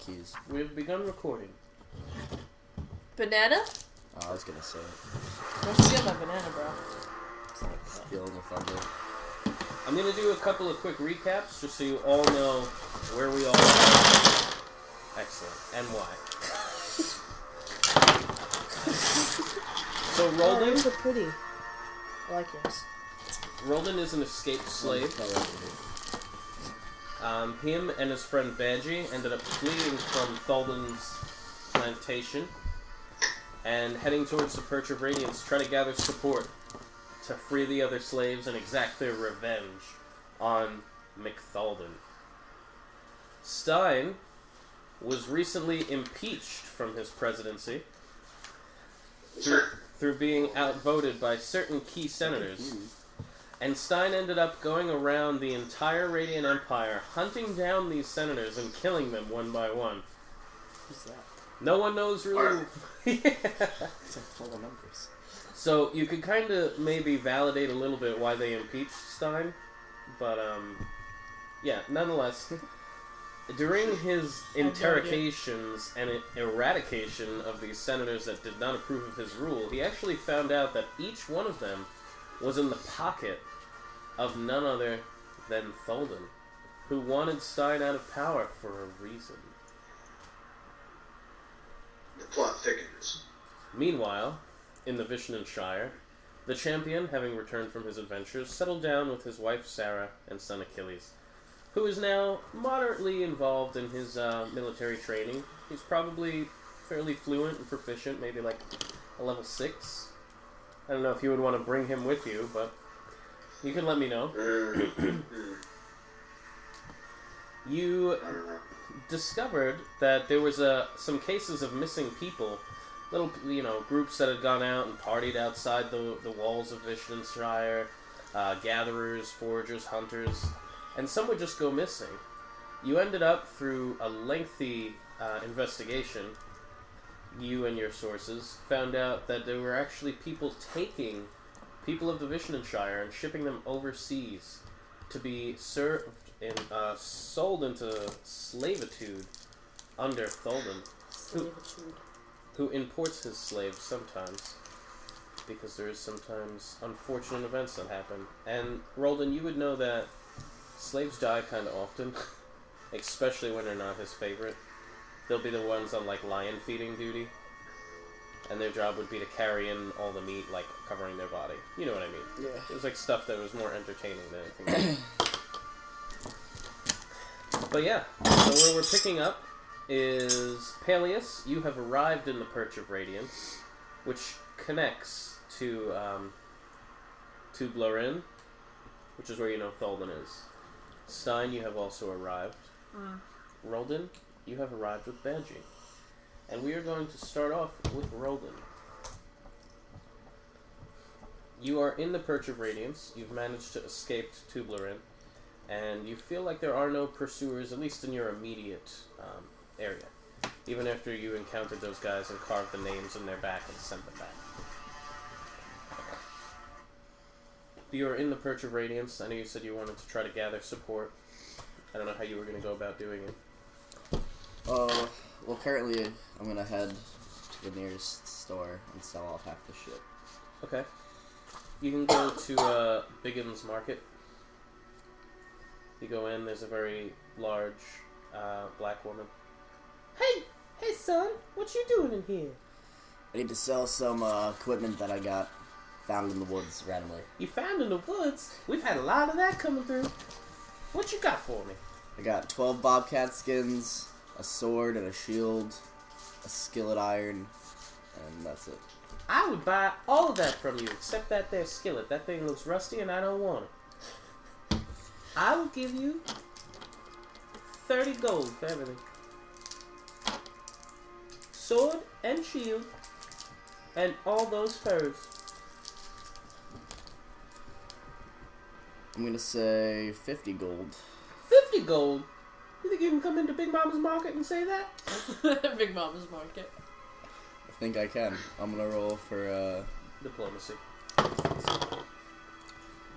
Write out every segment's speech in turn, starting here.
keys. We've begun recording. Banana? Oh, I was gonna say it. Don't steal my banana, bro. It's like stealing the thunder. I'm gonna do a couple of quick recaps just so you all know where we all are. Excellent. And why. So Oh, yours Rolldin, are pretty. I like yours. Rolldin is an escaped slave. Him and his friend Badgie ended up fleeing from Tholden's plantation and heading towards the Perch of Radiance to try to gather support to free the other slaves and exact their revenge on Tholden. Stein was recently impeached from his presidency through being outvoted by certain key senators. And Stein ended up going around the entire Radiant Empire, hunting down these senators and killing them one by one. Who's that? No one knows really. Yeah. It's like full of numbers. So you could kind of maybe validate a little bit why they impeached Stein, but yeah, nonetheless, during his interrogations and eradication of these senators that did not approve of his rule, he actually found out that each one of them was in the pocket of none other than Tholden, who wanted Stein out of power for a reason. The plot thickens. Meanwhile, in the Vishnanshire, the champion, having returned from his adventures, settled down with his wife Sarah and son Achilles, who is now moderately involved in his military training. He's probably fairly fluent and proficient, maybe like a level 6. I don't know if you would want to bring him with you, but you can let me know. You discovered that there was some cases of missing people, little groups that had gone out and partied outside the walls of Vishnanshire, gatherers, foragers, hunters, and some would just go missing. You ended up, through a lengthy investigation, you and your sources found out that there were actually people taking people of the Vishnanshire and shipping them overseas to be served and sold into slavitude under Tholden, who imports his slaves sometimes, because there is sometimes unfortunate events that happen. And Rolldin, you would know that slaves die kind of often, especially when they're not his favorite. They'll be the ones on, like, lion feeding duty. And their job would be to carry in all the meat, like, covering their body. You know what I mean? Yeah. It was, like, stuff that was more entertaining than anything else. But yeah, so where we're picking up is Palyus. You have arrived in the Perch of Radiance, which connects to Blorin, which is where you know Tholden is. Stein, you have also arrived. Rolldin, you have arrived with Badgie. And we are going to start off with Rolldin. You are in the Perch of Radiance. You've managed to escape to Blorin. And you feel like there are no pursuers, at least in your immediate area. Even after you encountered those guys and carved the names in their back and sent them back. You are in the Perch of Radiance. I know you said you wanted to try to gather support. I don't know how you were going to go about doing it. Well, currently I'm gonna head to the nearest store and sell off half the shit. Okay. You can go to Biggin's Market. You go in, there's a very large black woman. Hey son, what you doing in here? I need to sell some equipment that I got found in the woods randomly. You found in the woods? We've had a lot of that coming through. What you got for me? I got 12 bobcat skins, a sword and a shield, a skillet iron, and that's it. I would buy all of that from you, except that there skillet. That thing looks rusty and I don't want it. I will give you 30 gold for everything. Sword and shield and all those furs. I'm gonna say 50 gold. 50 gold? You think you can come into Big Mama's Market and say that? Big Mama's Market. I think I can. I'm gonna roll for Diplomacy.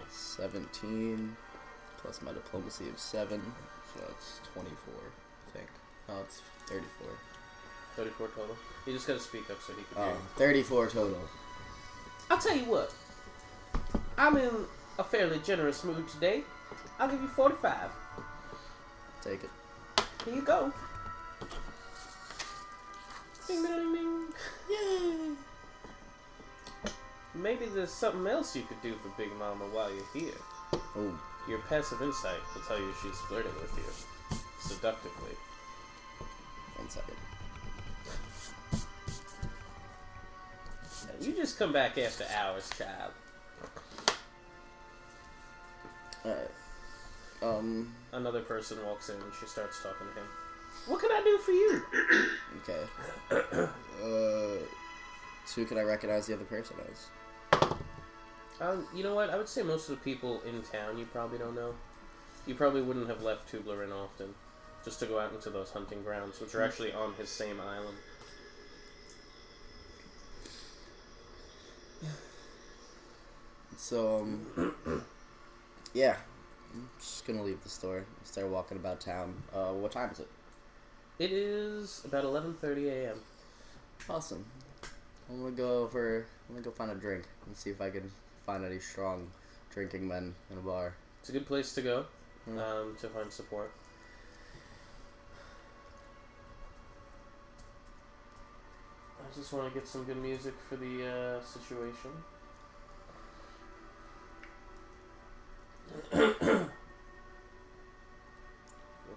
17 plus my diplomacy of 7, so that's 24, I think. Oh, it's 34. 34 total. You just gotta speak up so he can Oh, hear you. 34 total. I'll tell you what. I'm in a fairly generous mood today. I'll give you 45. Take it. Here you go. Ding, ding, ding, ding. Yay! Maybe there's something else you could do for Big Mama while you're here. Oh, Your passive insight will tell you she's flirting with you. Seductively. 1 second. You just come back after hours, child. Alright. Another person walks in and she starts talking to him. What can I do for you? Okay. So who can I recognize the other person as? You know what? I would say most of the people in town you probably don't know. You probably wouldn't have left Tubler Inn often, just to go out into those hunting grounds, which are actually on his same island. So, yeah. I'm just gonna leave the store and start walking about town. What time is it? It is about 11:30 a.m. Awesome. I'm gonna go find a drink and see if I can find any strong drinking men in a bar. It's a good place to go to find support. I just want to get some good music for the situation. Let's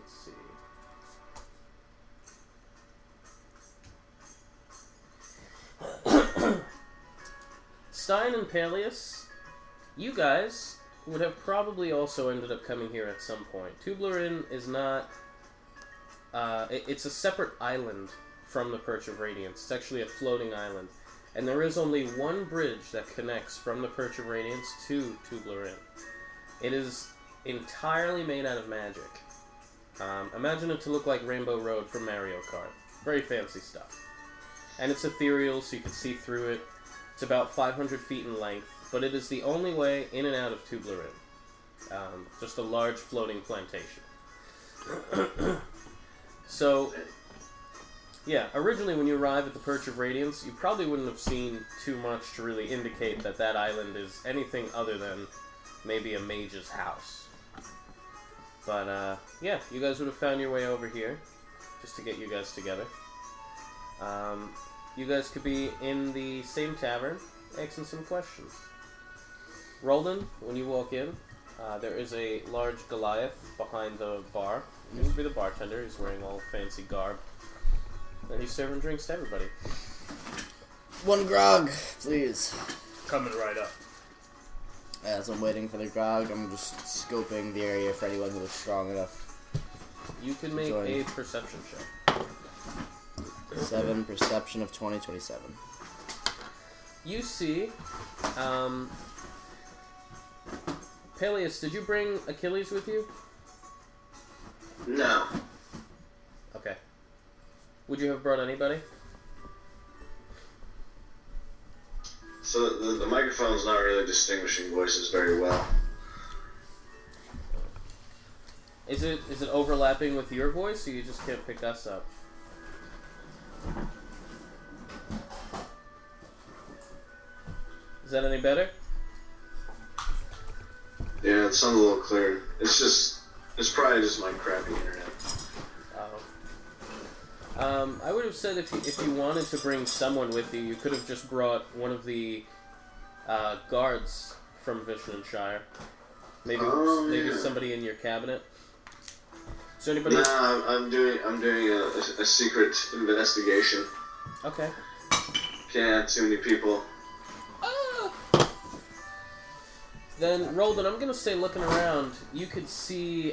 see. Stein and Palyus, you guys would have probably also ended up coming here at some point. Tubler Inn is not... it's a separate island from the Perch of Radiance. It's actually a floating island. And there is only one bridge that connects from the Perch of Radiance to Tubler Inn. It is entirely made out of magic. Imagine it to look like Rainbow Road from Mario Kart. Very fancy stuff. And it's ethereal, so you can see through it. It's about 500 feet in length, but it is the only way in and out of Tubler Inn. Just a large floating plantation. So, yeah, originally when you arrive at the Perch of Radiance, you probably wouldn't have seen too much to really indicate that that island is anything other than maybe a mage's house. But, yeah, you guys would have found your way over here, just to get you guys together. You guys could be in the same tavern, asking some questions. Rolldin, when you walk in, there is a large Goliath behind the bar. He used to be the bartender. He's wearing all fancy garb. And he's serving drinks to everybody. 1 grog, please. Coming right up. As I'm waiting for the grog, I'm just scoping the area for anyone who looks strong enough. You can make Join. a perception check. 7, perception of 20, 27. You see, Palyus, did you bring Achilles with you? No. Okay. Would you have brought anybody? So the microphone's not really distinguishing voices very well. Is it overlapping with your voice, or you just can't pick us up? Is that any better? Yeah, it sounds a little clearer. It's probably just my crappy internet. I would have said if you wanted to bring someone with you, you could have just brought one of the guards from Vishnu-shire. Maybe Yeah. somebody in your cabinet. So anybody? Nah, I'm doing a secret investigation. Okay. Can't have too many people. Then, Rolldin, I'm going to say, looking around, you could see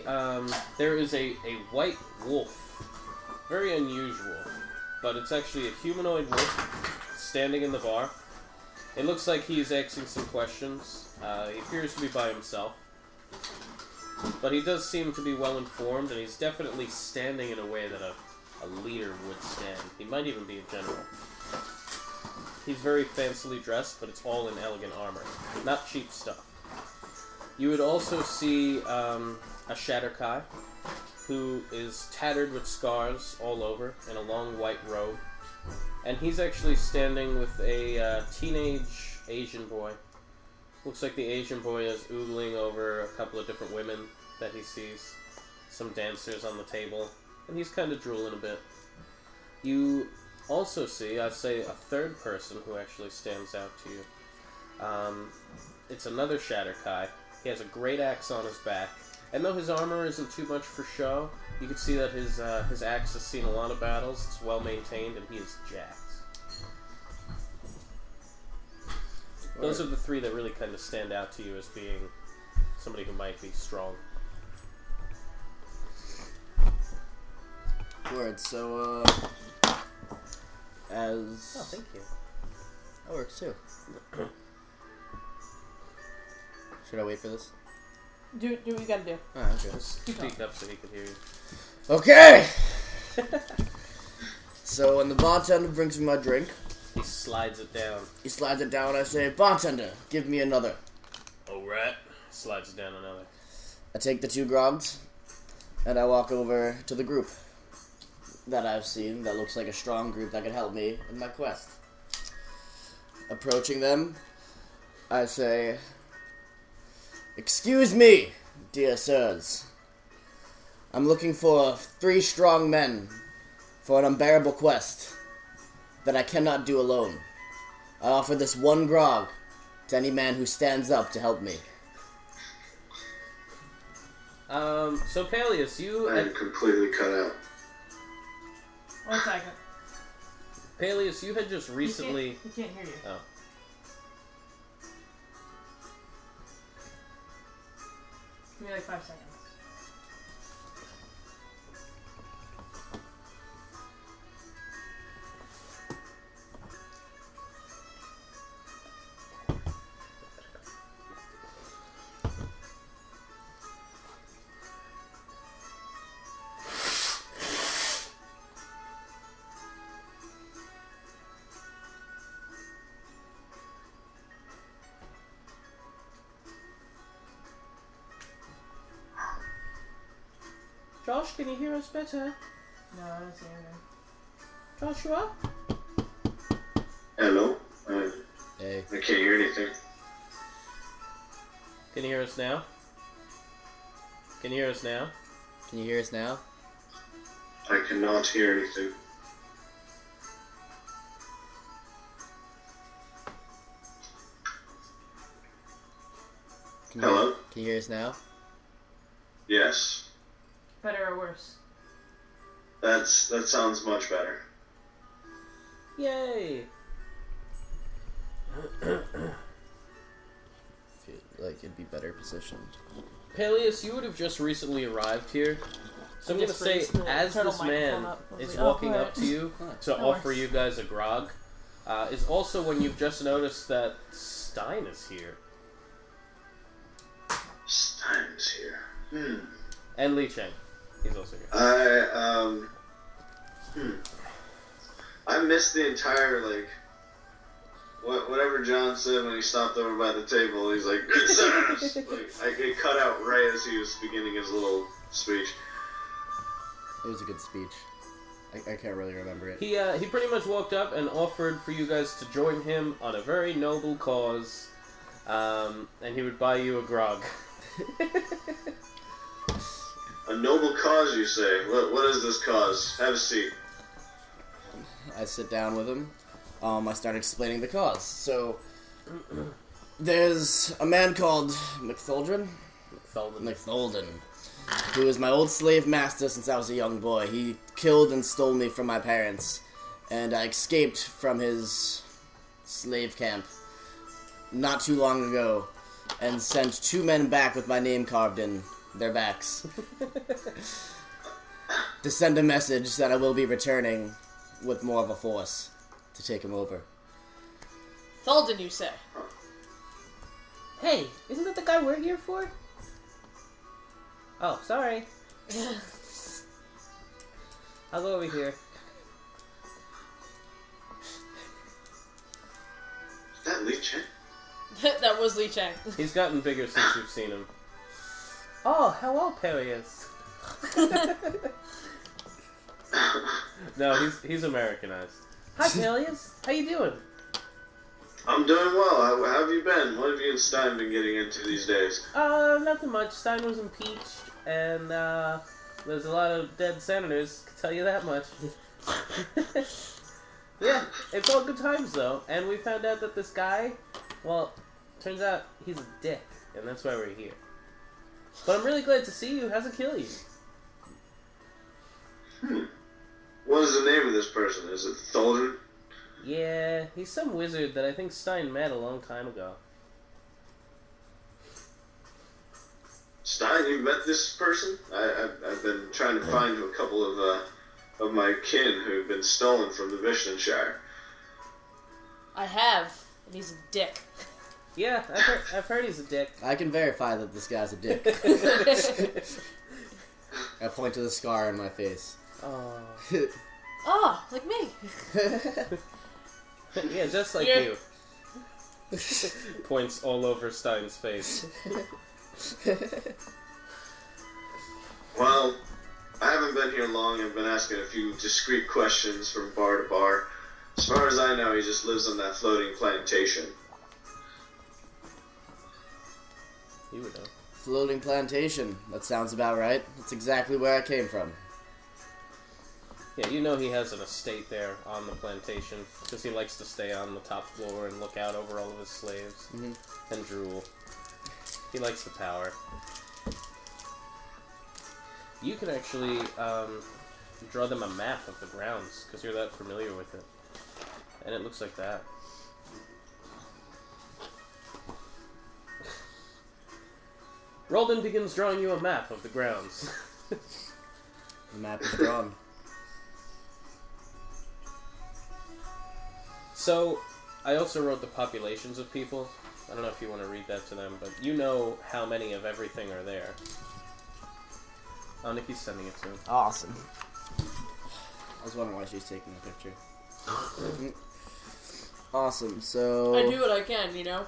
there is a white wolf. Very unusual. But it's actually a humanoid wolf standing in the bar. It looks like he's asking some questions. He appears to be by himself. But he does seem to be well informed, and he's definitely standing in a way that a leader would stand. He might even be a general. He's very fancily dressed, but it's all in elegant armor. Not cheap stuff. You would also see a Shatterkai. who is tattered with scars all over in a long white robe. And he's actually standing with a teenage Asian boy. Looks like the Asian boy is oogling over a couple of different women that he sees. Some dancers on the table. And he's kind of drooling a bit. You also see, I'd say, a third person who actually stands out to you. It's another Shatterkai. He has a great axe on his back. And though his armor isn't too much for show, you can see that his axe has seen a lot of battles. It's well maintained, and he is jacked. Those are the three that really kind of stand out to you as being somebody who might be strong. Word. So, as... Oh, thank you. That works too. Should I wait for this? Do what you gotta do. Oh, okay. Just speak up so he can hear you. Okay! So when the bartender brings me my drink, He slides it down. he slides it down and I say, "Bartender, give me another." Alright. Slides it down another. I take the 2 grogs, and I walk over to the group that I've seen that looks like a strong group that could help me in my quest. Approaching them, I say, "Excuse me, dear sirs. I'm looking for 3 strong men for an unbearable quest that I cannot do alone. I offer this 1 grog to any man who stands up to help me." So Palyus, you... I am completely cut out. 1 second. Palyus, you had just recently... He can't hear you. Oh. Give me like 5 seconds. Josh, can you hear us better? No, I don't see anything. Joshua? Hello? Hey. I can't hear anything. Can you hear us now? Can you hear us now? Can you hear us now? I cannot hear anything. Hello? Can you hear us now? Yes. Better or worse? That sounds much better. Yay! Feel like it'd be better positioned. Palyus, you would have just recently arrived here. So I'm going to say, as this man is walking up to you to offer you guys a grog, is also when you've just noticed that Stein is here. Stein's here. And Li Cheng. He's also here. I missed the entire, whatever John said when he stopped over by the table. He's like, "Good sirs!" I get cut out right as he was beginning his little speech. It was a good speech. I can't really remember it. He pretty much walked up and offered for you guys to join him on a very noble cause, and he would buy you a grog. A noble cause, you say? What is this cause? Have a seat. I sit down with him. I start explaining the cause. So, there's a man called Tholden, who is my old slave master since I was a young boy. He killed and stole me from my parents, and I escaped from his slave camp not too long ago, and sent 2 men back with my name carved in their backs to send a message that I will be returning with more of a force to take him over. Tholden, you say? Hey, isn't that the guy we're here for? Oh, sorry. I'll go over here. Is that Li Cheng? That was Li Cheng. He's gotten bigger since you've seen him. Oh, hello, Palyus. No, he's Americanized. Hi, Palyus. How you doing? I'm doing well. How have you been? What have you and Stein been getting into these days? Nothing much. Stein was impeached, and there's a lot of dead senators. Can tell you that much. Yeah, it's all good times though. And we found out that this guy, well, turns out he's a dick, and that's why we're here. But I'm really glad to see you. How's it kill you? What is the name of this person? Is it Tholden? Yeah, he's some wizard that I think Stein met a long time ago. Stein, you met this person? I've been trying to find a couple of my kin who've been stolen from the Vishtonshire. I have, and he's a dick. Yeah, I've heard he's a dick. I can verify that this guy's a dick. I point to the scar on my face. Oh. Oh, like me. Yeah, just like you. Points all over Stein's face. Well, I haven't been here long. I've been asking a few discreet questions from bar to bar. As far as I know, he just lives on that floating plantation. You would know. Floating plantation. That sounds about right. That's exactly where I came from. Yeah, you know he has an estate there on the plantation because he likes to stay on the top floor and look out over all of his slaves and drool. He likes the power. You can actually draw them a map of the grounds because you're that familiar with it. And it looks like that. Rolldin begins drawing you a map of the grounds. The map is drawn. So, I also wrote the populations of people. I don't know if you want to read that to them, but you know how many of everything are there. Oh, Nikki's sending it to him. Awesome. I was wondering why she's taking a picture. Awesome, so... I do what I can, you know?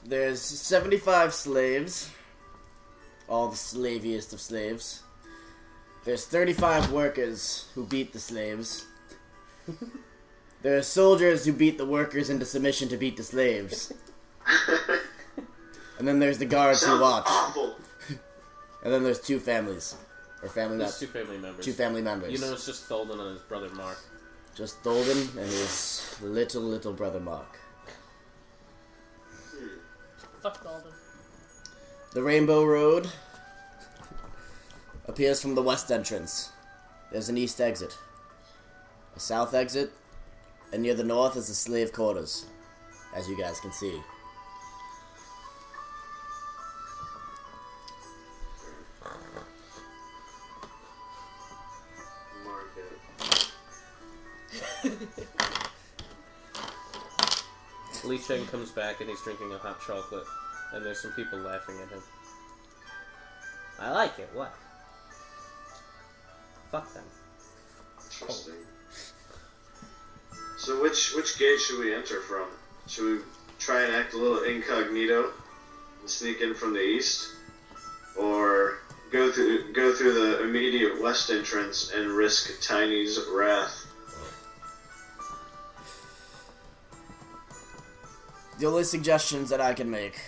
There's 75 slaves. All the slaviest of slaves. There's 35 workers who beat the slaves. There are soldiers who beat the workers into submission to beat the slaves. And then there's the guards who watch. Awful. And then there's two families. Or family There's two family members. Two family members. You know it's just Tholden and his brother Mark. Just Tholden and his little brother Mark. Fuck Golden. The Rainbow Road appears from the west entrance. There's an east exit, a south exit, and near the north is the slave quarters, as you guys can see. Li Cheng comes back and he's drinking a hot chocolate, and there's some people laughing at him. I like it, what? Fuck them. Interesting. So which gate should we enter from? Should we try and act a little incognito and sneak in from the east? Or go through the immediate west entrance and risk Tiny's wrath? The only suggestions that I can make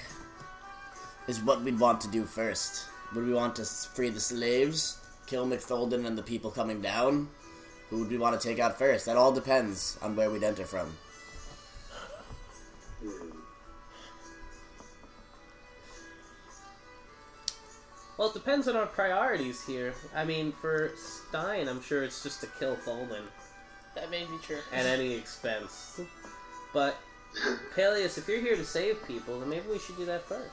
is what we'd want to do first. Would we want to free the slaves, kill McTholden and the people coming down? Who would we want to take out first? That all depends on where we'd enter from. Well, it depends on our priorities here. I mean, for Stein, I'm sure it's just to kill Tholden. That may be true. At any expense. But, Palyus, if you're here to save people, then maybe we should do that first.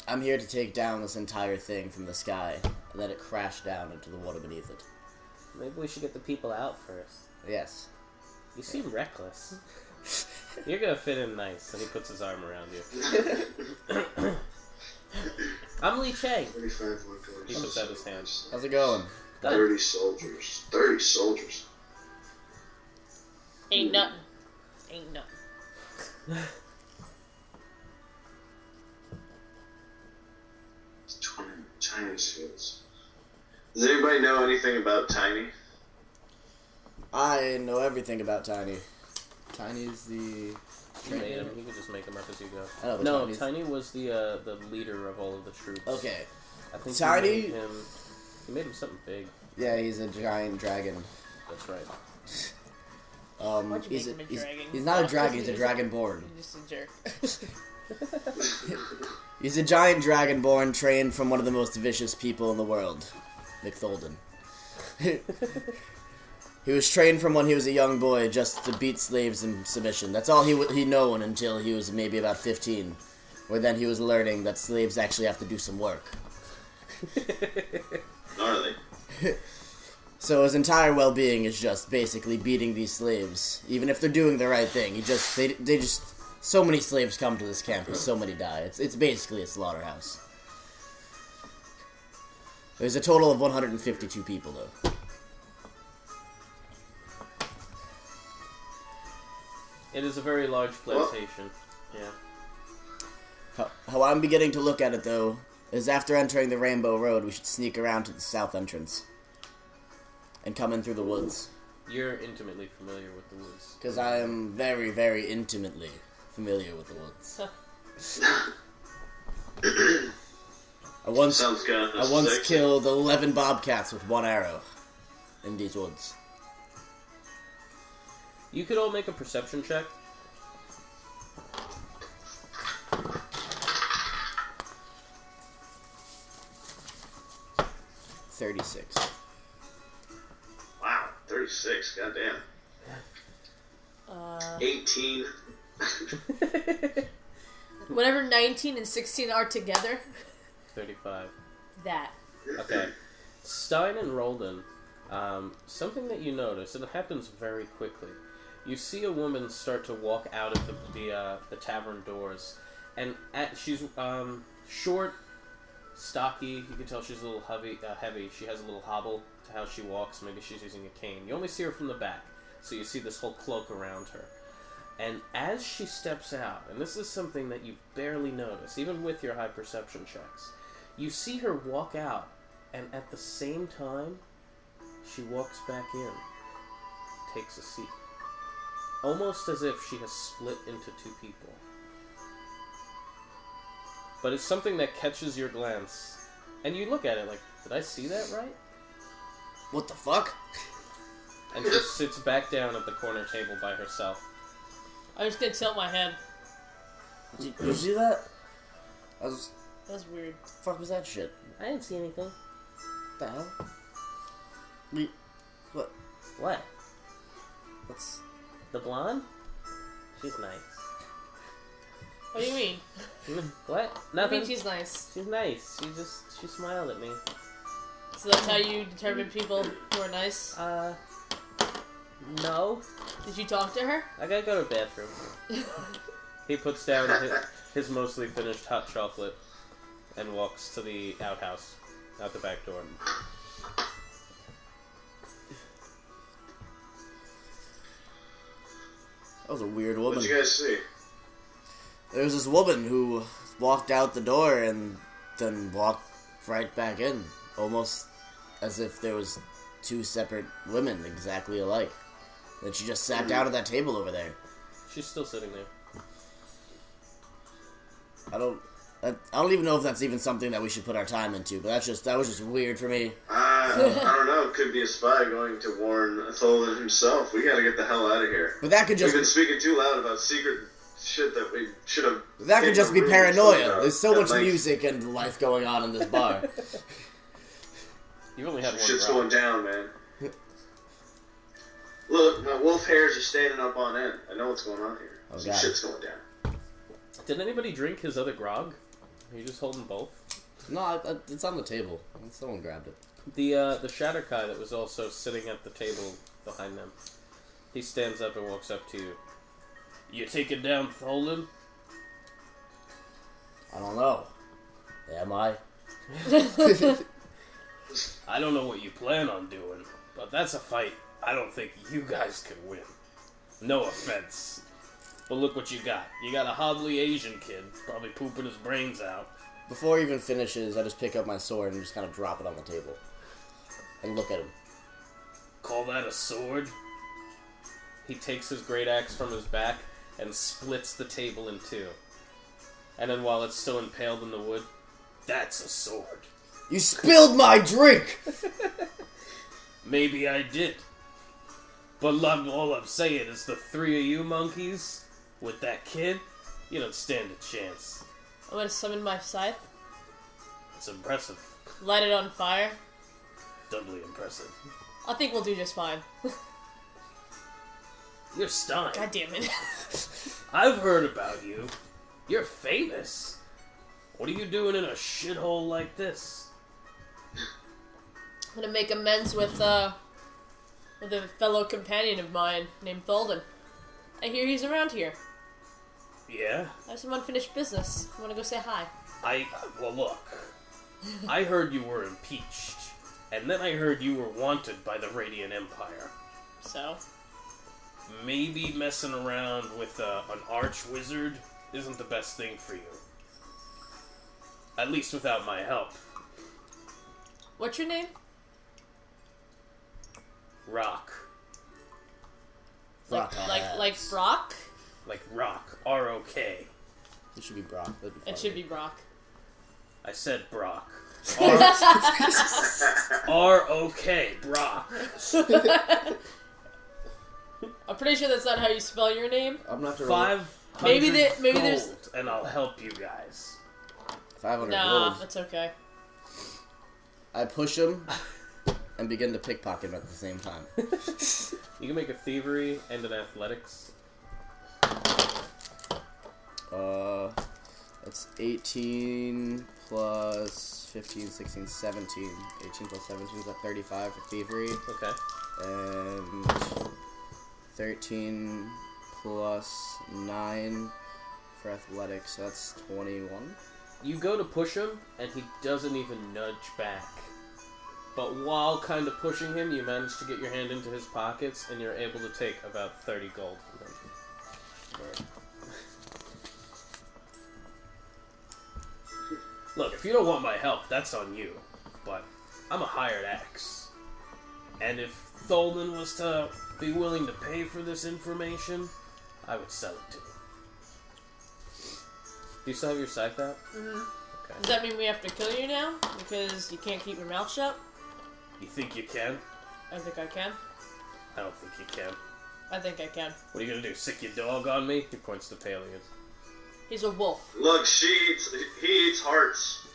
I'm here to take down this entire thing from the sky and let it crash down into the water beneath it. Maybe we should get the people out first. Yes. You seem reckless. You're gonna fit in nice. And he puts his arm around you. I'm Li Cheng. 35 workers. He puts out his hand. How's it going? 30 soldiers. 30 soldiers. Ain't nothing. Ain't nothing. Tiny's fields. Does anybody know anything about Tiny? I know everything about Tiny. Tiny's the... You made him. You can just make him up as you go. Oh, No, Tiny's... Tiny was the leader of all of the troops. Okay. I think Tiny... He made him something big. Yeah, he's a giant dragon. That's right. Why'd you make him a dragon? He's not a dragon, he's a dragonborn. He's just a jerk. He's a giant dragonborn trained from one of the most vicious people in the world, Tholden. He was trained from when he was a young boy just to beat slaves in submission. That's all he known until he was maybe about 15, where then he was learning that slaves actually have to do some work. Gnarly. So his entire well-being is just basically beating these slaves, even if they're doing the right thing. They just so many slaves come to this camp, and so many die. It's basically a slaughterhouse. There's a total of 152 people, though. It is a very large plantation. Yeah. How I'm beginning to look at it, though, is after entering the Rainbow Road, we should sneak around to the south entrance. And come in through the woods. You're intimately familiar with the woods. Because I am very, very intimately familiar with the woods. I once killed 11 bobcats with one arrow in these woods. You could all make a perception check. $36. Wow, 36, goddamn. 18. Whatever 19 and 16 are together. 35. That. Okay. Stein and Rolldin, something that you notice, and it happens very quickly. You see a woman start to walk out of the tavern doors, and she's short, stocky. You can tell she's a little heavy. She has a little hobble to how she walks. Maybe she's using a cane. You only see her from the back, so you see this whole cloak around her. And as she steps out, and this is something that you barely notice, even with your high perception checks, you see her walk out, and at the same time, she walks back in, takes a seat. Almost as if she has split into two people. But it's something that catches your glance, and you look at it like, did I see that right? What the fuck? And she sits back down at the corner table by herself. I'm just gonna tilt my head. Did you see that? That's weird. the fuck was that shit? I didn't see anything. What the hell? What? What? What's... The blonde? She's nice. What do you mean? What? I Nothing. mean she's nice. She's nice. She smiled at me. So that's how you determine people who are nice? No. Did you talk to her? I gotta go to the bathroom. He puts down his mostly finished hot chocolate and walks to the outhouse, out the back door. That was a weird woman. What'd you guys see? There was this woman who walked out the door and then walked right back in. Almost as if there was two separate women exactly alike. Then she just sat down at that table over there. She's still sitting there. I don't even know if that's even something that we should put our time into, but that was just weird for me. I don't know. It could be a spy going to warn Tholden himself. We gotta get the hell out of here. But that could just... We've been speaking too loud about secret shit that we should have... That could just be paranoia. There's so much music and life going on in this bar. You've only had one Shit's drop. going down, man. Look, my wolf hairs are standing up on end. I know what's going on here. Oh, Some God. shit's going down. Did anybody drink his other grog? Are you just holding both? No, it's on the table. Someone grabbed it. The Shatterkai that was also sitting at the table behind them. He stands up and walks up to you. You taking down Tholden? I don't know. Am I? I don't know what you plan on doing, but that's a fight I don't think you guys can win. No offense. But look what you got. You got a hobbly Asian kid, probably pooping his brains out, Before he even finishes, I just pick up my sword and just kind of drop it on the table. And look at him. Call that a sword? He takes his great axe from his back and splits the table in two. And then while it's still impaled in the wood, that's a sword. You spilled my drink! Maybe I did. But all I'm saying is the three of you monkeys, with that kid, you don't stand a chance. I'm gonna summon my scythe. It's impressive. Light it on fire. Doubly impressive. I think we'll do just fine. You're Stein. God damn it. I've heard about you. You're famous. What are you doing in a shithole like this? I'm gonna make amends with a fellow companion of mine named Tholden. I hear he's around here. Yeah? I have some unfinished business. I wanna go say hi. Well, look. I heard you were impeached. And then I heard you were wanted by the Radiant Empire. So? Maybe messing around with an arch-wizard isn't the best thing for you. At least without my help. What's your name? Rock. Like Brock? Like rock. R-O-K. It should be Brock. That'd be It should be Brock. I said Brock. R-O-K. Brock. I'm pretty sure that's not how you spell your name. I'm not sure. 500 Maybe gold, there's... and I'll help you guys. 500 Nah, gold. that's okay. I push him and begin to pickpocket him at the same time. You can make a thievery and an athletics. It's 18 plus 15, 16, 17. 18 plus 17 is that 35 for thievery. Okay. And 13 plus 9 for athletics, so that's 21. You go to push him, and he doesn't even nudge back. But while kind of pushing him, you manage to get your hand into his pockets, and you're able to take about 30 gold from him. Look, if you don't want my help, that's on you. But I'm a hired axe. And if Tholden was to be willing to pay for this information, I would sell it to him. Do you still have your scythe out? Mm-hmm. Okay. Does that mean we have to kill you now? Because you can't keep your mouth shut? You think you can? I think I can. I don't think you can. I think I can. What are you gonna do? Sick your dog on me? He points to Palyus. He's a wolf. Look, he eats hearts.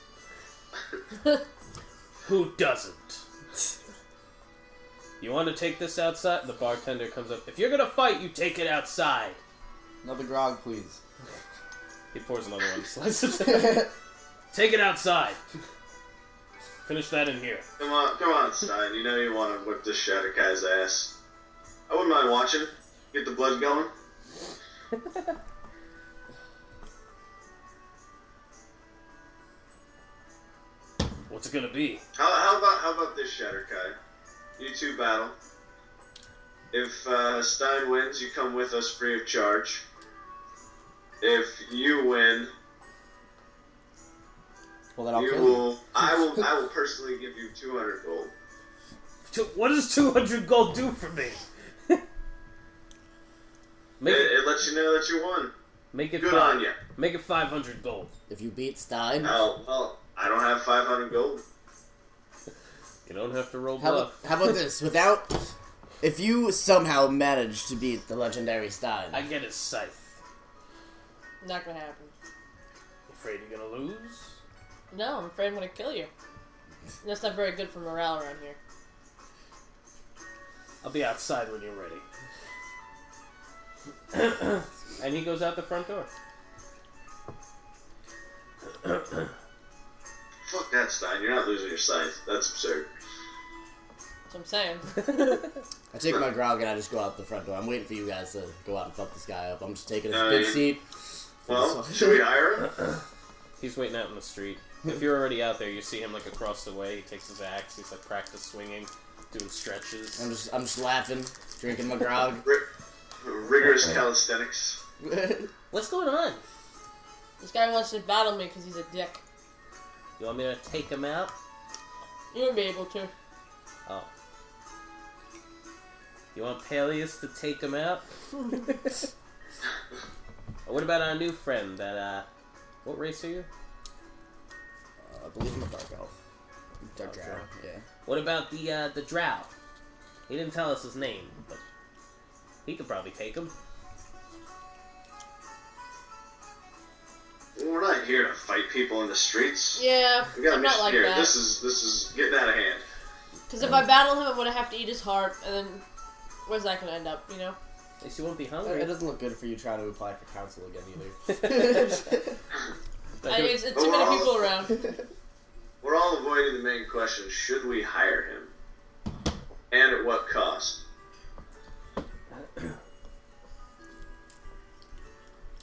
Who doesn't? You want to take this outside? The bartender comes up. If you're gonna fight, you take it outside. Another grog, please. He pours another one. Slices it. Take it outside. Finish that in here. Come on, Stein. You know you want to whip this Shatterkai's ass. I wouldn't mind watching. Get the blood going. What's it gonna be? How about this, Shatterkai? You two battle. If Stein wins, you come with us free of charge. If you win, Well, then I'll kill you. I will personally give you 200 gold. What does 200 gold do for me? It lets you know that you won. Make it Good 5. on ya. Make it 500 gold. If you beat Stein, Well, I don't have 500 gold. You don't have to roll how bluff. about this? If you somehow manage to beat the legendary Stein, I get his scythe. Not gonna happen. You afraid you're gonna lose? No, I'm afraid I'm gonna kill you. That's not very good for morale around here. I'll be outside when you're ready. And he goes out the front door. Fuck that, Stein. You're not losing your scythe. That's absurd. That's what I'm saying. I take my grog and I just go out the front door. I'm waiting for you guys to go out and fuck this guy up. I'm just taking his good seat. Well, should we hire him? He's waiting out in the street. If you're already out there, you see him like across the way. He takes his axe. He's like practice swinging, doing stretches. I'm just laughing, drinking my grog. Rigorous calisthenics. What's going on? This guy wants to battle me because he's a dick. You want me to take him out? You would be able to. Oh. You want Palyus to take him out? What about our new friend, that, what race are you? I believe I'm a dark elf. Dark Drow. drow, yeah. What about the drow? He didn't tell us his name, but he could probably take him. Well, we're not here to fight people in the streets. Yeah, We got a I'm not mission like here. that. This is getting out of hand. Because if I battle him, I'm gonna have to eat his heart, and then where's that gonna end up? You know? At least you won't be It hungry. doesn't look good for you trying to apply for council again either. It's too many people around. We're all avoiding the main question: should we hire him, and at what cost?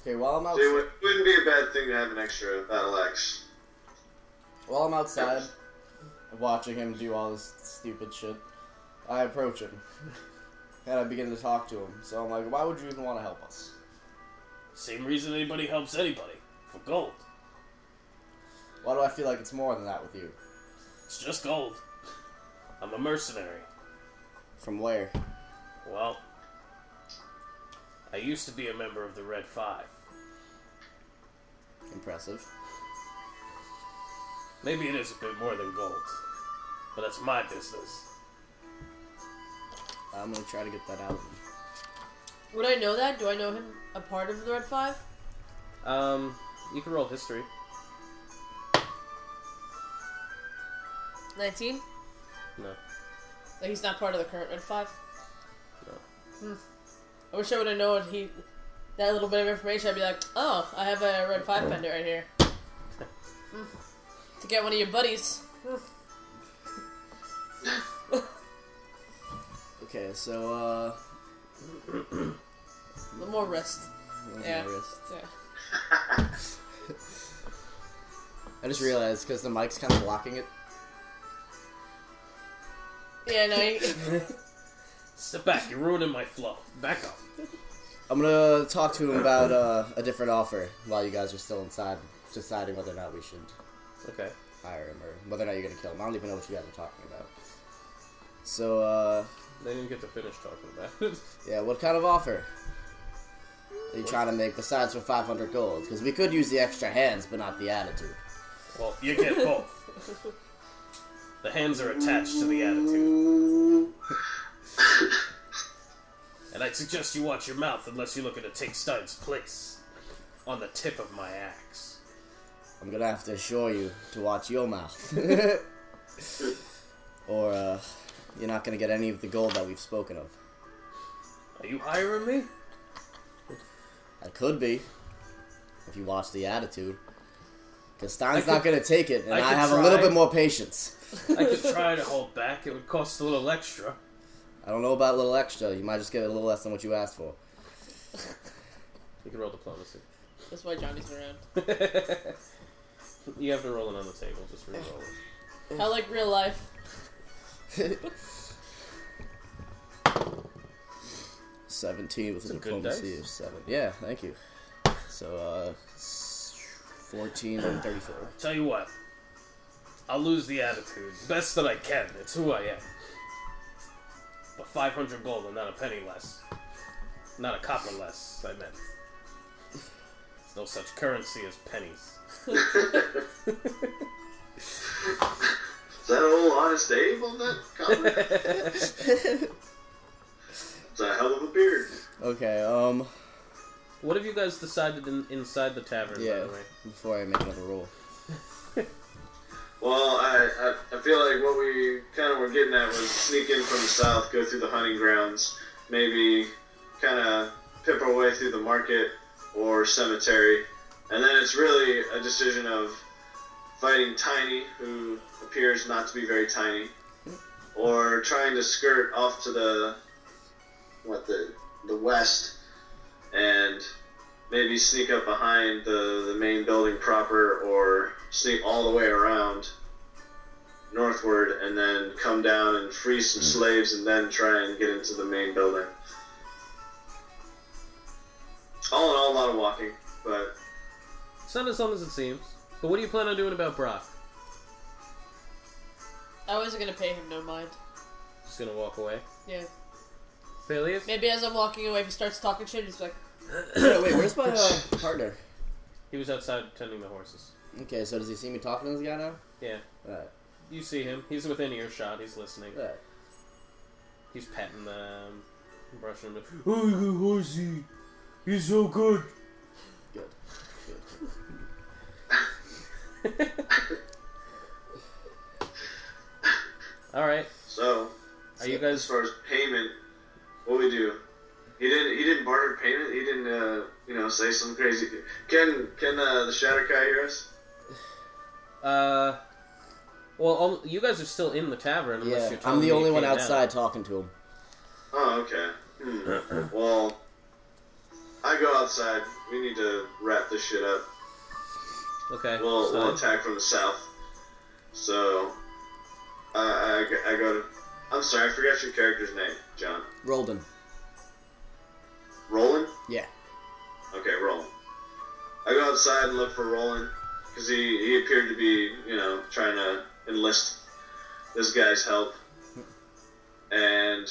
Okay, while I'm So outside, it wouldn't be a bad thing to have an extra battle axe. watching him do all this stupid shit, I approach him and I begin to talk to him. So I'm like, why would you even want to help us? Same reason anybody helps anybody. For gold. Why do I feel like it's more than that with you? It's just gold. I'm a mercenary. From where? Well, I used to be a member of the Red Five. Impressive. Maybe it is a bit more than gold. But that's my business. I'm gonna try to get that out of him. Would I know that? Do I know him a part of the Red Five? You can roll history. 19? No. Like he's not part of the current Red Five? No. I wish I would have known that little bit of information. I'd be like, oh, I have a Red 5 pendant right here. To get one of your buddies. Okay, so, A little more wrist. Yeah. my wrist. Yeah. I just realized, because the mic's kind of blocking it. Yeah, no, Step back, you're ruining my flow. Back up. I'm gonna talk to him about a different offer while you guys are still inside, deciding whether or not we should Okay. hire him or whether or not you're gonna kill him. I don't even know what you guys are talking about. So, They didn't get to finish talking about it. yeah, what kind of offer are you trying to make besides for 500 gold? Because we could use the extra hands, but not the attitude. Well, you get both. The hands are attached to the attitude. And I'd suggest you watch your mouth unless you're looking to take Stein's place. On the tip of my axe. I'm gonna have to assure you to watch your mouth. Or, you're not gonna get any of the gold that we've spoken of. Are you hiring me? I could be, if you watch the attitude. Because Stein's not gonna take it, and I have a little bit more patience. I could try to hold back. It would cost a little extra. I don't know about a little extra. You might just get a little less than what you asked for. You can roll diplomacy. that's why Johnny's around. You have to roll it on the table. Just re-roll it. I like real life. 17 with a Some good diplomacy dice. of 7. Yeah, thank you. So, 14 and 34. Tell you what. I'll lose the attitude. Best that I can. It's who I am. But 500 gold and not a penny less. Not a copper less, I meant. There's no such currency as pennies. Is that old Honest Abe on that cover? It's a hell of a beard. Okay, What have you guys decided inside the tavern, by yeah, the way? before I make another roll. Well, I feel like what we kind of were getting at was sneak in from the south, go through the hunting grounds, maybe kind of pip our way through the market or cemetery, and then it's really a decision of fighting Tiny, who appears not to be very tiny, or trying to skirt off to the west and maybe sneak up behind the main building proper, or sneak all the way around northward and then come down and free some slaves and then try and get into the main building. All in all, a lot of walking, but It's not as long as it seems. But what do you plan on doing about Brock? I wasn't gonna pay him no mind. Just gonna walk away. Yeah. Palyus? Maybe as I'm walking away, if he starts talking shit, he's like, Wait, where's my partner? He was outside tending the horses. Okay, so does he see me talking to this guy now? Yeah. Alright. You see him. He's within earshot. He's listening. Alright. He's petting them, brushing them. Oh, good horsey. He's so good. Good. Alright. So, Are you as guys... far as payment, what we do? He didn't barter payment. He didn't, say some crazy. Can the Shatterkai hear us? Well, you guys are still in the tavern unless Yeah, you're telling I'm the me only you one came outside down. talking to him. Oh, okay. Well, I go outside. We need to wrap this shit up. Okay. We'll attack from the south. So, I go to... I'm sorry, I forgot your character's name, John. Rolldin. Roland? Yeah. Okay, Roland. I go outside and look for Roland, because he appeared to be, trying to enlist this guy's help. And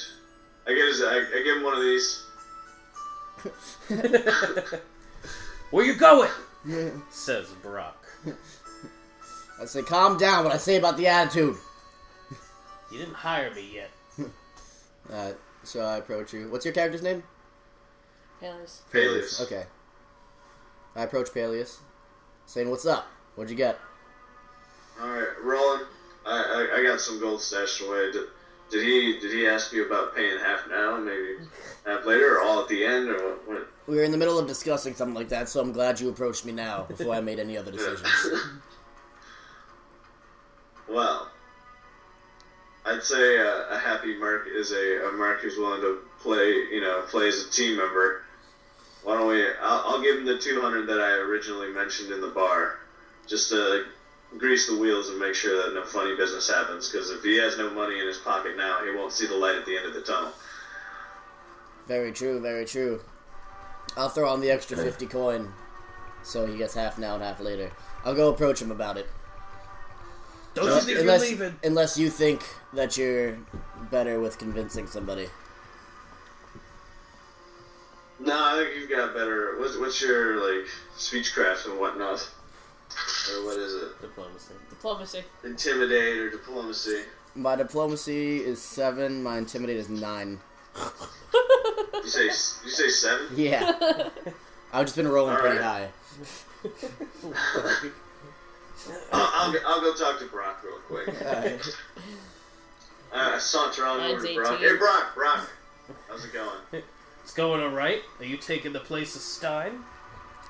I give him one of these. Where you going? Says Brock. I say, calm down what I say about the attitude. You didn't hire me yet. So I approach you. What's your character's name? Palyus. Palyus. Okay. I approach Palyus, saying, what's up? What'd you get? Alright, Roland, I got some gold stashed away. Did he ask you about paying half now, maybe half later, or all at the end, or what? We were in the middle of discussing something like that, so I'm glad you approached me now, before I made any other decisions. Well, I'd say a happy merc is a merc who's willing to play as a team member. Why don't we? I'll give him the 200 that I originally mentioned in the bar, just to grease the wheels and make sure that no funny business happens. Because if he has no money in his pocket now, he won't see the light at the end of the tunnel. Very true, very true. I'll throw on the extra 50 coin, so he gets half now and half later. I'll go approach him about it. Don't you think you're leaving? Unless you think that you're better with convincing somebody. No, I think you've got better. What's your speechcraft and whatnot, or what is it? Diplomacy. Intimidate or diplomacy? My diplomacy is 7. My intimidate is 9. You say 7? Yeah. I've just been rolling pretty high. I'll go talk to Brock real quick. I saunter on over to Brock. Hey, Brock, how's it going? It's going alright. Are you taking the place of Stein?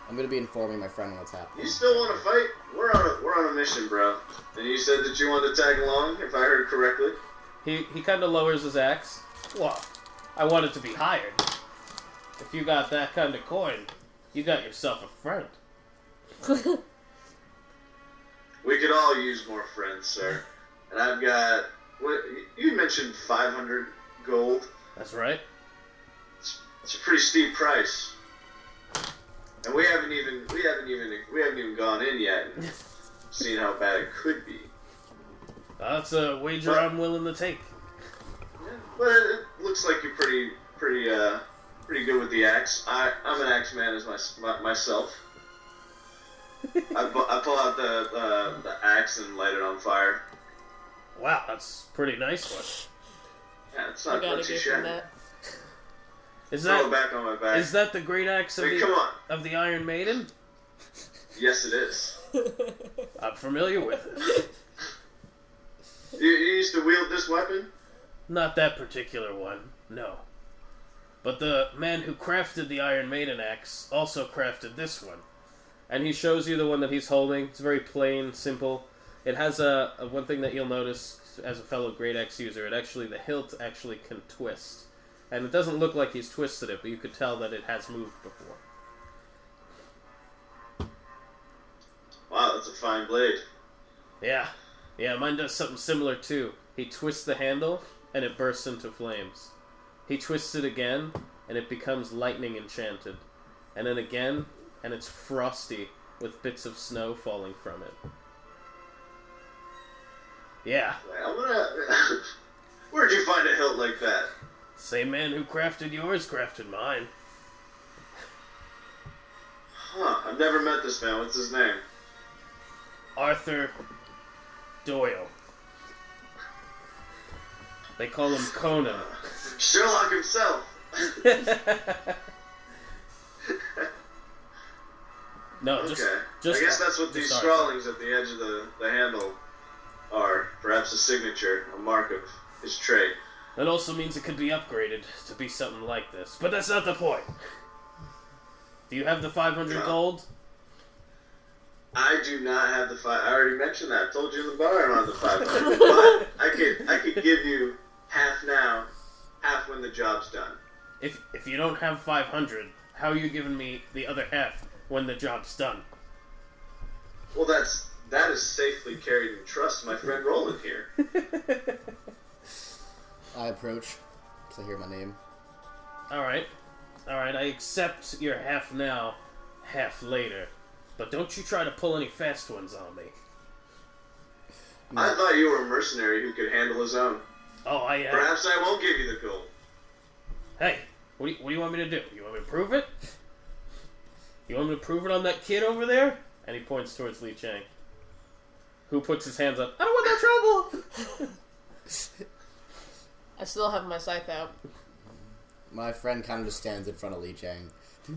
I'm gonna be informing my friend what's happening. You still want to fight? We're on a mission, bro. And you said that you wanted to tag along, if I heard correctly. He kind of lowers his axe. Well, I wanted to be hired. If you got that kind of coin, you got yourself a friend. We could all use more friends, sir. And I've got... What you mentioned 500 gold. That's right. It's a pretty steep price. And we haven't even gone in yet and seen how bad it could be. That's a wager I'm willing to take. Yeah, but it looks like you're pretty good with the axe. I'm an axe man as myself. I pull out the axe and light it on fire. Wow, that's a pretty nice one. Yeah, it's not much you share. Is Throw it back on my back. Is that the great axe of the Iron Maiden? Yes, it is. I'm familiar with it. You used to wield this weapon? Not that particular one, no. But the man who crafted the Iron Maiden axe also crafted this one. And he shows you the one that he's holding. It's very plain, simple. It has a one thing that you'll notice as a fellow great axe user. The hilt actually can twist. And it doesn't look like he's twisted it, but you could tell that it has moved before. Wow, that's a fine blade. Yeah, mine does something similar too. He twists the handle, and it bursts into flames. He twists it again, and it becomes lightning enchanted. And then again, and it's frosty, with bits of snow falling from it. Yeah. I'm gonna... Where'd you find a hilt like that? Same man who crafted yours crafted mine. Huh, I've never met this man. What's his name? Arthur Doyle. They call him Conan. Sherlock himself. No, Okay. just I guess that's what these Arthur. scrawlings at the edge of the handle are. Perhaps a signature, a mark of his trade. That also means it could be upgraded to be something like this. But that's not the point. Do you have the 500 gold? I do not have the I already mentioned that. I told you in the bar I don't have the 500. But I could give you half now, half when the job's done. If you don't have 500, how are you giving me the other half when the job's done? Well, that is safely carried in trust, my friend Rolldin here. I approach, because I hear my name. Alright, I accept your half now, half later. But don't you try to pull any fast ones on me. I thought you were a mercenary who could handle his own. Oh, I am. Perhaps I won't give you the gold. Hey, what do you want me to do? You want me to prove it? You want me to prove it on that kid over there? And he points towards Li Chang, who puts his hands up. I don't want no trouble! I still have my scythe out. My friend kind of just stands in front of Li Chang.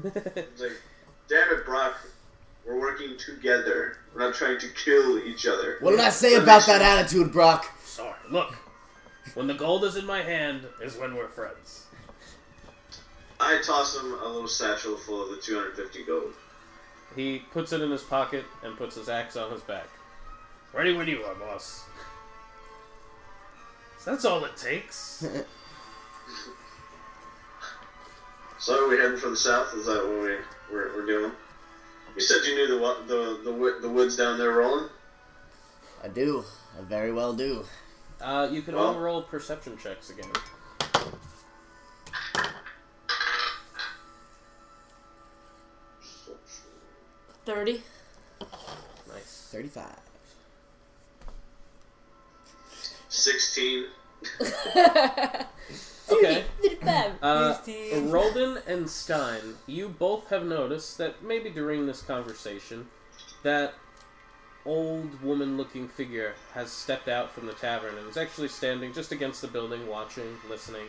It's like, damn it, Brock. We're working together. We're not trying to kill each other. What did I say about that attitude, Brock? Sorry, look. When the gold is in my hand is when we're friends. I toss him a little satchel full of the 250 gold. He puts it in his pocket and puts his axe on his back. Ready when you are, boss. So that's all it takes. So are we heading for the south? Is that what we're doing? You said you knew the woods down there rolling? I do. I very well do. You can all roll perception checks again. 30. Nice. 35. 16. Okay. 35. Rolldin and Stein, you both have noticed that maybe during this conversation, that old woman-looking figure has stepped out from the tavern and is actually standing just against the building, watching, listening.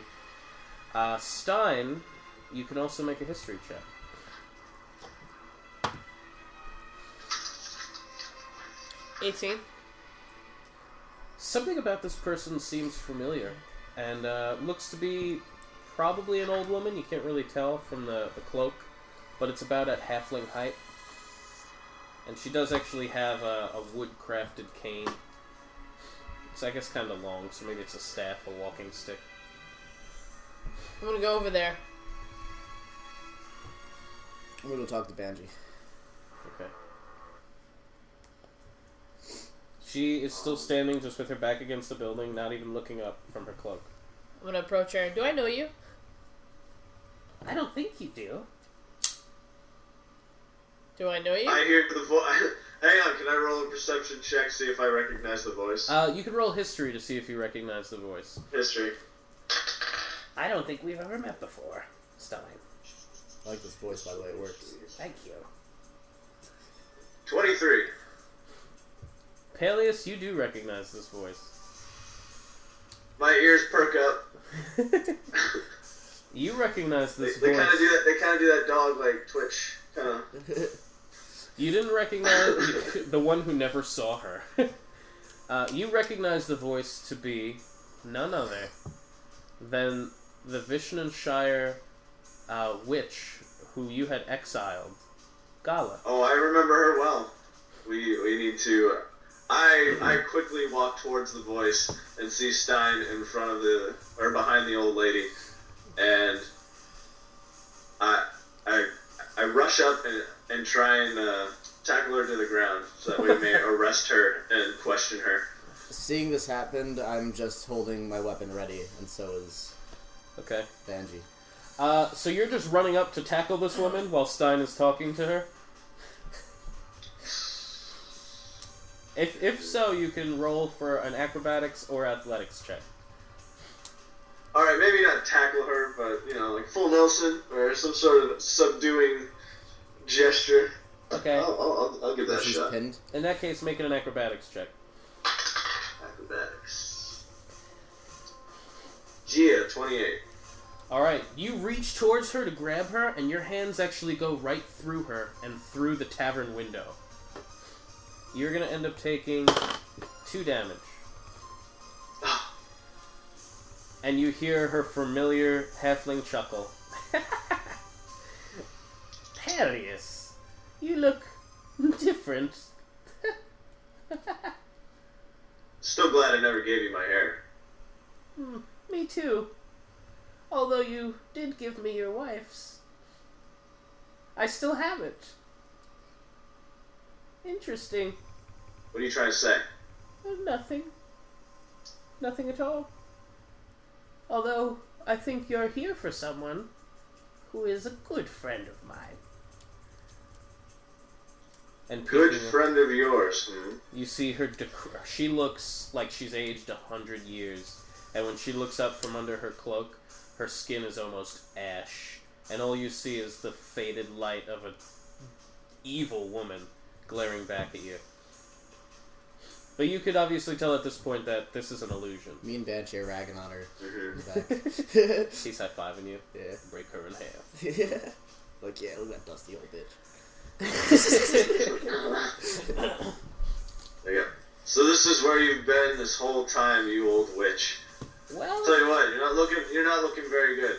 Stein, you can also make a history check. 18. Something about this person seems familiar, and looks to be probably an old woman. You can't really tell from the cloak, but it's about at halfling height. And she does actually have a wood-crafted cane. It's, I guess, kind of long, so maybe it's a staff, a walking stick. I'm gonna go over there. I'm gonna go talk to Banji. Okay. She is still standing just with her back against the building, not even looking up from her cloak. I'm gonna approach her. Do I know you? I don't think you do. Do I know you? I hear the voice. Hang on, can I roll a perception check, see if I recognize the voice? You can roll history to see if you recognize the voice. History. I don't think we've ever met before, Stein. I like this voice, by the way, it works. Thank you. 23. Palyus, you do recognize this voice. My ears perk up. You recognize this They voice. kind of do that. They kind of do that dog like twitch kind of. You didn't recognize the one who never saw her. You recognize the voice to be none other than the Vishnanshire witch who you had exiled, Gala. Oh, I remember her well. We need to. I quickly walk towards the voice and see Stein in front of behind the old lady, and I rush up and try and tackle her to the ground so that we may arrest her and question her. Seeing this happen, I'm just holding my weapon ready, and so is Okay. Banji. So you're just running up to tackle this woman while Stein is talking to her? If so, you can roll for an acrobatics or athletics check. Alright, maybe not tackle her, but, like full Nelson, or some sort of subduing gesture. Okay. I'll give that a She's shot. pinned. In that case, make it an acrobatics check. Acrobatics. Yeah, 28. Alright, you reach towards her to grab her, and your hands actually go right through her and through the tavern window. You're gonna end up taking 2 damage. And you hear her familiar halfling chuckle. Palyus, you look different. Still glad I never gave you my hair. Me too. Although you did give me your wife's. I still have it. Interesting. What are you trying to say? Nothing. Nothing at all. Although, I think you're here for someone who is a good friend of mine. And Good friend of yours. You see her, she looks like she's aged 100 years. And when she looks up from under her cloak, her skin is almost ash. And all you see is the faded light of an evil woman glaring back at you. But you could obviously tell at this point that this is an illusion. Me and Banshee are ragging on her in the back. She's high-fiving you. Yeah. Break her in half. Yeah. Like, yeah, look at that dusty old bitch. There you go. So this is where you've been this whole time, you old witch. Well, Tell you what, you're not looking very good.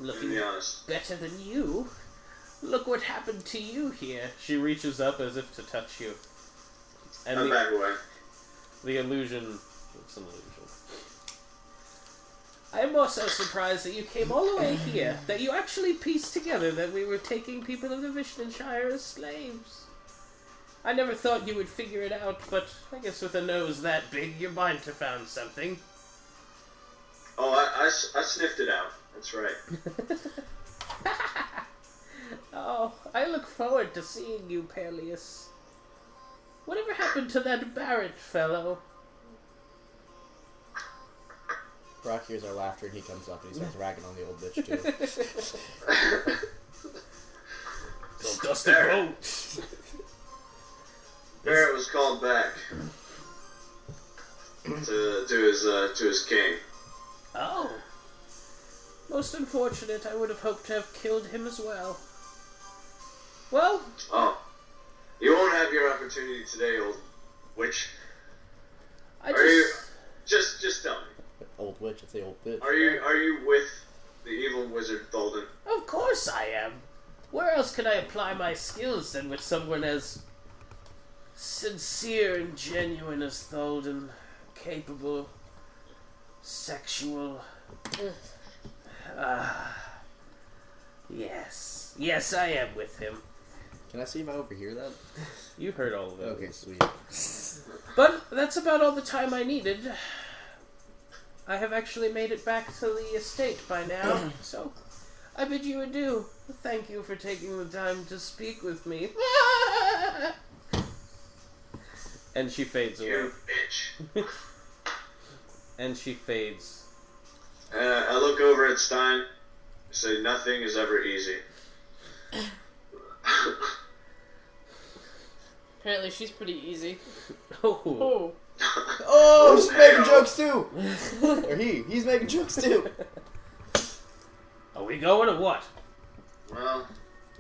looking To be honest. better than you. Look what happened to you here. She reaches up as if to touch you. And I'm back away. the illusion... It's an illusion. I'm also surprised that you came all the way here, that you actually pieced together that we were taking people of the Vishtonshire as slaves. I never thought you would figure it out, but I guess with a nose that big, you might have found something. Oh, I sniffed it out. That's right. Oh, I look forward to seeing you, Palyus. Whatever happened to that Barrett fellow? Brock hears our laughter and he comes up and he starts ragging on the old bitch too. Some dusty boat. Barrett was called back to his king. Oh. Most unfortunate. I would have hoped to have killed him as well. Well, Oh, you won't have your opportunity today, old witch. Just tell me. Old witch, I say old bitch. Are you with the evil wizard Tholden? Of course I am. Where else can I apply my skills than with someone as sincere and genuine as Tholden? Capable, sexual. Yes. Yes, I am with him. Can I see if I overhear that? You heard all of it. Okay, sweet. But that's about all the time I needed. I have actually made it back to the estate by now, so I bid you adieu. Thank you for taking the time to speak with me. And she fades away. You bitch. And she fades. I look over at Stein. I say, nothing is ever easy. Apparently she's pretty easy. Oh. Oh. Oh, she's making jokes too! Or he's making jokes too! Are we going or what? Well,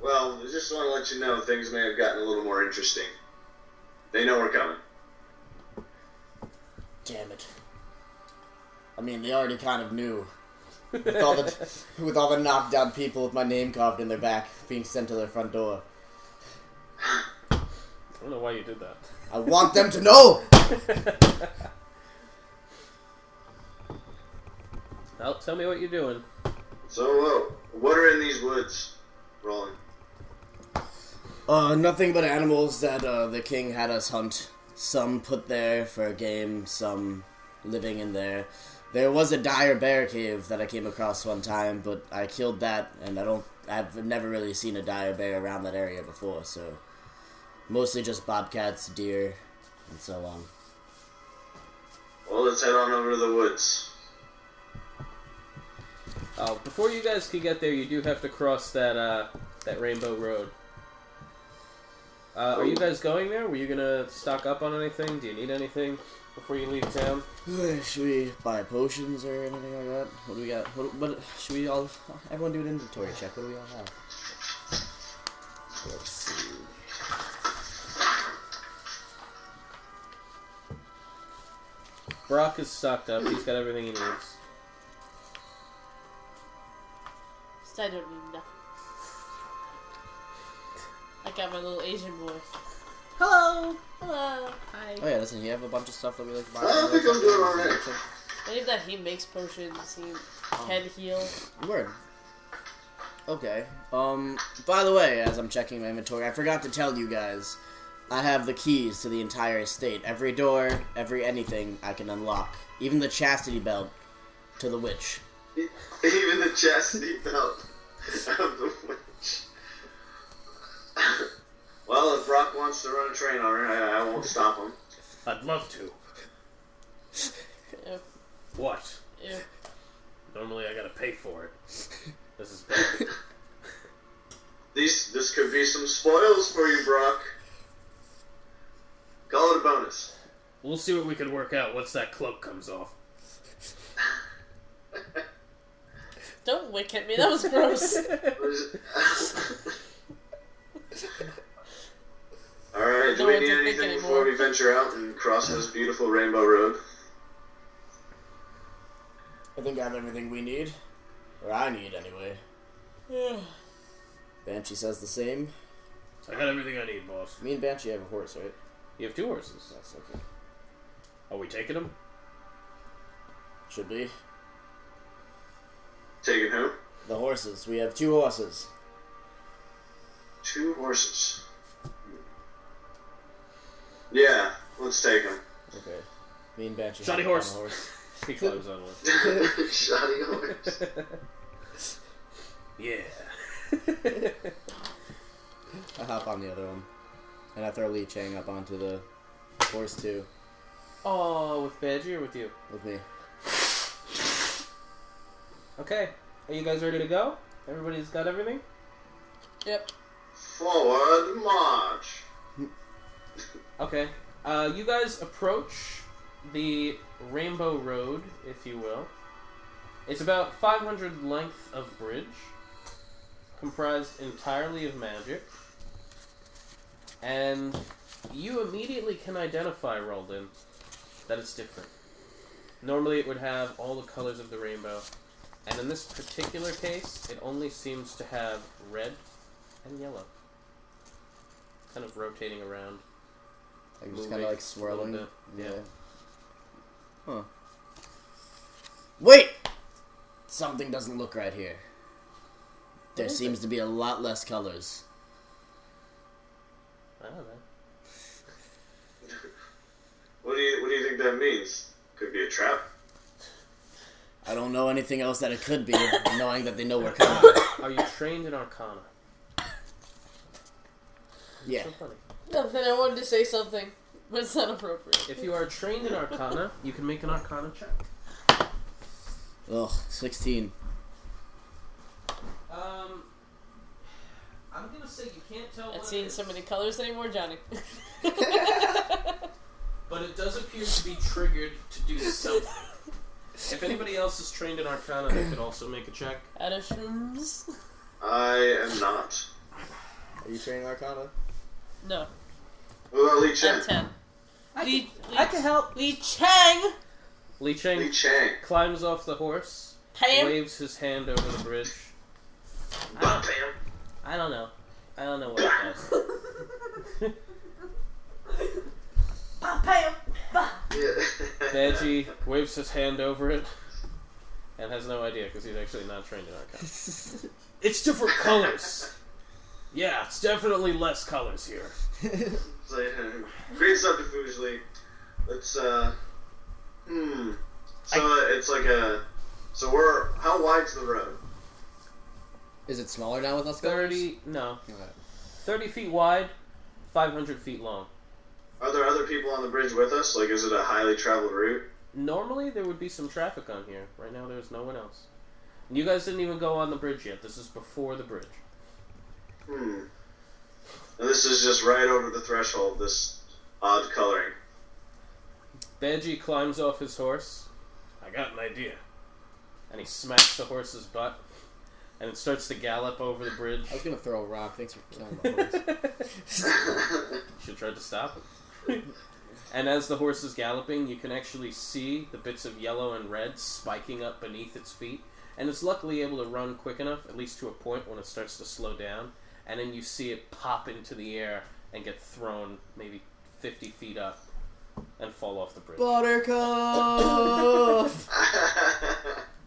I just want to let you know things may have gotten a little more interesting. They know we're coming. Damn it. I mean, they already kind of knew. With all the knocked down people with my name carved in their back being sent to their front door. I don't know why you did that. I want them to know! Well, tell me what you're doing. So, what are in these woods, Rolling? Nothing but animals that the king had us hunt. Some put there for game, some living in there. There was a dire bear cave that I came across one time, but I killed that, and I've never really seen a dire bear around that area before, so mostly just bobcats, deer, and so on. Well, let's head on over to the woods. Oh, before you guys can get there, you do have to cross that Rainbow Road. Are you guys going there? Were you gonna stock up on anything? Do you need anything before you leave town? Should we buy potions or anything like that? What do we got? What should we all... Everyone do an inventory check. What do we all have? Let's see. Brock is stocked up. He's got everything he needs. I don't need nothing. I got my little Asian boy. Hello! Hello! Hi. Oh yeah, doesn't he have a bunch of stuff that we like to buy? I think I'm doing alright. I believe that he makes potions, he can heal. Word. Okay. By the way, as I'm checking my inventory, I forgot to tell you guys, I have the keys to the entire estate. Every door, every anything I can unlock. Even the chastity belt to the witch. Even the chastity belt of the witch. Well, if Brock wants to run a train on her, I won't stop him. I'd love to. Ew. What? Ew. Normally I gotta pay for it. This is bad. This could be some spoils for you, Brock. Call it a bonus. We'll see what we can work out once that cloak comes off. Don't wick at me, that was gross. Alright, do we need anything before we venture out and cross this beautiful Rainbow Road? I think I have everything we need. Or I need, anyway. Banshee says the same. I got everything I need, boss. Me and Banshee have a horse, right? You have 2 horses. That's okay. Are we taking them? Should be. Taking who? The horses. We have 2 horses. 2 horses. Yeah, let's take them. Okay. Me and Banshee Shoddy have horse. on a horse. He climbs on one. Shoddy horse. Yeah. I hop on the other one. And I throw Lee Chang up onto the horse too. Oh, with Badgie or with you? With me. Okay. Are you guys ready to go? Everybody's got everything? Yep. Forward march. Okay. You guys approach the Rainbow Road, if you will. It's about 500 length of bridge, comprised entirely of magic. And you immediately can identify, Rolldin, that it's different. Normally it would have all the colors of the rainbow, and in this particular case, it only seems to have red and yellow. Kind of rotating around. Like just kind of like swirling. Yeah. Huh. Wait! Something doesn't look right here. There seems to be a lot less colors. I don't know. What do you think that means? Could be a trap. I don't know anything else that it could be, knowing that they know we're coming. Are you trained in Arcana? Yeah. So funny. Nothing, I wanted to say something, but it's not appropriate. If you are trained in Arcana, you can make an Arcana check. Ugh, 16. I'm gonna say you can't tell. I've seen so many colors anymore, Johnny. But it does appear to be triggered to do something. If anybody else is trained in Arcana, they could also make a check. Out of shrooms? I am not. Are you training Arcana? No. What about Li Chang? I'm 10. I can help. Li Chang! Li Chang Li Chang. climbs off the horse, Pam! waves his hand over the bridge. Bam. I don't know. I don't know what it does. Pam! Yeah. Badgie waves his hand over it and has no idea because he's actually not trained in Arcana. It's different colors. Yeah, it's definitely less colors here. It's like, great subterfuge, Lee. Let's, So it's like a... So how wide's the road? Is it smaller now with us colors? 30 Okay. 30 feet wide, 500 feet long. Are there other people on the bridge with us? Like, is it a highly traveled route? Normally, there would be some traffic on here. Right now, there's no one else. And you guys didn't even go on the bridge yet. This is before the bridge. And this is just right over the threshold, this odd coloring. Badgie climbs off his horse. I got an idea. And he smacks the horse's butt. And it starts to gallop over the bridge. I was gonna throw a rock. Thanks for killing the horse. Should try to stop it. And as the horse is galloping, you can actually see the bits of yellow and red spiking up beneath its feet. And it's luckily able to run quick enough, at least to a point when it starts to slow down. And then you see it pop into the air and get thrown maybe 50 feet up and fall off the bridge. Buttercup!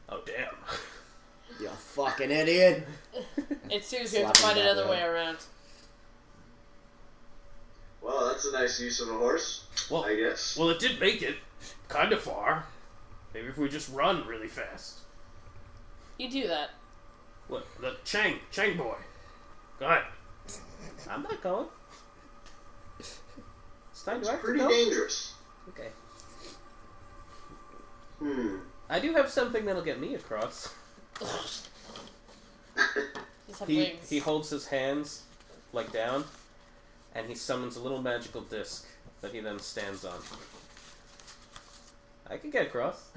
Oh, damn. You fucking idiot. It's too good Slap to him find back another there. way around. Well, that's a nice use of a horse, I guess. Well, it did make it kind of far. Maybe if we just run really fast. You do that. What? The Chang boy. Go ahead. I'm not going. Stein, do I have to Pretty go? dangerous. Okay. Just I do have something that'll get me across. have He wings. holds his hands, like down, and he summons a little magical disc that he then stands on. I can get across.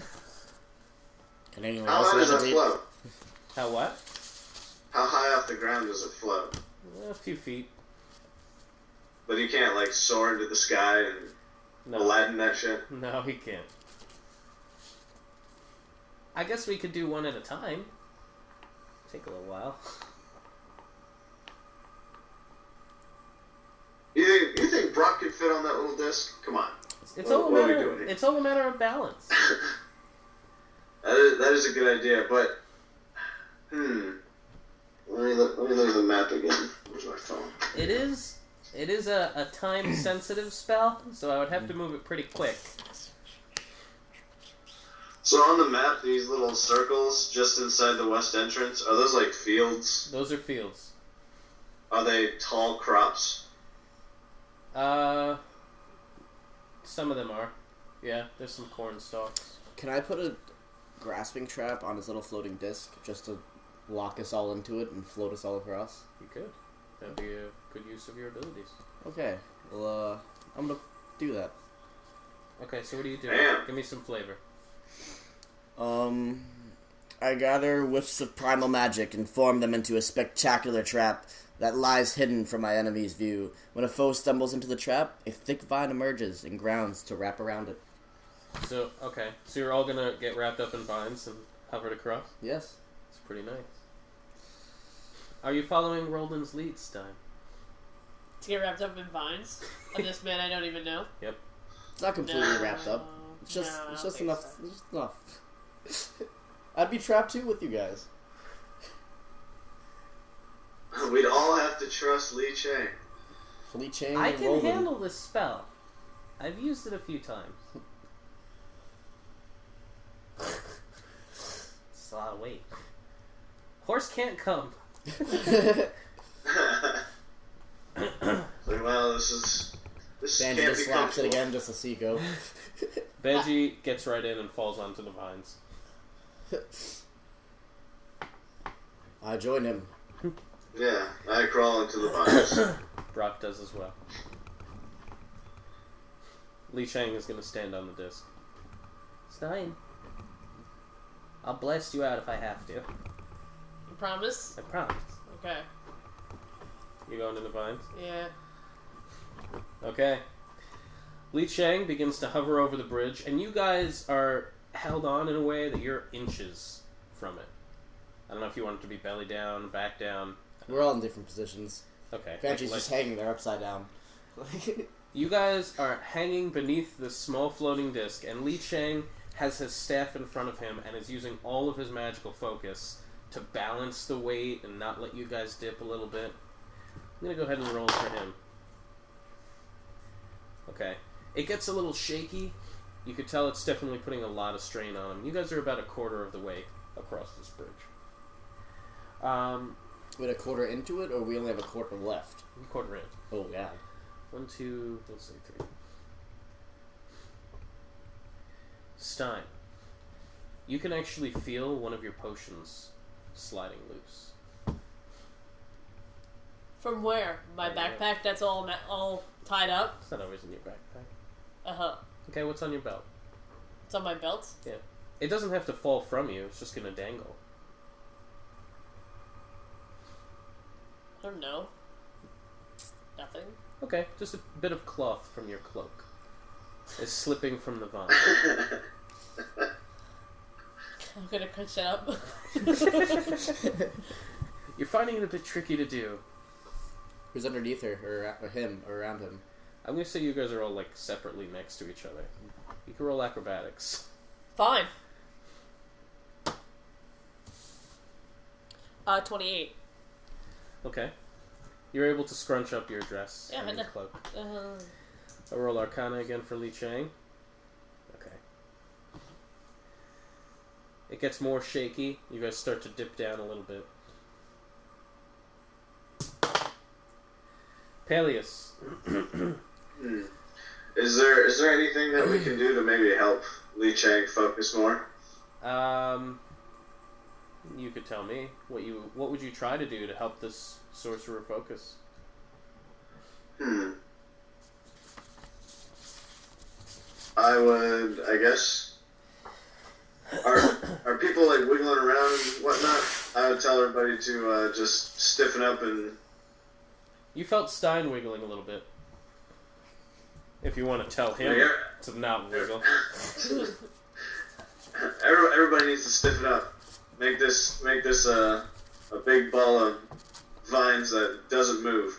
Can anyone How else high does that levitate? float? How what? How high off the ground does it float? A few feet. But you can't, like, soar into the sky and No. Aladdin that shit? No, he can't. I guess we could do one at a time. Take a little while. You think Brock could fit on that little disc? Come on. It's What- all a what are we matter. doing here? It's all a matter of balance. That is a good idea, but... Let me look at the map again. Where's my phone? It is a time sensitive spell, so I would have to move it pretty quick. So on the map, these little circles just inside the west entrance, are those like fields? Those are fields. Are they tall crops? Some of them are. Yeah, there's some corn stalks. Can I put a grasping trap on his little floating disc just to lock us all into it and float us all across? You could. That'd be a good use of your abilities. Okay. Well, I'm gonna do that. Okay, so what do you do? Damn. Give me some flavor. I gather whiffs of primal magic and form them into a spectacular trap that lies hidden from my enemy's view. When a foe stumbles into the trap, a thick vine emerges and grounds to wrap around it. So, okay. So you're all gonna get wrapped up in vines and hovered across? Yes. It's pretty nice. Are you following Rolldin's lead, Stein? To get wrapped up in vines? And this man I don't even know? Yep. It's not completely wrapped up. It's just, No, I it's don't just think enough. so. It's just enough. I'd be trapped too with you guys. We'd all have to trust Li Chang. Fleet chain. I and can Rolldin. handle this spell. I've used it a few times. It's a lot of weight. Horse can't come. Well, this Banji can't just be slaps it comfortable. again just to see go. Benji gets right in and falls onto the vines. I join him. Yeah, I crawl into the vines. Brock does as well. Li Chang is going to stand on the disc. Stein, I'll blast you out if I have to. You promise? I promise. Okay. You going in the vines? Yeah. Okay. Li Chang begins to hover over the bridge, and you guys are held on in a way that you're inches from it. I don't know if you want it to be belly down, back down. We're all in different positions. Okay. Banji's just hanging there upside down. You guys are hanging beneath this small floating disc, and Li Chang has his staff in front of him and is using all of his magical focus to balance the weight and not let you guys dip a little bit. I'm going to go ahead and roll for him. Okay. It gets a little shaky. You could tell it's definitely putting a lot of strain on him. You guys are about a quarter of the way across this bridge. With a quarter into it, or we only have a quarter left? Quarter in. Oh, God. 1, 2, let's say 3. Stein, you can actually feel one of your potions sliding loose. From where? My backpack that's all tied up? It's not always in your backpack. Uh-huh. Okay, what's on your belt? It's on my belt? Yeah. It doesn't have to fall from you, it's just gonna dangle. I don't know. Nothing. Okay, just a bit of cloth from your cloak is slipping from the vine. I'm gonna crunch it up. You're finding it a bit tricky to do. Who's underneath her, or him, or around him? I'm gonna say you guys are all like separately next to each other. You can roll acrobatics. Fine. 28. Okay. You're able to scrunch up your dress Yeah, and I your know. cloak. Uh, I'll roll Arcana again for Li Chang. Okay. It gets more shaky. You guys start to dip down a little bit. Palyus. Is there anything that we can do to maybe help Li Chang focus more? You could tell me what would you try to do to help this sorcerer focus? I would, I guess. Are people like wiggling around and whatnot? I would tell everybody to just stiffen up and. You felt Stein wiggling a little bit. If you want to tell him to not wiggle. Everybody needs to stiffen up. Make this a big ball of vines that doesn't move.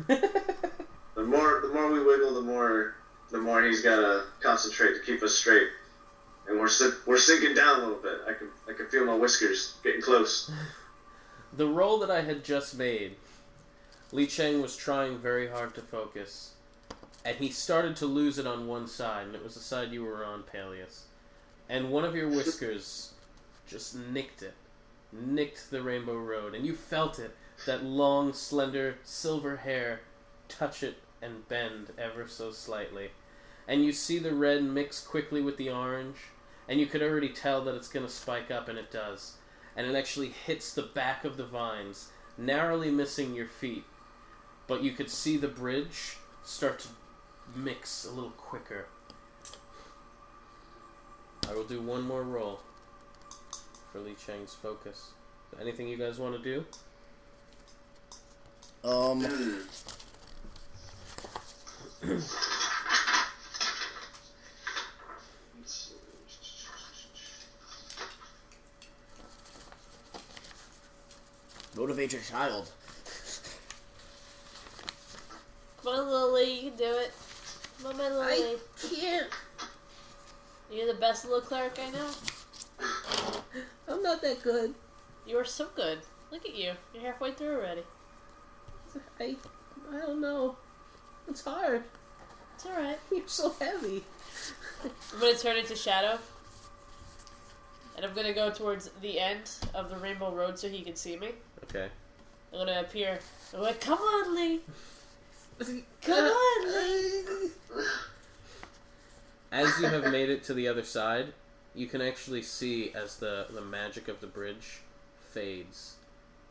The more we wiggle, the more he's got to concentrate to keep us straight. And we're sinking down a little bit. I can feel my whiskers getting close. The roll that I had just made, Li Chang was trying very hard to focus, and he started to lose it on one side, and it was the side you were on, Palyus. And one of your whiskers just nicked the Rainbow Road, and you felt it, that long, slender, silver hair touch it and bend ever so slightly. And you see the red mix quickly with the orange, and you could already tell that it's going to spike up, and it does. And it actually hits the back of the vines, narrowly missing your feet. But you could see the bridge start to mix a little quicker. I will do one more roll for Li Chang's focus. Anything you guys want to do? Motivate your child. Come on, Lily, you can do it. Come on, my Lily. I can't. You're the best little cleric I know. I'm not that good. You are so good. Look at you. You're halfway through already. I don't know. It's hard. It's alright. You're so heavy. I'm going to turn into Shadow. And I'm going to go towards the end of the Rainbow Road so he can see me. Okay. I'm going to appear. I'm like, come on, Lee. Come on, Lee. As you have made it to the other side, you can actually see as the magic of the bridge fades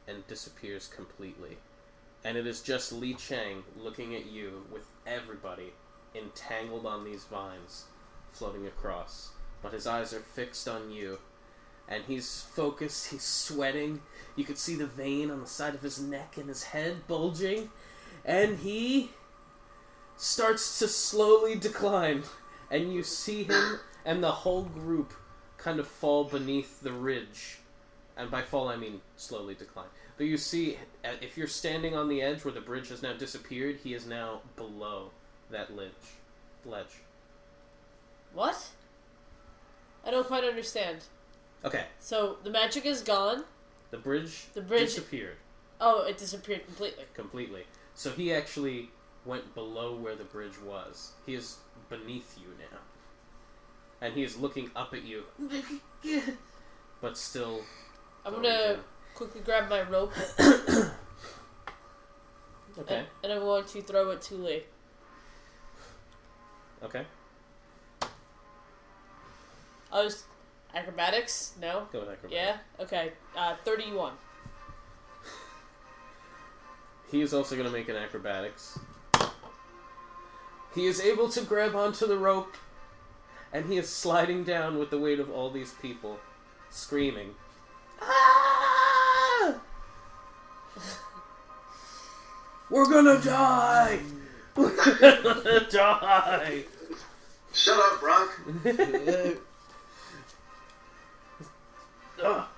and disappears completely. And it is just Li Chang looking at you with everybody entangled on these vines floating across. But his eyes are fixed on you. And he's focused, he's sweating. You could see the vein on the side of his neck and his head bulging. And he starts to slowly decline. And you see him and the whole group kind of fall beneath the ridge. And by fall, I mean slowly decline. But you see, if you're standing on the edge where the bridge has now disappeared, he is now below that ledge. What? I don't quite understand. Okay. So, the magic is gone. The bridge disappeared. Oh, it disappeared completely. Completely. So he actually went below where the bridge was. He is beneath you now. And he is looking up at you. But still... I'm gonna quickly grab my rope. Okay. And I'm going to throw it to Lee. Okay. Oh, acrobatics? No? Go with acrobatics. Yeah? Okay. 31. He is also going to make an acrobatics. He is able to grab onto the rope, and he is sliding down with the weight of all these people, screaming. Ah! We're gonna die! We're gonna die! Shut up, Brock.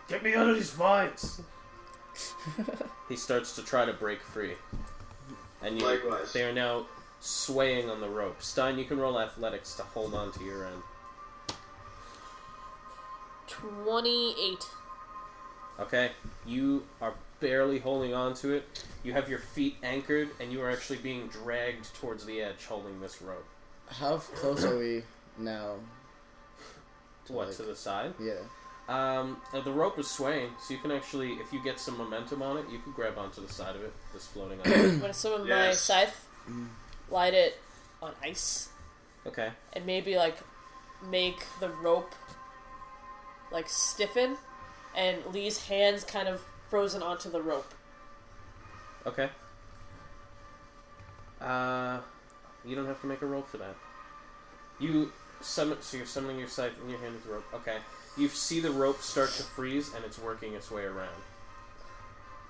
Get me out of these vines! He starts to try to break free. And Likewise. they are now swaying on the rope. Stein, you can roll athletics to hold on to your end. 28. Okay, you are barely holding on to it. You have your feet anchored, and you are actually being dragged towards the edge holding this rope. How close are we now? To the side? Yeah. The rope is swaying, so you can actually, if you get some momentum on it, you can grab onto the side of it that's floating on it. I'm gonna summon my scythe, light it on ice, Okay. and maybe, like, make the rope, like, stiffen, and Lee's hands kind of frozen onto the rope. Okay. You don't have to make a roll for that. You summon, so you're summoning your scythe in your hand with the rope. Okay. You see the rope start to freeze, and it's working its way around.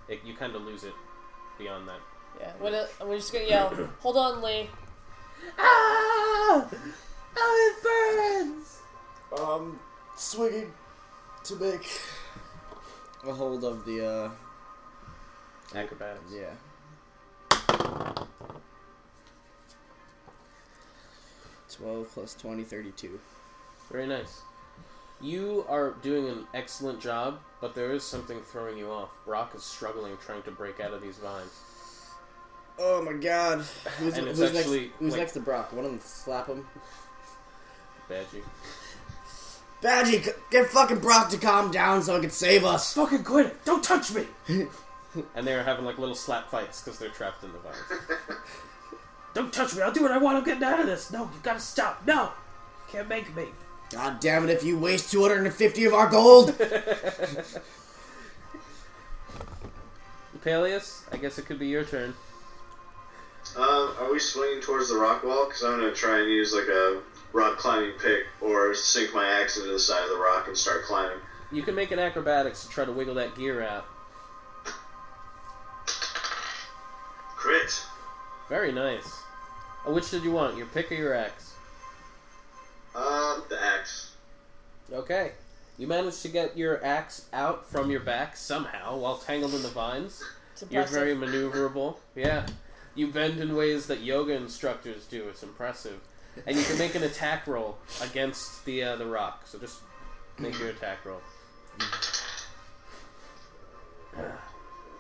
You kind of lose it beyond that. Yeah, we're just gonna yell, "Hold on, Lee!" Ah! Oh, it burns! Swinging to make a hold of the, Acrobatics. yeah. 12 plus 20, 32. Very nice. You are doing an excellent job, but there is something throwing you off. Brock is struggling trying to break out of these vines. Oh my god. Who's actually, next to Brock? One of them slap him. Badgie. Badgie, get fucking Brock to calm down so he can save us. Fucking quit it! Don't touch me! And they're having like little slap fights because they're trapped in the vines. Don't touch me! I'll do what I want! I'm getting out of this! No, you gotta stop! No! Can't make me! God damn it if you waste 250 of our gold! Palyus, I guess it could be your turn. Are we swinging towards the rock wall? Because I'm going to try and use like a rock climbing pick or sink my axe into the side of the rock and start climbing. You can make an acrobatics to try to wiggle that gear out. Crit. Very nice. Which did you want, your pick or your axe? The axe. Okay. You managed to get your axe out from your back somehow while tangled in the vines. You're very maneuverable. Yeah. You bend in ways that yoga instructors do. It's impressive. And you can make an attack roll against the rock. So just make your attack roll.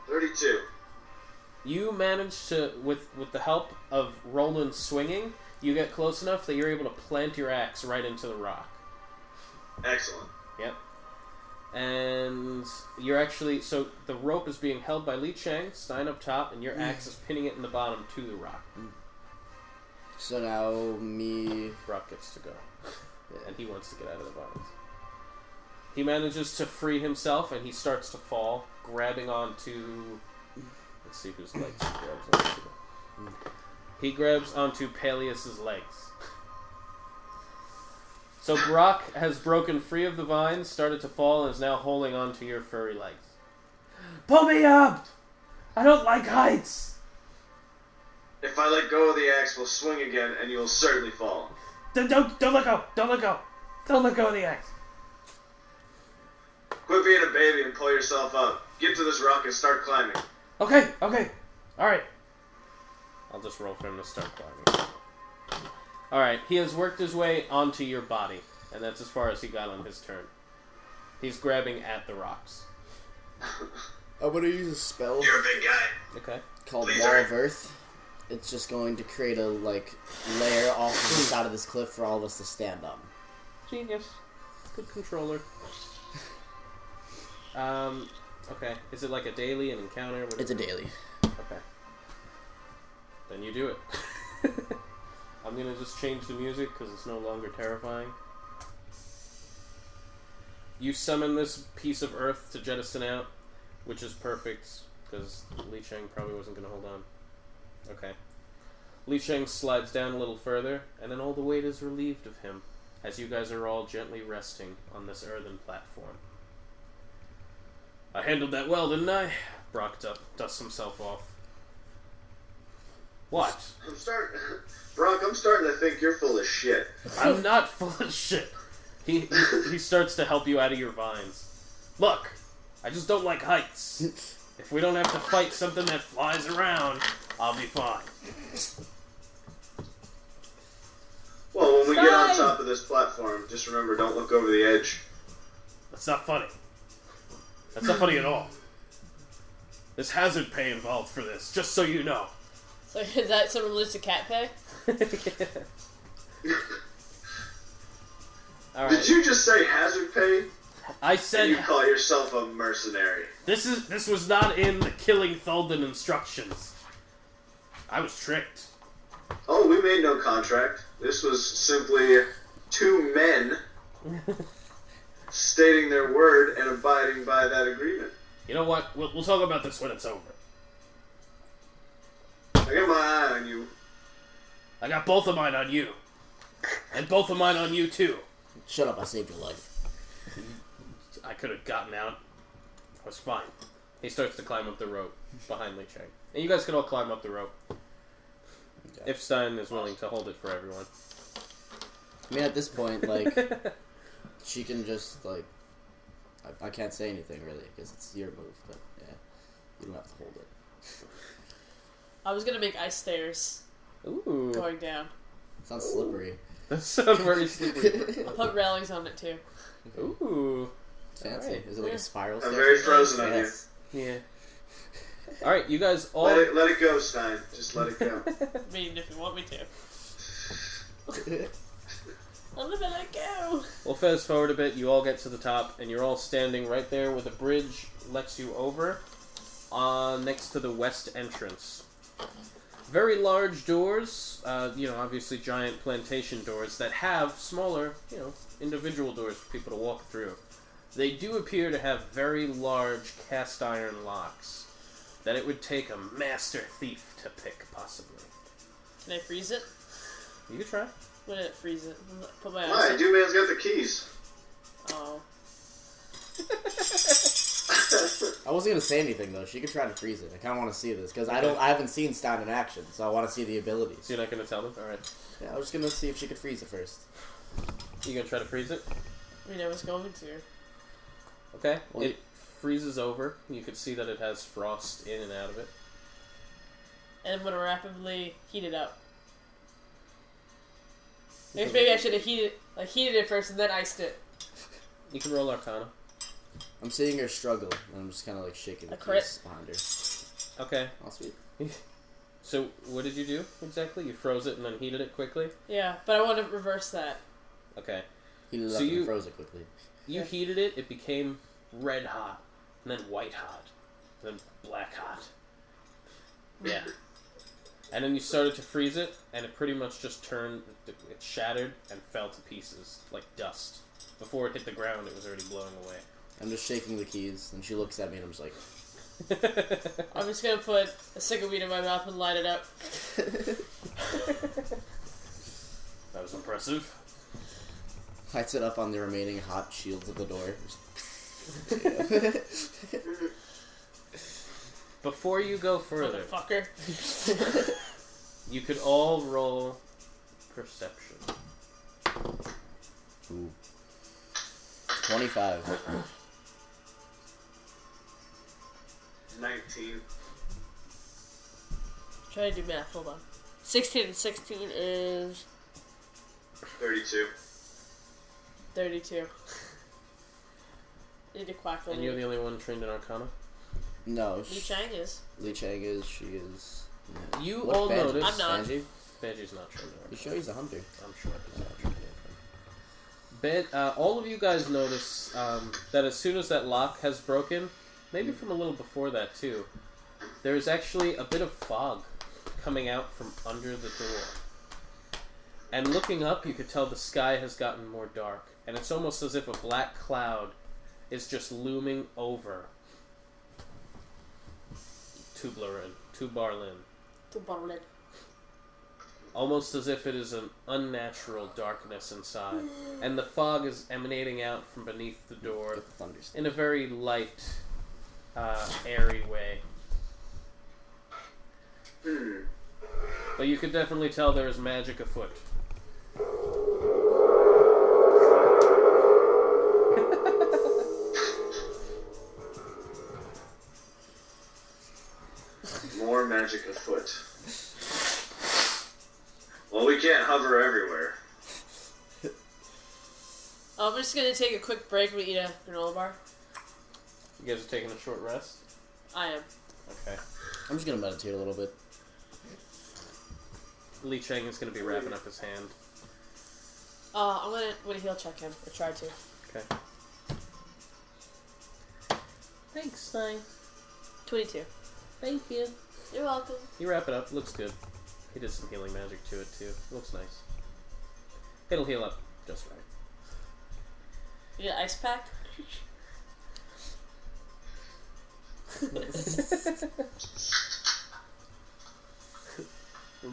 32. You manage to, with the help of Rolldin swinging, you get close enough that you're able to plant your axe right into the rock. Excellent. Yep. And you're actually... So the rope is being held by Li Chang, Stein up top, and your axe is pinning it in the bottom to the rock. So now me... Brock gets to go. And he wants to get out of the vines. He manages to free himself, and he starts to fall, grabbing onto... Let's see whose legs he grabs onto. He grabs onto Palyus's legs. So Brock has broken free of the vines, started to fall, and is now holding onto your furry legs. Pull me up! I don't like heights! If I let go of the axe, we'll swing again, and you'll certainly fall. Don't let go! Don't let go! Don't let go of the axe! Quit being a baby and pull yourself up. Get to this rock and start climbing. Okay, alright. I'll just roll for him to start climbing. Alright, he has worked his way onto your body, and that's as far as he got on his turn. He's grabbing at the rocks. I'm gonna use a spell You're a big guy. Okay. called Wall of Earth. It's just going to create a, layer off the side of this cliff for all of us to stand on. Genius. Good controller. Okay. Is it like a daily, an encounter? It's a daily. Okay. Then you do it. I'm gonna just change the music because it's no longer terrifying. You summon this piece of earth to jettison out, which is perfect, because Li Cheng probably wasn't going to hold on. Okay. Li Cheng slides down a little further, and then all the weight is relieved of him, as you guys are all gently resting on this earthen platform. I handled that well, didn't I? Brock dusts himself off. What? Brock, I'm starting to think you're full of shit. I'm not full of shit. He starts to help you out of your vines. Look, I just don't like heights. If we don't have to fight something that flies around, I'll be fine. Well, when we get on top of this platform, just remember, don't look over the edge. That's not funny. That's not funny at all. There's hazard pay involved for this, just so you know. So is that some religious to cat pay? All right. Did you just say hazard pay? I said And you call yourself a mercenary. this was not in the killing Tholden instructions. I was tricked. Oh, we made no contract. This was simply two men stating their word and abiding by that agreement. You know what? We'll talk about this when it's over. I got my eye on you. I got both of mine on you. And both of mine on you, too. Shut up, I saved your life. I could have gotten out. I was fine. He starts to climb up the rope behind Li Cheng. And you guys can all climb up the rope. Okay. If Stein is willing to hold it for everyone. I mean, at this point, like, she can just, like... I can't say anything, really, because it's your move, but, yeah. You don't have to hold it. I was gonna make ice stairs Ooh. going down. Sounds slippery. That sounds very slippery. I'll put railings on it too. Ooh. It's fancy. Alright. Is it like a spiral I'm stair? very frozen on you. Yes. Yeah. Alright, you guys all... Let it go, Stein. Just let it go. I mean, if you want me to. I'll never let go. Well, fast forward a bit, you all get to the top, and you're all standing right there where the bridge lets you over, next to the west entrance. Very large doors, obviously giant plantation doors that have smaller, individual doors for people to walk through. They do appear to have very large cast iron locks that it would take a master thief to pick, possibly. Can I freeze it? You could try. I'm gonna freeze it. Put my Why? eyes. Dude man's got the keys. Oh. I wasn't gonna say anything though. She could try to freeze it. I kind of want to see this because I haven't seen Stein in action, so I want to see the abilities. So you're not going to tell them? Alright. Yeah, I was just gonna see if she could freeze it first. You going to try to freeze it? I mean, I was going to. Okay. Well, it freezes over. You can see that it has frost in and out of it. And I'm gonna rapidly heat it up. Maybe I should have heated it first and then iced it. You can roll Arcana. I'm seeing her struggle, and I'm just kind of like shaking the A crit? keys behind her. Okay. Oh, sweet. So, what did you do exactly? You froze it and then heated it quickly? Yeah, but I want to reverse that. Okay. Heated it So up you- and froze it quickly. You heated it, it became red hot, and then white hot, and then black hot. Yeah. And then you started to freeze it, and it pretty much just turned, it shattered and fell to pieces, like dust. Before it hit the ground, it was already blowing away. I'm just shaking the keys, and she looks at me, and I'm just like... I'm just gonna put a stick of weed in my mouth and light it up. That was impressive. Lights it up on the remaining hot shields of the door. Before you go further, Motherfucker. you could all roll perception. Ooh. 25. 19. Try to do math, hold on. 16 and 16 is 32. 32. Need to quack a And you're the only one trained in Arcana? No. Li Chang is. Li Chang is, she is... Yeah. You What all Banji? notice... I'm not. Banji? Banji's not trained in Arcana. You sure he's a hunter? I'm sure he's not trained in Arcana. All of you guys notice that as soon as that lock has broken, maybe from a little before that too, there's actually a bit of fog coming out from under the door. And looking up, you could tell the sky has gotten more dark, and it's almost as if a black cloud is just looming over Tubarlin. Tubarlin. Almost as if it is an unnatural darkness inside. And the fog is emanating out from beneath the door in a very light, airy way. But you could definitely tell there is magic afoot. More magic afoot. Well, we can't hover everywhere. I'm just gonna take a quick break and eat a granola bar. You guys are taking a short rest? I am. Okay. I'm just gonna meditate a little bit. Li Cheng is going to be wrapping up his hand. I'm gonna heal check him, or try to. Okay. Thanks, Stein. 22. Thank you. You're welcome. You wrap it up. Looks good. He did some healing magic to it, too. Looks nice. It'll heal up just right. You get an ice pack?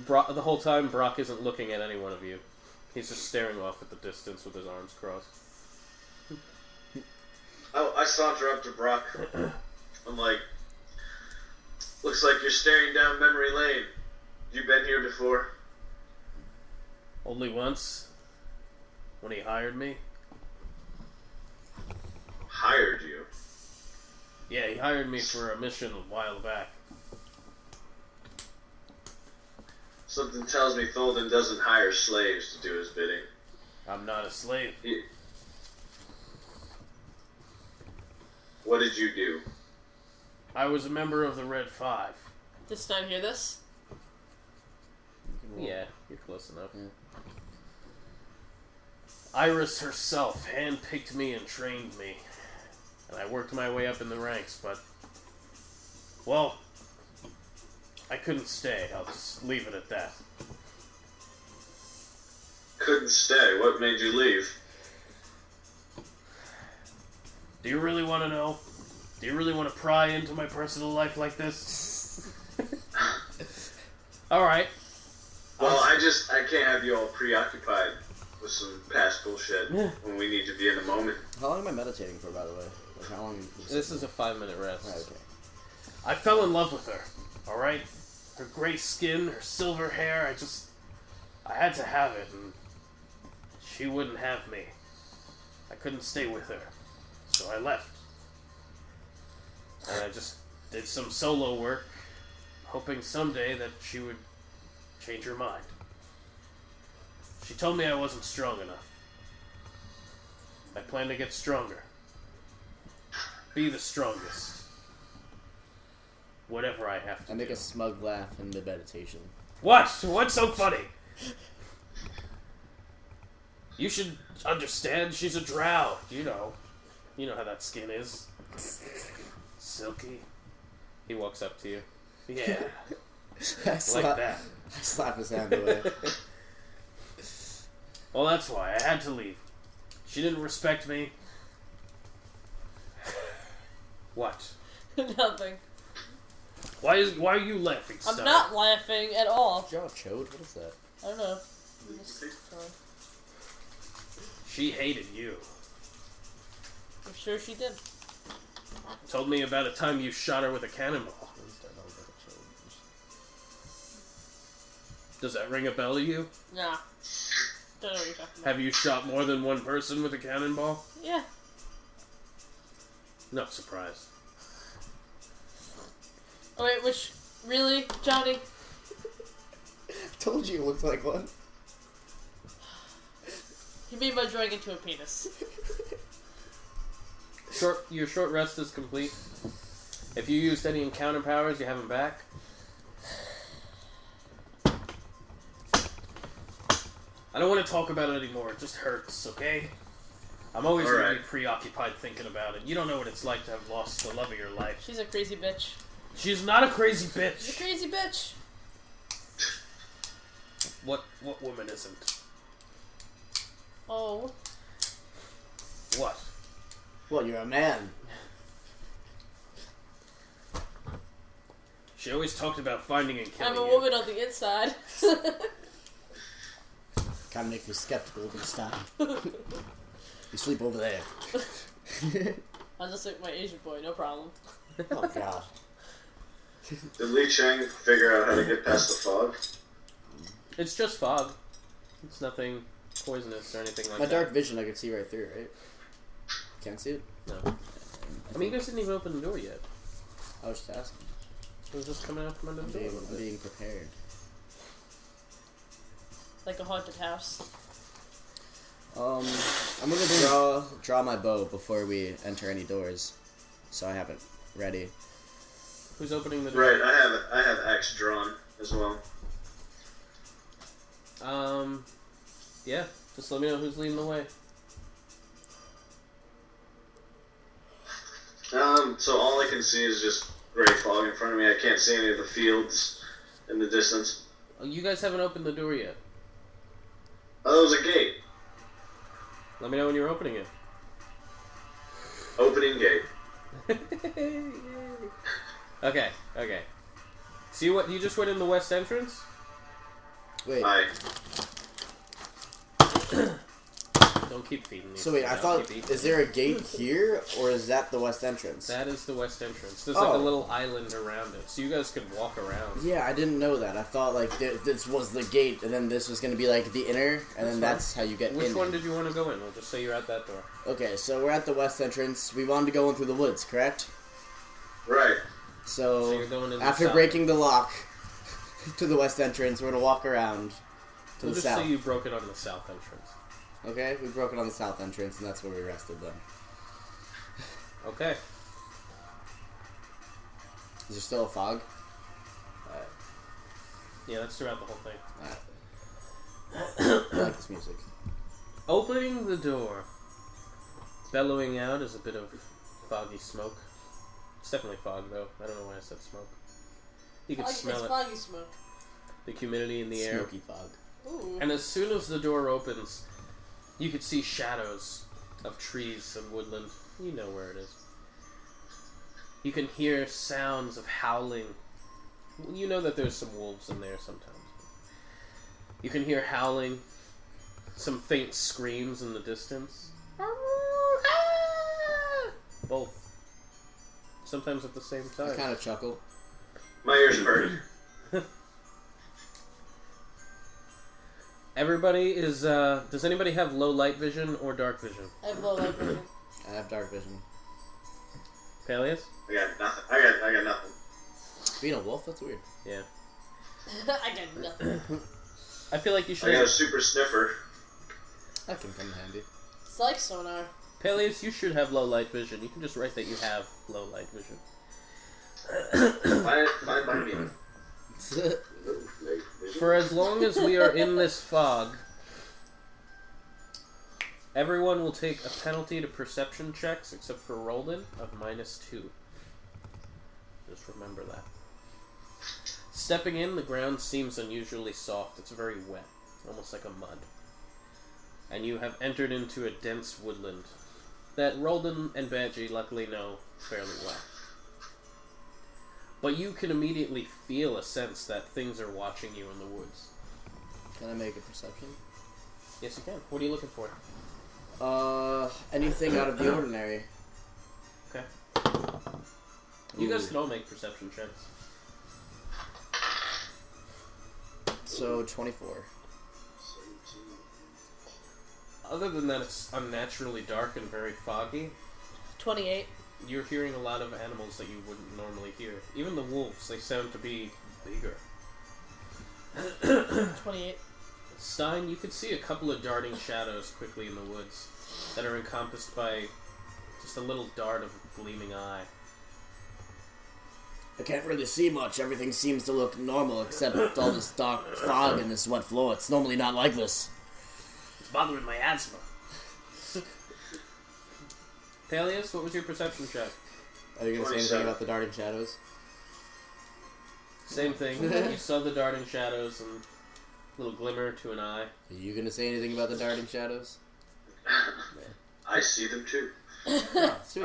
The whole time, Brock isn't looking at any one of you. He's just staring off at the distance with his arms crossed. Oh, I saunter up to Brock. I'm like, looks like you're staring down memory lane. You been here before? Only once. When he hired me. Hired you? Yeah, he hired me for a mission a while back. Something tells me Tholden doesn't hire slaves to do his bidding. I'm not a slave. What did you do? I was a member of the Red Five. Did Stein hear this? Yeah, you're close enough. Yeah. Iris herself handpicked me and trained me. And I worked my way up in the ranks, but... well, I couldn't stay. I'll just leave it at that. Couldn't stay? What made you leave? Do you really want to know? Do you really want to pry into my personal life like this? Alright. Well, I can't have you all preoccupied with some past bullshit when we need to be in the moment. How long am I meditating for, by the way? Like, how long? This is a 5-minute rest. Oh, okay. I fell in love with her. Alright? Her gray skin, her silver hair, I had to have it, and she wouldn't have me. I couldn't stay with her. So I left. And I just did some solo work, hoping someday that she would change her mind. She told me I wasn't strong enough. I plan to get stronger. Be the strongest. Whatever I have to I make do. a smug laugh in mid-meditation. What? What's so funny? You should understand she's a drow. You know how that skin is. Silky. He walks up to you. Yeah. Like that. I slap his hand away. Well, that's why I had to leave. She didn't respect me. What? Nothing. Why are you laughing, Stein? I'm not laughing at all. Jaw chode? What is that? I don't know. She hated you. I'm sure she did. Told me about a time you shot her with a cannonball. Does that ring a bell to you? Nah. Don't know what you're talking about. Have you shot more than one person with a cannonball? Yeah. Not surprised. Oh wait, which... Really? Johnny? Told you it looked like one. He made my drawing into a penis. Your short rest is complete. If you used any encounter powers, you have them back. I don't want to talk about it anymore. It just hurts, okay? I'm always going to be preoccupied thinking about it. You don't know what it's like to have lost the love of your life. She's a crazy bitch. She's not a crazy bitch. She's a crazy bitch. What woman isn't? Oh. What? Well, you're a man. She always talked about finding and killing I'm a you. woman on the inside. Kind of makes me skeptical of this time. You sleep over there. I'll just like my Asian boy, no problem. Oh, God. Did Li Cheng figure out how to get past the fog? It's just fog. It's nothing poisonous or anything like My that. dark vision, I could see right through, right? Can't see it? No. I mean, you guys didn't even open the door yet. I was just asking. It was just coming out from under the door a little I'm bit. being prepared. Like a haunted house. I'm gonna draw my bow before we enter any doors, so I have it ready. Who's opening the door? Right, I have axe drawn as well. Yeah. Just let me know who's leading the way. So all I can see is just gray fog in front of me. I can't see any of the fields in the distance. Oh, you guys haven't opened the door yet. Oh, there was a gate. Let me know when you're opening it. Opening gate. Okay. See what you just went in the west entrance? Wait. Aye. Don't keep feeding me. So wait, I thought, is there a gate here, or is that the west entrance? That is the west entrance. There's like a little island around it, so you guys could walk around. Yeah, I didn't know that. I thought like this was the gate, and then this was gonna be like the inner, and then that's how you get in. Which one did you want to go in? We'll just say you're at that door. Okay, so we're at the west entrance. We wanted to go in through the woods, correct? Right. So So you're going in the after south. breaking the lock to the west entrance, we're gonna walk around to We'll the just south. say you broke it on the south entrance. Okay, we broke it on the south entrance, and that's where we rested then. Okay. Is there still a fog? Alright. Yeah, that's throughout the whole thing. Alright. I like this music. Opening the door. Bellowing out is a bit of foggy smoke. It's definitely fog, though. I don't know why I said smoke. You can smell It's it. foggy smoke. The humidity in the air. Smoky fog. Ooh. And as soon as the door opens, you could see shadows of trees and woodland. You know where it is. You can hear sounds of howling. You know that there's some wolves in there sometimes. You can hear howling, some faint screams in the distance. Both. Sometimes at the same I time. kind of chuckle. My ears hurt. Everybody is, does anybody have low light vision or dark vision? I have low light vision. I have dark vision. Palyus? I got nothing. I got nothing. Being a wolf? That's weird. Yeah. I got nothing. I feel like you I should got a have... super sniffer. That can come in handy. It's like sonar. Palyus, you should have low light vision. You can just write that you have low light vision. Fine by me. For as long as we are in this fog, everyone will take a penalty to perception checks, except for Rolldin, of -2. Just remember that. Stepping in, the ground seems unusually soft. It's very wet, almost like a mud. And you have entered into a dense woodland that Rolldin and Badgie luckily know fairly well. But you can immediately feel a sense that things are watching you in the woods. Can I make a perception? Yes, you can. What are you looking for? Anything out of the ordinary. Okay. You guys Ooh. can all make perception checks. So, 24. Other than that, it's unnaturally dark and very foggy. 28. You're hearing a lot of animals that you wouldn't normally hear. Even the wolves, they sound to be bigger. 28. Stein, you could see a couple of darting shadows quickly in the woods that are encompassed by just a little dart of gleaming eye. I can't really see much. Everything seems to look normal except all this dark fog and this wet floor. It's normally not like this. It's bothering my asthma. Palyus, what was your perception check? Are you going to say anything 27. about the darting shadows? Same thing. You saw the darting shadows and a little glimmer to an eye. Are you going to say anything about the darting shadows? I see them too. Oh, sweet.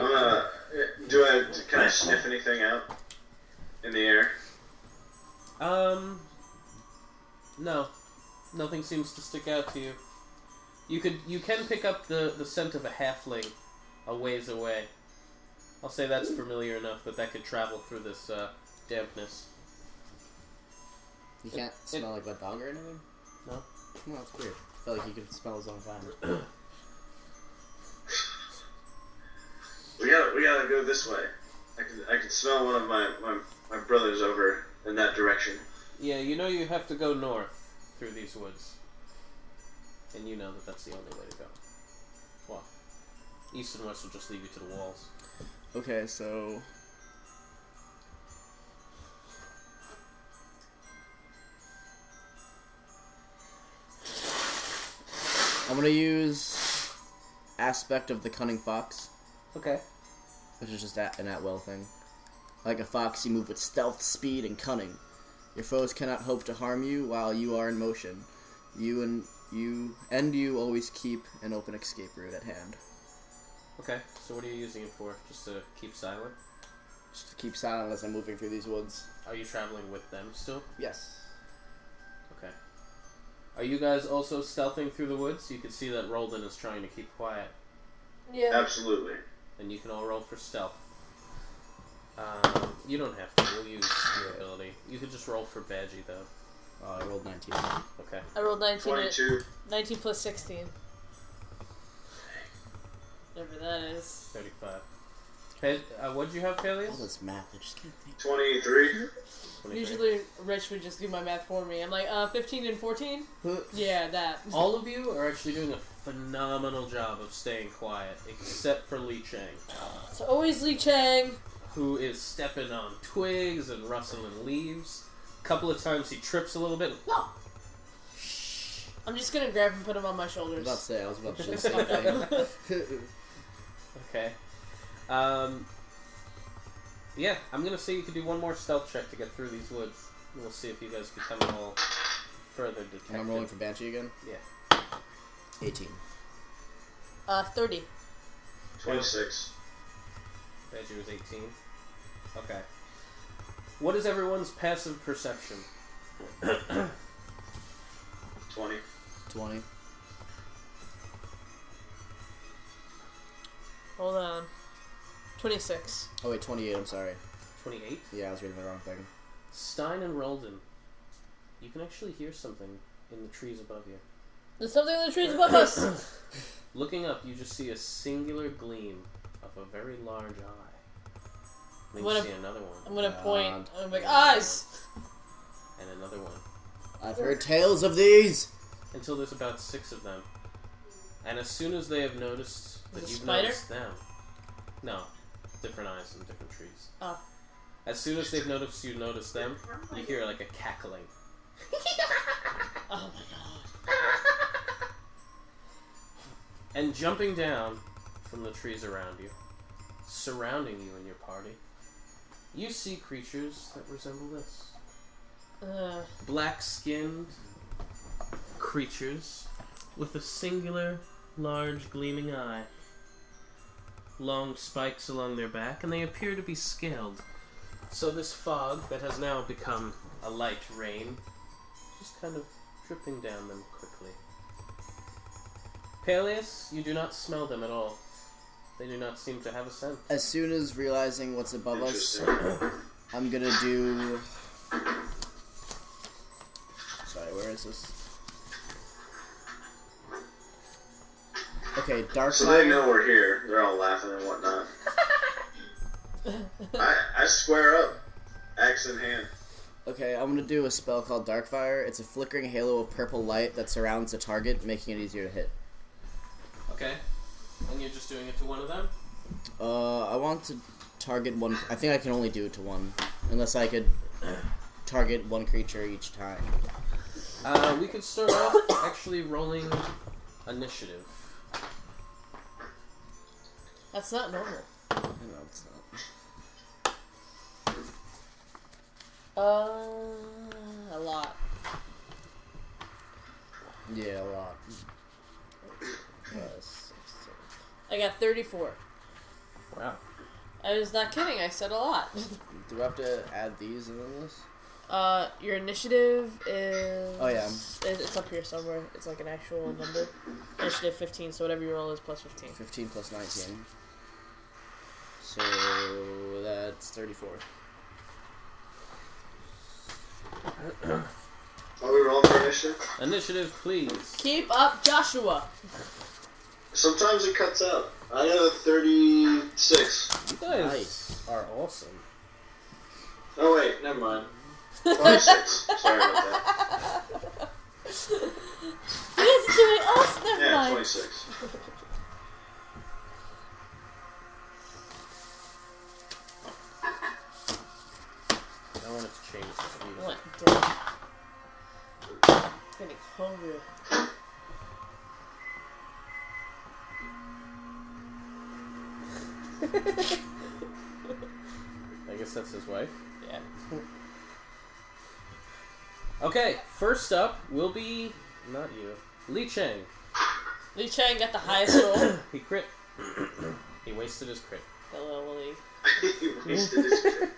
Can I sniff anything out in the air? No. Nothing seems to stick out to you. You can pick up the scent of a halfling a ways away. I'll say that's familiar enough that could travel through this dampness. You can't smell like wet dog or anything? No. No, that's weird. I felt like you could smell his own vine. We gotta go this way. I can smell one of my brothers over in that direction. Yeah, you have to go north through these woods. And you know that's the only way to go. Well, east and west will just lead you to the walls. Okay, so... I'm gonna use Aspect of the Cunning Fox. Okay. Which is just an at-will thing. Like a fox, you move with stealth, speed, and cunning. Your foes cannot hope to harm you while you are in motion. You always keep an open escape route at hand. Okay, so what are you using it for? Just to keep silent? Just to keep silent as I'm moving through these woods. Are you traveling with them still? Yes. Okay. Are you guys also stealthing through the woods? You can see that Rolldin is trying to keep quiet. Yeah. Absolutely. And you can all roll for stealth. You don't have to. We'll use your ability. You could just roll for Badgie, though. I rolled 19. Okay. I rolled 19. 22. 19 plus 16. Whatever that is. 35. What did you have, All Palyus? this math, I just can't think. 23. 23. Usually Rich would just do my math for me. I'm like, 15 and 14? Yeah, that. All of you are actually doing a phenomenal job of staying quiet, except for Li Chang, It's always Li Chang. who is stepping on twigs and rustling leaves. A couple of times he trips a little bit. I'm just gonna grab and put him on my I shoulders. was about to say the same thing. Okay. Yeah, I'm gonna say you can do one more stealth check to get through these woods. And we'll see if you guys become all further detected. And I'm rolling for Banshee again? Yeah. 18. 30. 26. Badger was 18. Okay. What is everyone's passive perception? 20. 20. Hold on. 26. Oh wait, 28, I'm sorry. 28? Yeah, I was reading the wrong thing. Stein and Rolldin. You can actually hear something in the trees above you. There's something in the trees above us! Looking up, you just see a singular gleam of a very large eye. Then you see another one. I'm gonna point. I'm like, And eyes! And another one. I've heard tales of these! Until there's about 6 of them. And as soon as they have noticed that Is it you've spider? noticed them... No. Different eyes and different trees. Oh. As soon as they've noticed you notice them, you hear like a cackling. Oh my god. And jumping down from the trees around you, surrounding you and your party, you see creatures that resemble this. Black-skinned creatures with a singular, large, gleaming eye. Long spikes along their back, and they appear to be scaled. So this fog that has now become a light rain, just kind of dripping down them quickly. Palyus, you do not smell them at all. They do not seem to have a scent. As soon as realizing what's above us, Interesting. I'm gonna do... Sorry, where is this? Okay, dark So fire. they know we're here. They're all laughing and whatnot. I square up, axe in hand. Okay, I'm gonna do a spell called Darkfire. It's a flickering halo of purple light that surrounds the target, making it easier to hit. Okay. And you're just doing it to one of them? I want to target one... I think I can only do it to one. Unless I could target one creature each time. We could start off actually rolling initiative. That's not normal. No, it's not. A lot. Yeah, a lot. 6, I got 34. Wow. I was not kidding. I said a lot. Do we have to add these in this? Your initiative is... Oh, yeah. It's up here somewhere. It's like an actual number. Initiative 15, so whatever you roll is plus 15. 15 plus 19. So that's 34. Are we rolling for initiative? Initiative, please. Keep up, Joshua! Sometimes it cuts out. I got a 36. You guys Nice. are awesome. Oh wait, never mind. 26. Sorry about that. You guys are doing awesome! Never Yeah, mind. 26. I wanted to change this view. What? Damn. Getting hungry. I guess that's his wife. Yeah. Okay, first up will be not you, Li Chang. Li Chang got the highest roll. He crit. He wasted his crit. The little Li. He wasted his crit.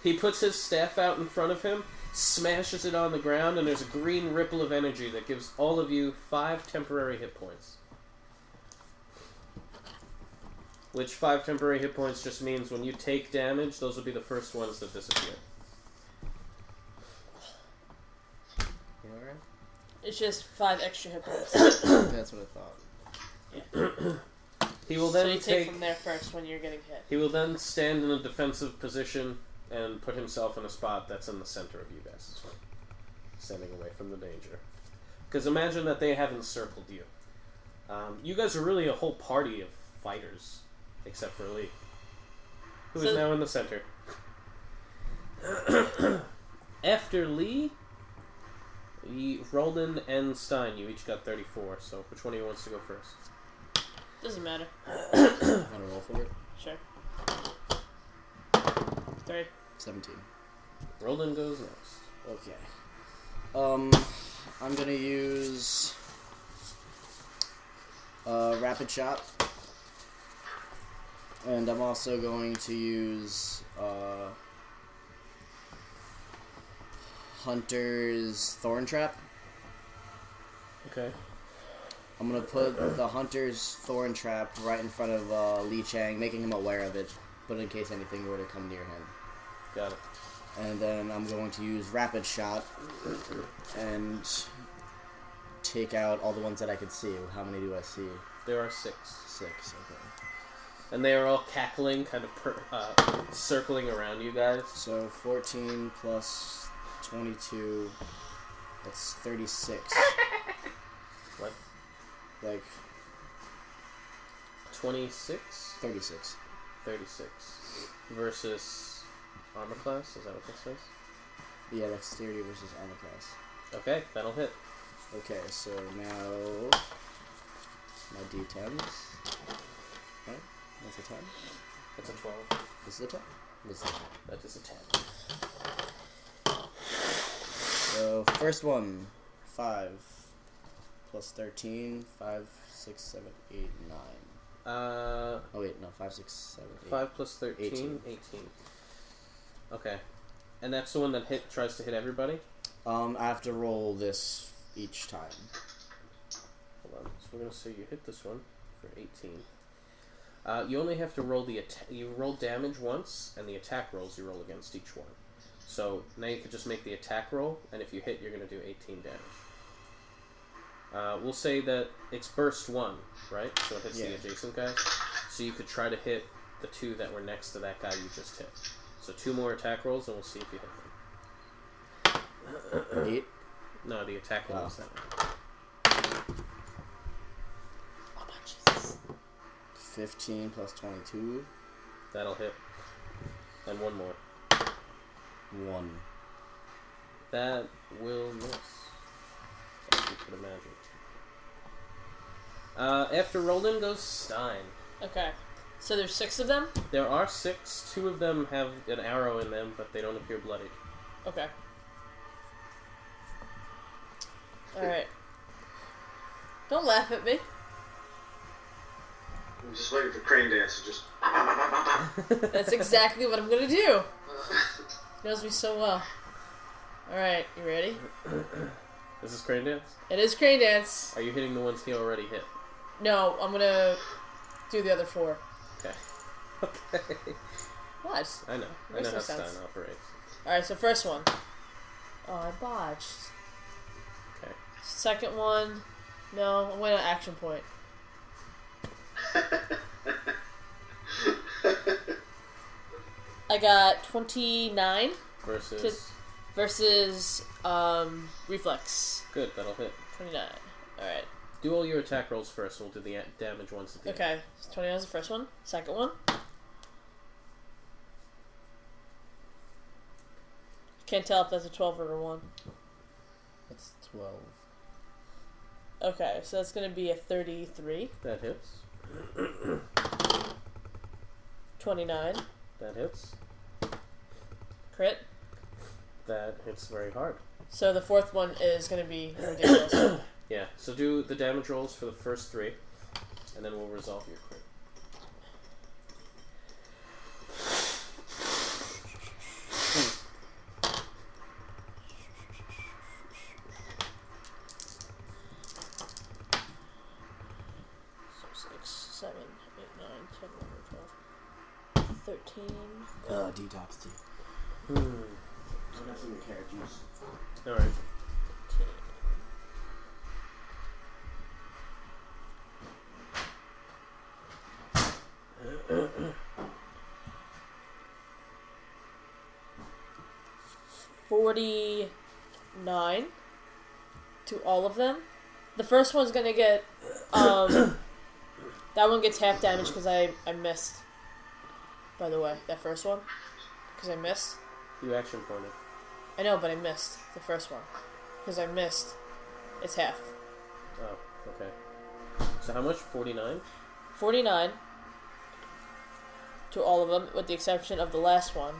He puts his staff out in front of him, smashes it on the ground, and there's a green ripple of energy that gives all of you 5 temporary hit points. Which 5 temporary hit points just means when you take damage, those will be the first ones that disappear. You alright? It's just 5 extra hit points. That's what I thought. He will So then you take from there first when you're getting hit. He will then stand in a defensive position and put himself in a spot that's in the center of you guys, standing away from the danger. Because imagine that they have encircled you. You guys are really a whole party of fighters, except for Lee, who is now in the center. After Lee, Rolldin and Stein, you each got 34, so which one of you wants to go first? Doesn't matter. Want to roll for it? Sure. 3. 17. Rolldin goes next. Okay. I'm gonna use rapid shot, and I'm also going to use Hunter's Thorn Trap. Okay. I'm gonna put the Hunter's Thorn Trap right in front of Li Chang, making him aware of it, but in case anything were to come near him. Got it. And then I'm going to use Rapid Shot and take out all the ones that I can see. How many do I see? There are 6. 6, okay. And they are all cackling, kind of circling around you guys. So 14 plus 22, that's 36. What? Like 26? 36. 36. Versus armor class? Is that what this says? Yeah, that's 30 versus armor class. Okay, that'll hit. Okay, so now my d10s. Right? That's a 10. That's a 12. This is a 10. This is a 10. That is a 10. So first one, 5 plus 13, 5, 6, 7, 8, 9. Oh wait, no, 5, 6, 7, 8. 5 plus 13, 18. Okay. And that's the one that tries to hit everybody? I have to roll this each time. Hold on. So we're going to say you hit this one for 18. You only have to roll you roll damage once, and the attack rolls you roll against each one. So now you could just make the attack roll, and if you hit, you're going to do 18 damage. We'll say that it's burst 1, right? So it hits the adjacent guy. So you could try to hit the 2 that were next to that guy you just hit. So 2 more attack rolls, and we'll see if you hit them. 8? No, the attack roll is that one. Oh my Jesus. 15 plus 22. That'll hit. And 1 more. 1. That will miss. As you could imagine. After Rolldin goes Stein. Okay. So there's 6 of them? There are 6. 2 of them have an arrow in them, but they don't appear bloodied. Okay. Alright. Don't laugh at me. I'm just waiting for Crane Dance to just... That's exactly what I'm gonna do. He knows me so well. Alright, you ready? Is this Crane Dance? It is Crane Dance. Are you hitting the ones he already hit? No, I'm gonna do the other 4. Okay. Okay. What? I know. I Makes know no how Stein sense. operates. Alright, so first one. Oh, I botched. Okay. Second one. No, I'm going to action point. I got 29 versus reflex. Good, that'll hit. 29. Alright. Do all your attack rolls first, and we'll do the damage ones at the end. Okay, so 29 is the first one. Second one. Can't tell if that's a 12 or a 1. That's 12. Okay, so that's going to be a 33. That hits. 29. That hits. Crit. That hits very hard. So the fourth one is going to be ridiculous. Yeah, so do the damage rolls for the first 3, and then we'll resolve your crit. So 6, 7, 8, 9, 10, 11, 12, 13. Detox tea. Hmm. I got some carrot juice. Alright. 15. $49 to all of them. The first one's gonna get that one gets half damage because I missed. By the way, that first one, because I missed. You action pointed. I know, but I missed the first one because I missed. It's half. Oh, okay. So how much? 49? 49 to all of them, with the exception of the last one,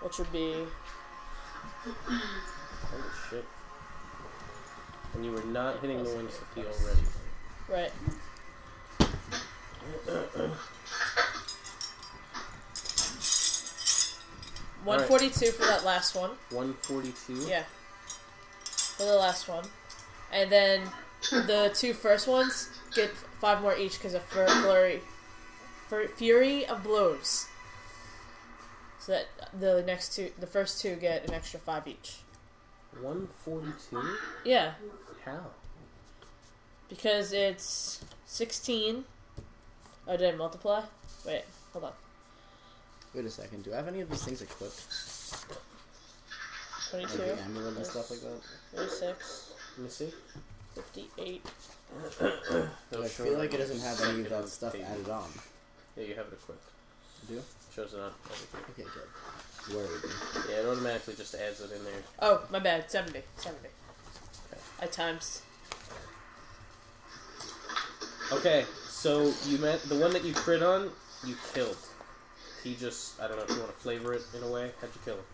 which would be Holy shit. And you were not hitting the ones that he already hit. right. $142 for that last one. 142? Yeah. For the last one. And then the 2 first ones get 5 more each because of Fury of Blows. So that the first 2 get an extra 5 each. 142? Yeah. How? Because it's 16. Oh, did I multiply? Wait, hold on. Wait a second. Do I have any of these things equipped? 22. Like the amulet and stuff like that? 36. Let me see. 58. I feel like it doesn't have any of that stuff added on. Yeah, you have it equipped. You do? Shows it on everything. Okay, good. Worried. Yeah, it automatically just adds it in there. Oh, my bad. 70. 70. Okay. I times. Okay, so you met the one that you crit on, you killed. He just, I don't know if you want to flavor it in a way. How'd you kill him?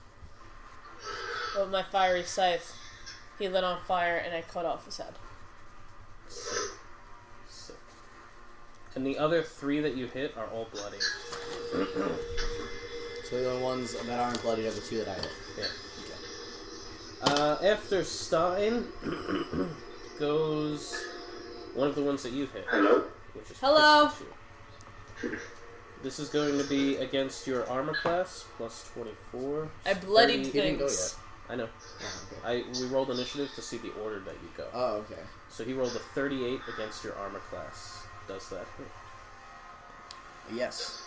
With my fiery scythe, he lit on fire and I cut off his head. Sick. Sick. And the other 3 that you hit are all bloody. So the only ones that aren't bloody are the 2 that I hit. Yeah. Okay. After Stein goes one of the ones that you hit. Hello? Which is Hello? Pistol. This is going to be against your armor class, plus 24. I bloodied 30. He didn't go things. yet. I know. Oh, okay. We rolled initiative to see the order that you go. Oh, okay. So he rolled a 38 against your armor class. Does that hit? Yes.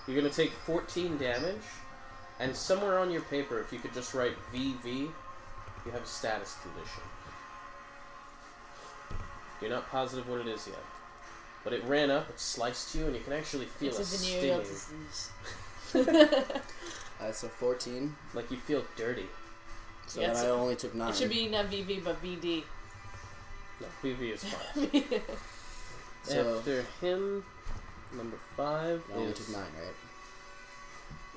You're going to take 14 damage, and somewhere on your paper, if you could just write VV, you have a status condition. You're not positive what it is yet. But it ran up, it sliced you, and you can actually feel It's a a venereal stinging. disease. So 14. Like you feel dirty. So Yeah, then I so only took 9. It should be not VV, but VD. No, VV is fine. So After him, number 5 I only is, took 9, right?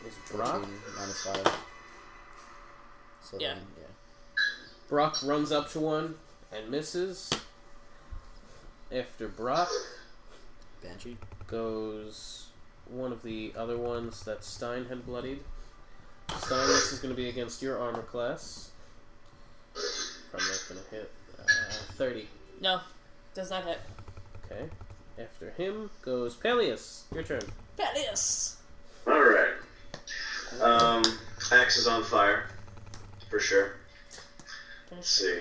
is 14 Brock. minus 5. So Yeah. then, Brock runs up to one and misses. After Brock Banshee. goes one of the other ones that Stein had bloodied. Stein, this is going to be against your armor class. Probably not going to hit. 30. No, does not hit. Okay. After him goes Palyus. Your turn. Palyus! Alright. Axe is on fire. For sure. Let's see.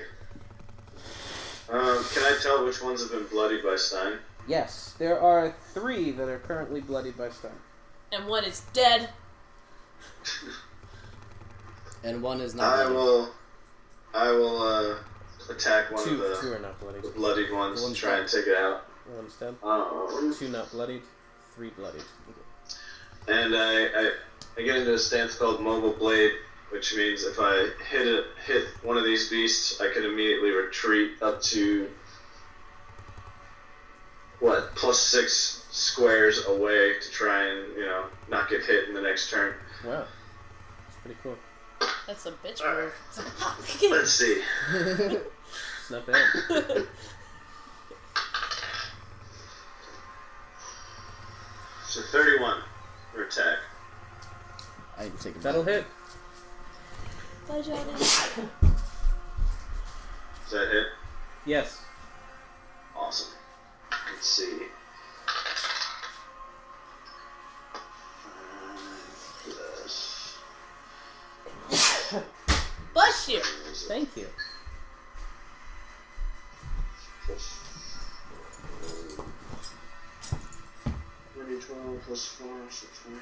Can I tell which ones have been bloodied by Stein? Yes, there are 3 that are currently bloodied by Stein. And one is dead. And one is not. I will attack one Two of are not bloodied. the bloodied ones and One's try and take it out. One's dead. 2 not bloodied. 3 bloodied. And I get into a stance called Mobile Blade, which means if I hit one of these beasts, I can immediately retreat up to +6 squares away to try and not get hit in the next turn. Wow. That's pretty cool. That's a bitch Alright. move. Let's see. It's not bad. So 31 for attack. I can take it. That'll hit. Bye, Johnny. Does that hit? Yes. Awesome. Let's see. Bless you. Thank you. +4, so 20.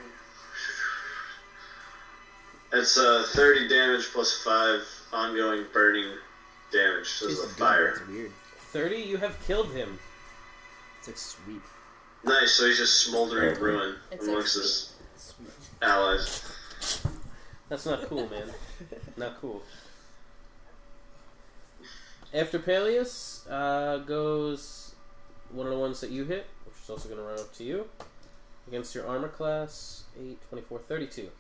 It's 30 damage plus 5 ongoing burning damage. So it's a fire. It's weird. 30, you have killed him. It's like sweet. Nice, so he's just smoldering ruin It's amongst like his Sweet. allies. That's not cool, man. Not cool. After Palyus goes one of the ones that you hit, which is also going to run up to you. Against your armor class, 8, 24, 32.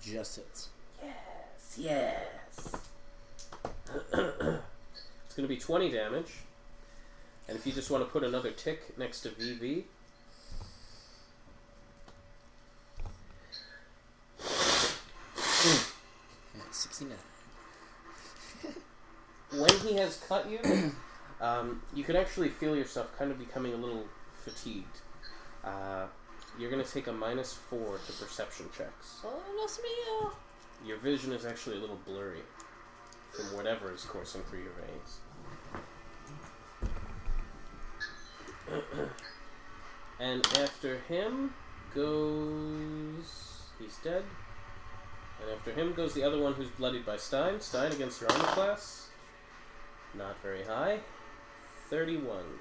Just hits. Yes. It's going to be 20 damage. And if you just want to put another tick next to VV. Yeah, 69. When he has cut you, you can actually feel yourself kind of becoming a little fatigued. You're going to take a -4 to perception checks. Oh, that's me. Your vision is actually a little blurry from whatever is coursing through your veins. And after him goes... He's dead. And after him goes the other one who's bloodied by Stein. Stein against your armor class. Not very high. 31.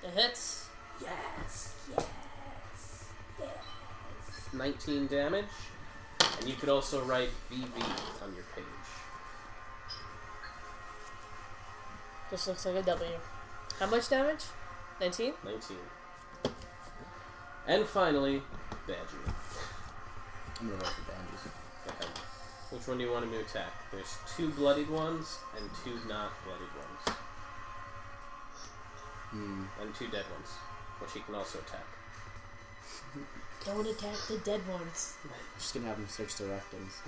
It hits. Yes. 19 damage. And you could also write VV on your page. Just looks like a W. How much damage? 19? 19. And finally, Badger. I'm gonna roll for bandages. Go ahead. Which one do you want him to attack? There's 2 bloodied ones and 2 not bloodied ones. And 2 dead ones, which he can also attack. Don't attack the dead ones. I'm just gonna have him search the rectums.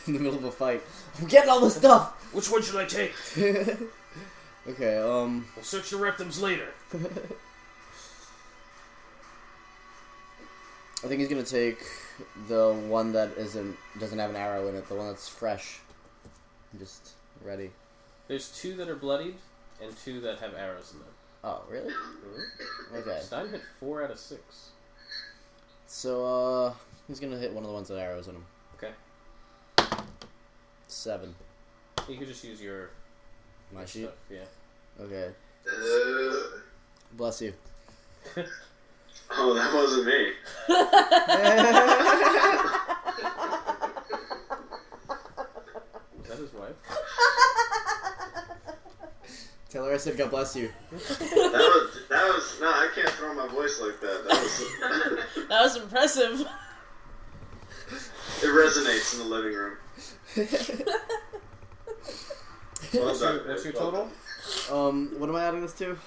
In the middle of a fight. I'm getting all this stuff! Which one should I take? Okay, We'll search the rectums later. I think he's gonna take the one that doesn't have an arrow in it, the one that's fresh. Just ready. There's 2 that are bloodied and 2 that have arrows in them. Oh, really? Okay. Stein hit 4 out of 6. So, he's gonna hit one of the ones that have arrows in him. Okay. 7. You could just use your My sheet? stuff. Yeah. Okay. Bless you. Oh, that wasn't me. Is that his wife? Tell her I said God bless you. That was no, I can't throw my voice like that. That was That was impressive. it resonates in the living room. Well What's done, your well total? done. What am I adding this to?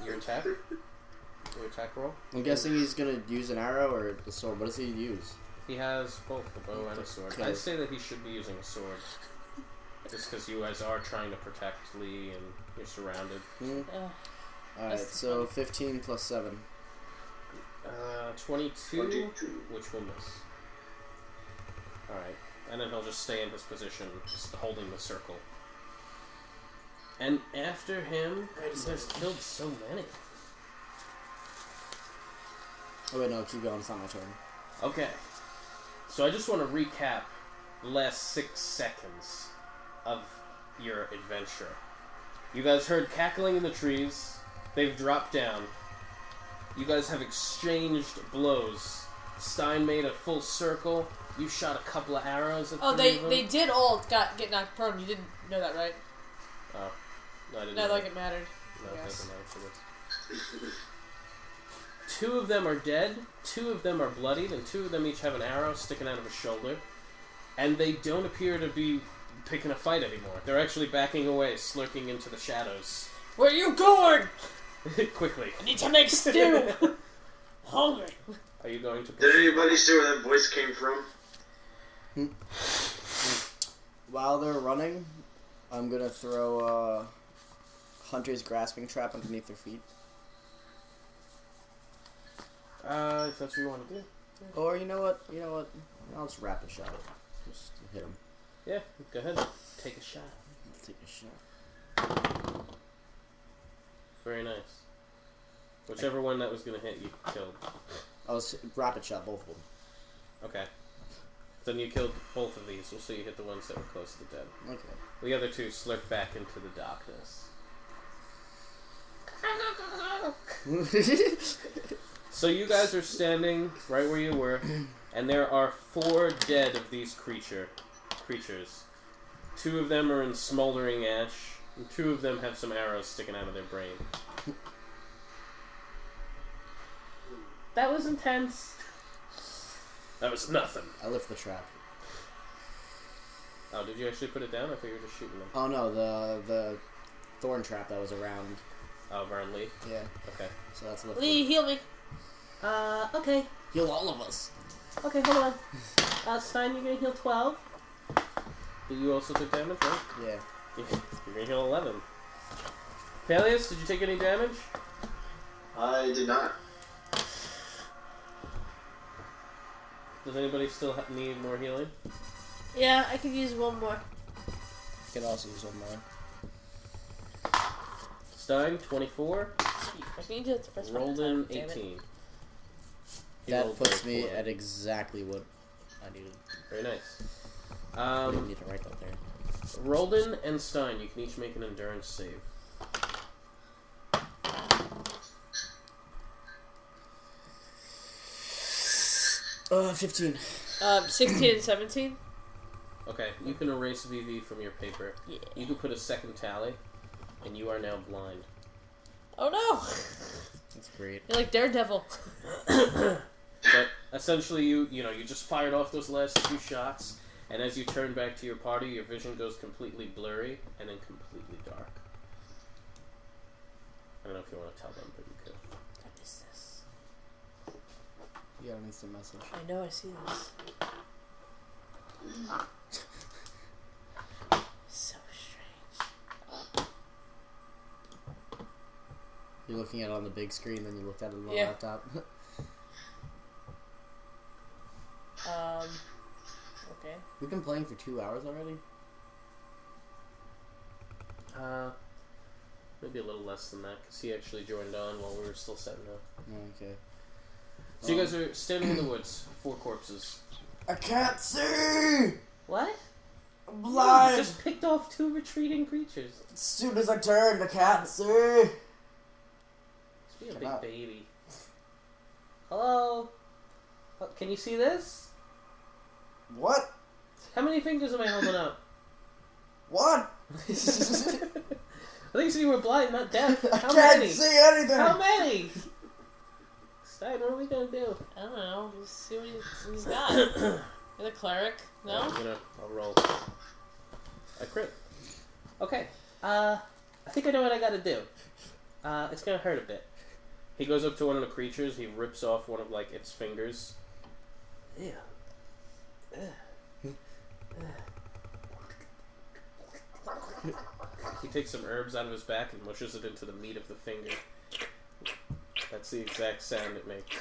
Your attack? Your attack roll? I'm guessing he's gonna use an arrow or the sword. What does he use? He has both a bow and a sword. Okay. I'd say that he should be using a sword. Just because you guys are trying to protect Lee and you're surrounded. Alright, That's so 15 plus 7. 22, 22. which will miss. Alright, and then he'll just stay in his position, just holding the circle. And after him, you guys killed so many. Oh wait, no, keep going, it's not my turn. Okay, so I just want to recap the last 6 seconds of your adventure. You guys heard cackling in the trees. They've dropped down. You guys have exchanged blows. Stein made a full circle. You shot a couple of arrows at Oh, three of them. they did all get knocked prone. You didn't know that, right? Oh, no, I didn't Not know like that. it mattered. No, it Yes. doesn't matter for this. 2 of them are dead, 2 of them are bloodied, and 2 of them each have an arrow sticking out of a shoulder. And they don't appear to be picking a fight anymore. They're actually backing away, slurking into the shadows. Where are you going? Quickly. I need to make stew. Hungry. Are you going to... Did anybody see where that voice came from? While they're running, I'm gonna throw Hunter's grasping trap underneath their feet. If that's what you want to do. Or you know what? I'll just rapid shot it. Just hit him. Yeah, go ahead. Take a shot. Let's take a shot. Very nice. Whichever one that was going to hit, you killed. I was rapid shot both of them. Okay. Then you killed both of these. We'll see you hit the ones that were close to dead. Okay. The other 2 slurp back into the darkness. So you guys are standing right where you were, and there are 4 dead of these creatures. 2 of them are in smoldering ash, and 2 of them have some arrows sticking out of their brain. That was intense. That was nothing. I lift the trap. Oh, did you actually put it down? I thought you were just shooting them. Oh no, the thorn trap that was around. Oh, Vern Lee? Yeah. Okay. So that's lifted. Lee, heal me. Okay. Heal all of us. Okay, hold on. Stein, you're gonna heal 12. You also took damage, right? Yeah. You're gonna heal 11. Palyus, did you take any damage? I did not. Does anybody still need more healing? Yeah, I could use one more. Could also use one more. Stein, 24. Sweet. I can use it the first one. Rolldin, Damn it. 18. He That rolled puts very me poorly. at exactly what I needed. Very nice. I didn't need to write that there. Rolldin and Stein, you can each make an endurance save. 15. 16 and 17. Okay, you can erase VV from your paper. Yeah. You can put a second tally, and you are now blind. Oh no! That's great. You're like Daredevil. But essentially, you just fired off those last 2 shots, and as you turn back to your party, your vision goes completely blurry and then completely dark. I don't know if you want to tell them, but you could. What is this? You got an instant message. I know, I see this. So strange. You're looking at it on the big screen, then you looked at it on the Yeah. laptop. Okay. We've been playing for 2 hours already? Maybe a little less than that, because he actually joined on while we were still setting up. Oh, okay. So you guys are standing in the woods, 4 corpses. I can't see! What? I'm You blind! just picked off 2 retreating creatures. As soon as I turned, I can't see! Just be a Come big out. baby. Hello? Can you see this? What? How many fingers am I holding up? What? I think you said you were blind, not deaf. I How can't many? see anything! How many? Stein, what are we gonna do? I don't know. Just see what he's got. You're the cleric. No? I'll roll. I crit. Okay. I think I know what I gotta do. It's gonna hurt a bit. He goes up to one of the creatures. He rips off one of like its fingers. Yeah. He takes some herbs out of his back and mushes it into the meat of the finger. That's the exact sound it makes.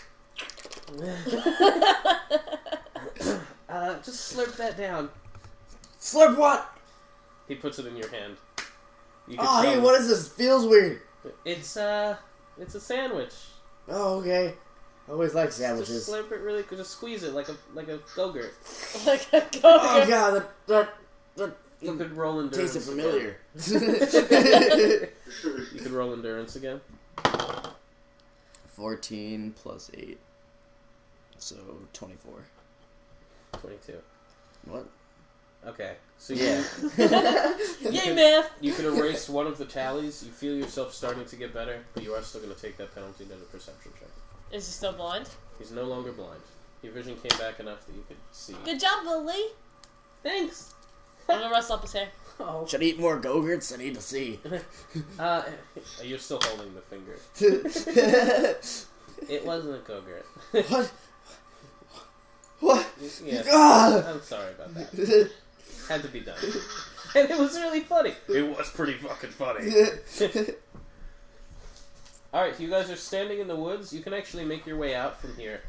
Just slurp that down. Slurp what? He puts it in your hand. You can Oh, hey, tell- what is this? Feels weird. It's a sandwich. Oh, okay. I always like Just sandwiches. slurp it really, just squeeze it like a go-gurt. Like a Oh god, that You could roll endurance. tasted familiar. Again. You could roll endurance again. 14 plus 8. So 24. 22. What? Okay, so Yeah. Yay, math! you could erase one of the tallies. You feel yourself starting to get better, but you are still going to take that penalty to the perception check. Is he still blind? He's no longer blind. Your vision came back enough that you could see. Good job, Lily! Thanks! I'm gonna rustle up his hair. Oh. Should I eat more Go-Gurts? I need to see. You're still holding the finger. It wasn't a go-gurt. What? What? Yeah, Ah! I'm sorry about that. Had to be done. And it was really funny. It was pretty fucking funny. Alright, you guys are standing in the woods. You can actually make your way out from here.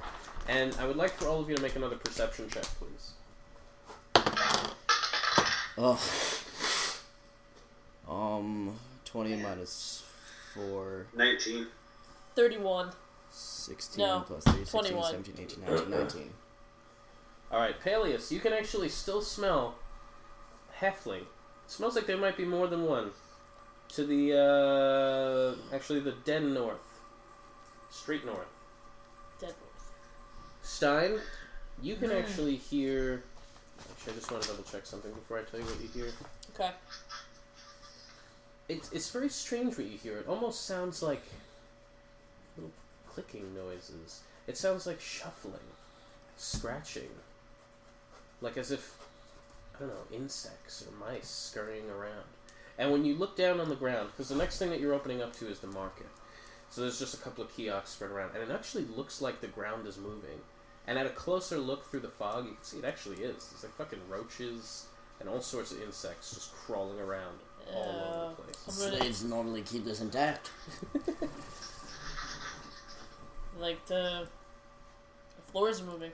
And I would like for all of you to make another perception check, please. Oh. 20 minus 4. 19. 31. 16 No, plus 3, 16, 21. 17, 18, 19, 19. Alright, Palyus, you can actually still smell halfling. It smells like there might be more than one. To the, actually the den north. Straight north. Dead. Stein, you can actually hear... Actually, I just want to double check something before I tell you what you hear. Okay. It's very strange what you hear. It almost sounds like little clicking noises. It sounds like shuffling, scratching. Like as if, I don't know, insects or mice scurrying around. And when you look down on the ground, because the next thing that you're opening up to is the market. So there's just a couple of kiosks spread around, and it actually looks like the ground is moving. And at a closer look through the fog, you can see it actually is. There's like fucking roaches and all sorts of insects just crawling around all over the place. Slaves normally keep this intact. Like the floor is moving.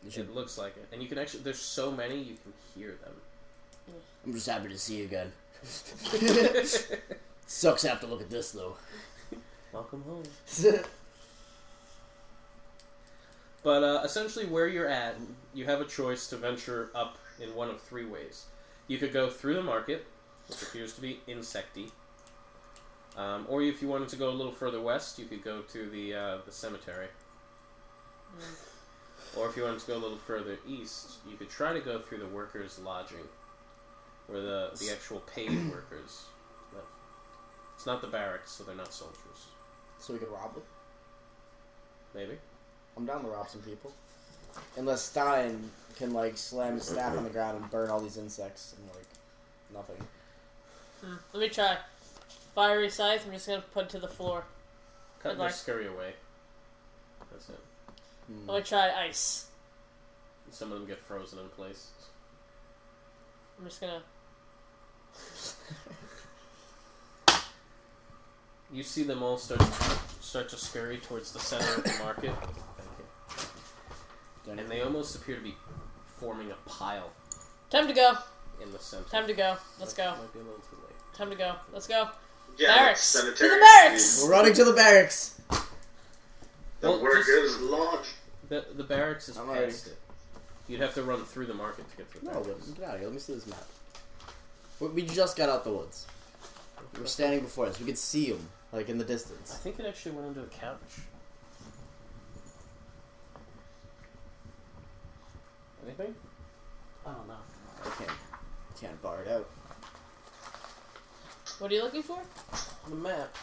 It looks like it. And you can actually, there's so many, you can hear them. I'm just happy to see you again. Sucks to have to look at this, though. Welcome home. But essentially where you're at, you have a choice to venture up in one of three ways. You could go through the market, which appears to be insecty. Or if you wanted to go a little further west, you could go to the cemetery. Or if you wanted to go a little further east, you could try to go through the workers' lodging, where the actual paid workers live. It's not the barracks, so they're not soldiers. So we could rob them? Maybe. I'm down to rob some people. Unless Stein can, like, slam his staff on the ground and burn all these insects and, like, nothing. Let me try. Fiery scythe, I'm just gonna put it to the floor. Cut I'd and like- scurry away. That's it. Let me try ice. Some of them get frozen in place. I'm just gonna... You see them all start to scurry towards the center of the market. Thank you. And they almost appear to be forming a pile Time to go. in the center. Time to go. Let's go. Might be a little too late. Time to go. Let's go. Yeah, Barracks. cemetery. To the barracks! We're running to the barracks! The Well, workers' lodge. The barracks is I'm past already- it. You'd have to run through the market to get to the No, barracks. get out of here. Let me see this map. We just got out the woods. We're standing before us. We could see them, like, in the I distance. think it actually went into a couch. Anything? I don't know. I can't bar it out. What are you looking for? The map.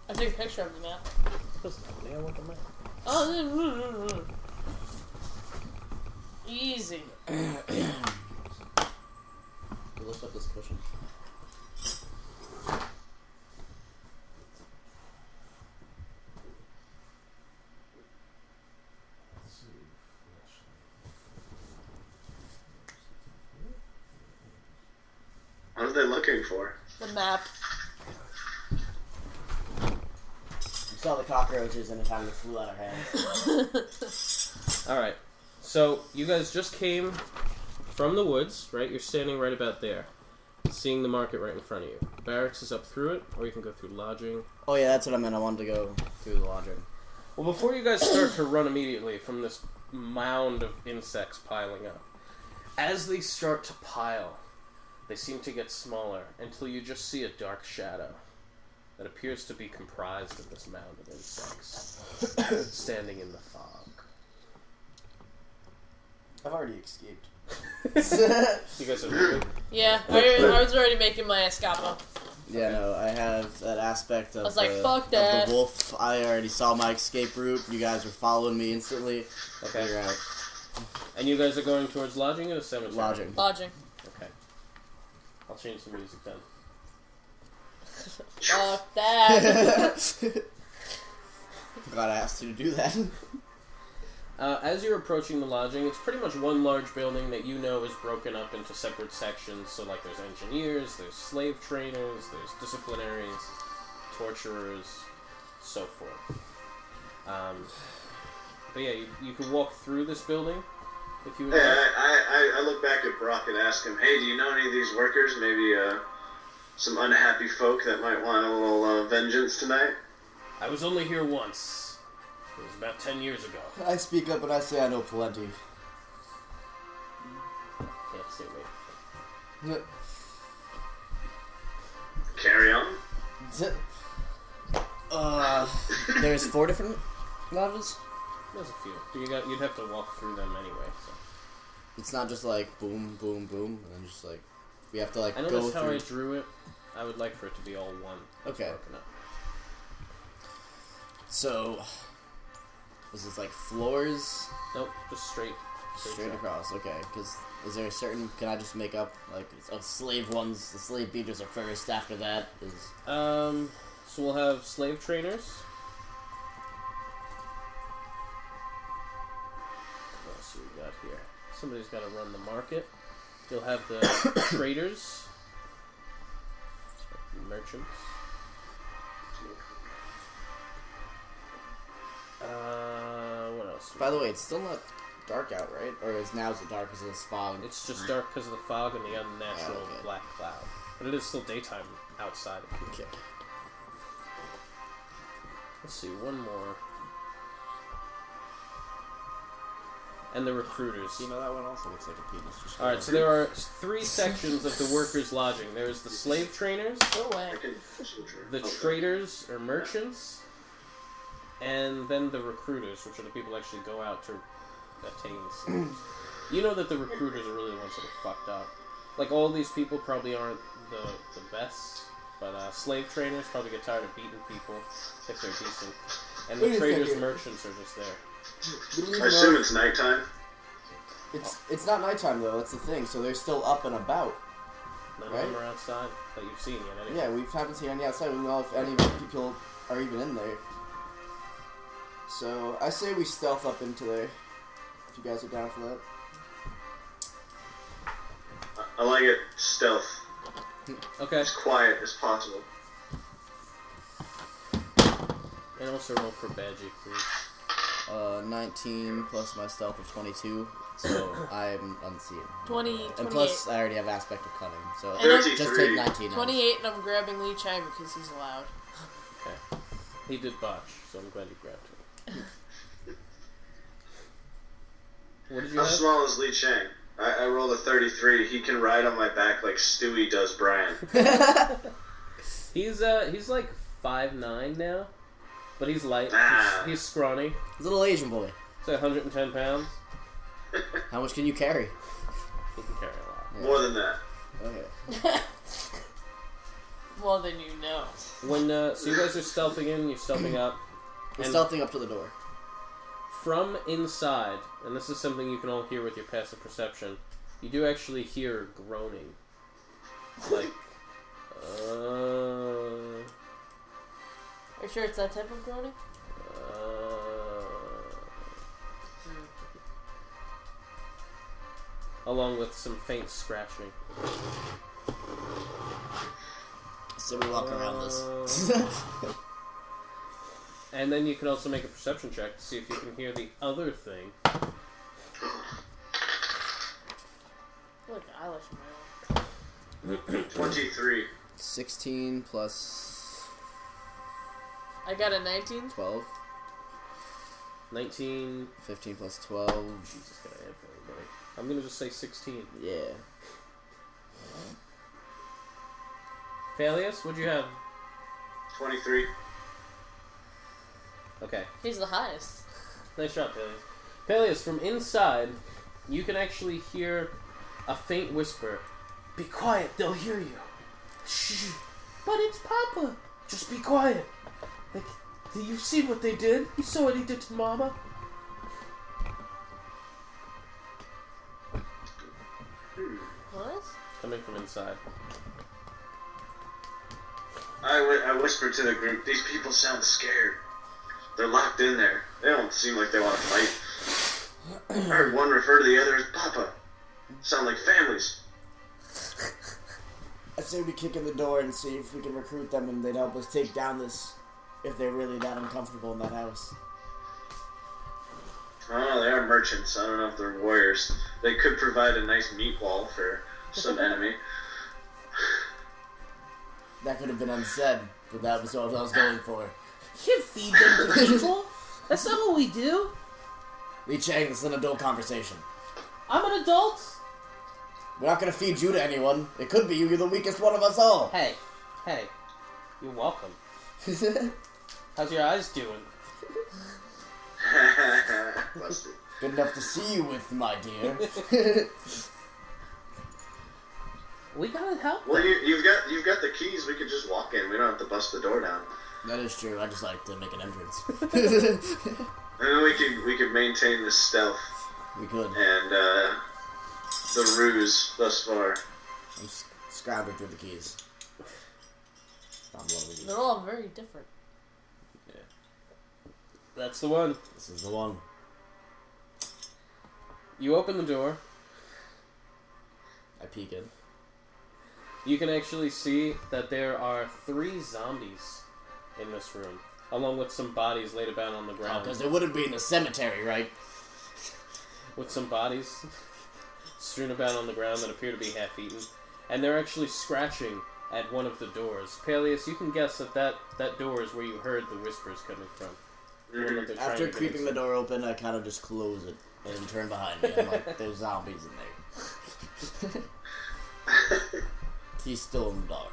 I took a picture of the map. Doesn't have any. I want the map. Oh, easy. lift up this cushion. What are they looking for? The map. We saw the cockroaches and the time they flew out our hands. Alright. So, you guys just came from the woods, right? You're standing right about there. Seeing the market right in front of you. Barracks is up through it, or you can go through lodging. Oh yeah, that's what I meant. I wanted to go through the lodging. Well, before you guys start to run immediately from this mound of insects piling up, as they start to pile, they seem to get smaller until you just see a dark shadow that appears to be comprised of this mound of insects standing in the fog. I've already escaped. You guys are moving? Yeah, I was already making my escapo. Yeah, no, I have that aspect of, I was like, fuck that. of the wolf. I already saw my escape route. You guys were following me instantly. Okay. Figure out. And you guys are going towards lodging or the cemetery? Lodging. Lodging. Okay. I'll change the music then. Fuck that. Glad I asked you to do that. As you're approaching the lodging, it's pretty much one large building that you know is broken up into separate sections. So, like, there's engineers, there's slave trainers, there's disciplinaries, torturers, so forth. But yeah, you can walk through this building if you would Hey, like. I look back at Brock and ask him, hey, do you know any of these workers? Maybe some unhappy folk that might want a little vengeance tonight? I was only here once. It was about 10 years ago. I speak up and I say I know plenty. Can't see me. Carry on. There's 4 different lodges? There's a few. But you'd have to walk through them anyway. So. It's not just like boom, boom, boom, and then just like we have to like I go noticed how through. I drew it. I would like for it to be all one. Okay. Broken up. So, is this like floors? Nope, just straight Straight shot. across, okay. Because is there a certain? Can I just make up like slave ones? The slave beaters are first. After that is So we'll have slave trainers. What else do we got here? Somebody's got to run the market. You'll have the traders, merchants. What else? By the way, it's still not dark out, right? Or is it dark because of this fog? It's just dark because of the fog and the unnatural okay. black cloud. But it is still daytime outside of here. Okay. Let's see, one more. And the recruiters. You know, that one also looks like a penis. Just Alright, so there are 3 sections of the workers' lodging. There's the slave trainers, Go away. I can concentrate. the traders or merchants, and then the recruiters, which are the people who actually go out to obtain the slaves. You know that the recruiters are really the ones that are fucked up. Like, all these people probably aren't the best, but slave trainers probably get tired of beating people if they're decent. And the traders and merchants are just there. I assume it's nighttime. It's not nighttime though. That's the thing. So they're still up and about. None Right. of them are outside that you've seen yet, anyway. Yeah, we haven't seen any outside. We don't know if any people are even in there. So I say we stealth up into there. If you guys are down for that. I like it stealth. Okay, As quiet as possible. and also roll for Badgie, please. 19 plus my stealth of 22, so I'm unseen. 20, And 28. plus, I already have aspect of cunning, so And I'm- just take 33. 19 out. 28, and I'm grabbing Lee Chang because he's allowed. Okay. He did botch, so I'm glad you grabbed him. What did you How have? small is Li Chang? I rolled a 33. He can ride on my back like Stewie does Brian. He's like 5'9" now, but he's light. Ah. He's scrawny. He's a little Asian boy. He's like 110 pounds. How much can you carry? He can carry a lot. More than that. Okay. Well, then you know. When so you guys are stealthing in, you're stealthing up, We're and stealthing up to the door. from inside, and this is something you can all hear with your passive perception, you do actually hear groaning Like, Are you sure it's that type of groaning? Along with some faint scratching. So we walk around this. And then you can also make a perception check to see if you can hear the other thing. Look, eyelash in my eye. 23. 16 plus I got a 19. 12. 19. 15 plus 12. Jesus, gotta add for everybody. I'm gonna just say 16. Yeah. Palyus, what'd you have? 23. Okay. He's the highest. Nice shot, Palyus. Palyus, from inside, you can actually hear a faint whisper. Be quiet, they'll hear you. Shh. But it's Papa. Just be quiet. Like, you've seen what they did. You saw what he did to Mama. What? Coming from inside. I whispered to the group, these people sound scared. They're locked in there. They don't seem like they want to fight. I heard one refer to the other as Papa. Sound like families. I say we kick in the door and see if we can recruit them and they'd help us take down this, if they're really that uncomfortable in that house. Oh, they are merchants. I don't know if they're warriors. They could provide a nice meat wall for some enemy. That could have been unsaid, but that was what I was going for. You can't feed them to people. That's not what we do. Li Chang, this is an adult conversation. I'm an adult. We're not gonna feed you to anyone. It could be you're the weakest one of us all. Hey, you're welcome. How's your eyes doing? Busted. Good enough to see you with, my dear. We gotta help. Well, you've got the keys. We could just walk in. We don't have to bust the door down. That is true. I just like to make an entrance. And then we could maintain the stealth We could. and the ruse thus far. I'm scrounging through the keys. Found one of these. They're all very different. Yeah. That's the one. This is the one. You open the door. I peek in. You can actually see that there are 3 zombies in this room, along with some bodies laid about on the ground. Because they wouldn't be in the cemetery, right? With some bodies strewn about on the ground that appear to be half-eaten. And they're actually scratching at one of the doors. Palyus, you can guess that door is where you heard the whispers coming from. The one that they're trying After to get creeping the inside. door open, I kind of just close it and turn behind me. I'm like, there's zombies in there. He's still in the dark.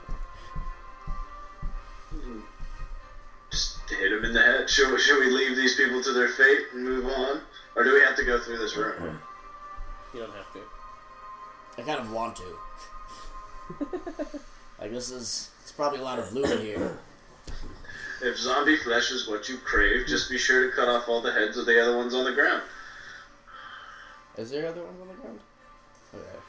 Just hit him in the head. Should we leave these people to their fate and move on? Or do we have to go through this room? You don't have to. I kind of want to. Like, it's probably a lot of loot in here. If zombie flesh is what you crave, just be sure to cut off all the heads of the other ones on the ground. Is there other ones on the ground? Okay.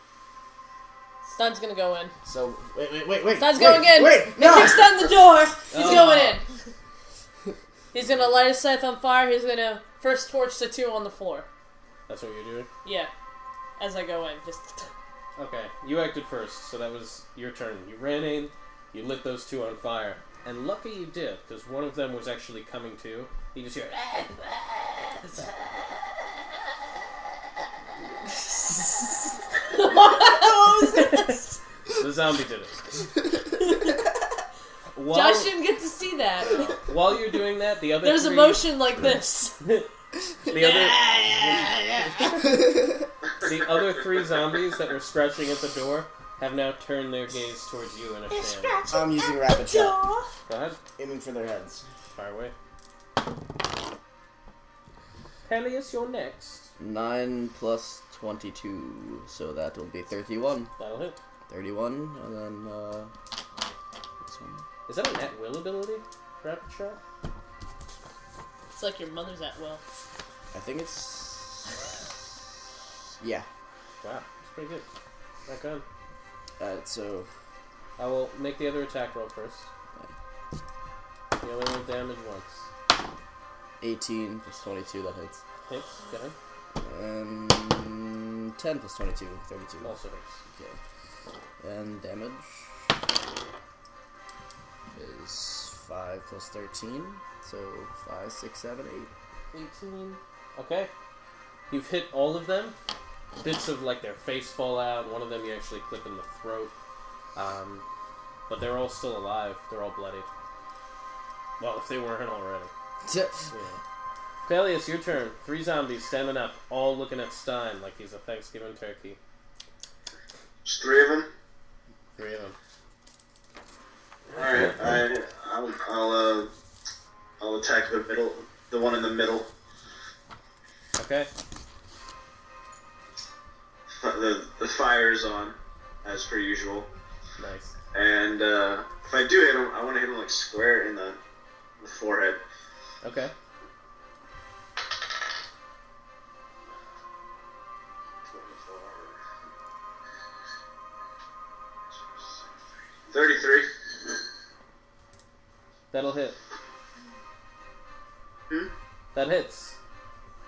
Stein's gonna go in. So, wait. Stein's going in! Wait, no! Kick Stein the door! He's going in! He's gonna light his scythe on fire, he's gonna first torch the 2 on the floor. That's what you're doing? Yeah. As I go in, just... Okay, you acted first, so that was your turn. You ran in, you lit those 2 on fire. And lucky you did, because one of them was actually coming to. You just hear... What was this? The zombie did it. Josh didn't get to see that. While you're doing that, the other There's 3... a motion like this. The other 3 zombies that were scratching at the door have now turned their gaze towards you in a sham. I'm using rapid shot. Go ahead. Aiming for their heads. Fire away. Palyus, you're next. 9 plus 22, so that will be 31. That'll hit. 31, and then, this one. Is that an at-will ability? Rapid shot? It's like your mother's at will. I think it's... Yeah. Wow, that's pretty good. Back on. So, I will make the other attack roll first. You only roll damage once. 18 plus 22, that hits. Hits, go ahead. And 10 plus 22, 32. Also hits. Okay. And damage is 5 plus 13, so 5, 6, 7, 8. 18. Okay. You've hit all of them. Bits of like their face fall out. One of them you actually clip in the throat. But they're all still alive. They're all bloodied. Well, if they weren't already. Yeah. Palyus, your turn. 3 zombies standing up, all looking at Stein like he's a Thanksgiving turkey. There's 3 of them. 3 of them. Alright, I'll attack the middle, the one in the middle. Okay. The fire's on, as per usual. Nice. And if I do hit him, I want to hit him like square in the forehead. Okay. $33. That'll hit. That hits.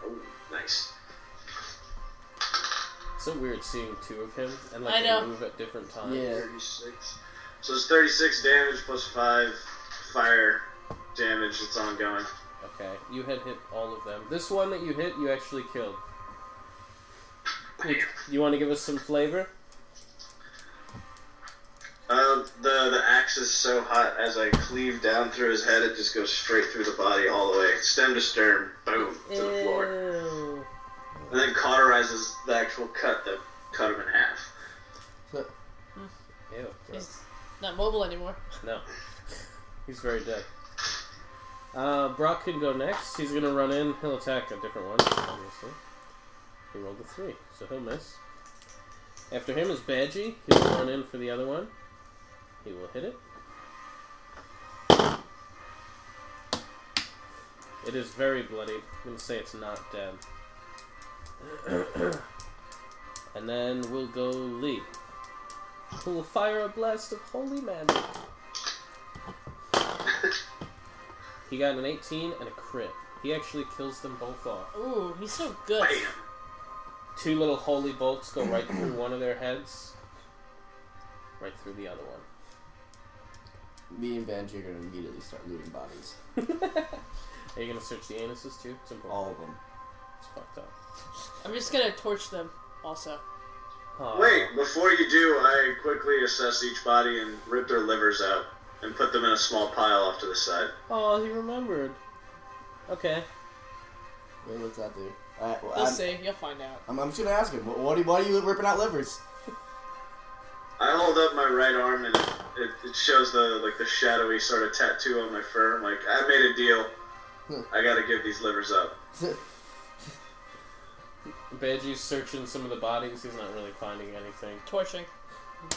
Oh, nice. So weird seeing 2 of him and like I know. they move at different times. Yeah. 36. So it's 36 damage plus 5 fire damage. It's ongoing. Okay, you had hit all of them. This one that you hit, you actually killed. You want to give us some flavor? The axe is so hot as I cleave down through his head, it just goes straight through the body all the way, stem to stern, boom, to the floor. Ew. And then cauterizes the actual cut that cut him in half. Ew. He's not mobile anymore. No. He's very dead. Brock can go next. He's going to run in. He'll attack a different one, obviously. He rolled a 3, so he'll miss. After him is Badgie. He will run in for the other one. He will hit it. It is very bloody. I'm going to say it's not dead. And then we'll go Lee, who will fire a blast of holy magic. He got an 18 and a crit. He actually kills them both off. Ooh, he's so good. Bam! 2 little holy bolts go right through one of their heads, right through the other one. Me and Benji are going to immediately start looting bodies. Are you going to search the anuses too? It's important. All of them. It's fucked up. I'm just gonna torch them also. Aw. Wait, before you do, I quickly assess each body and rip their livers out and put them in a small pile off to the side. Oh, he remembered. Okay. Wait, what's that do? We'll see. You'll find out. I'm just going to ask him, why are you ripping out livers? I hold up my right arm and it shows the shadowy sort of tattoo on my fur. I'm like, I made a deal. I gotta give these livers up. Badgie's searching some of the bodies. He's not really finding anything. Torching.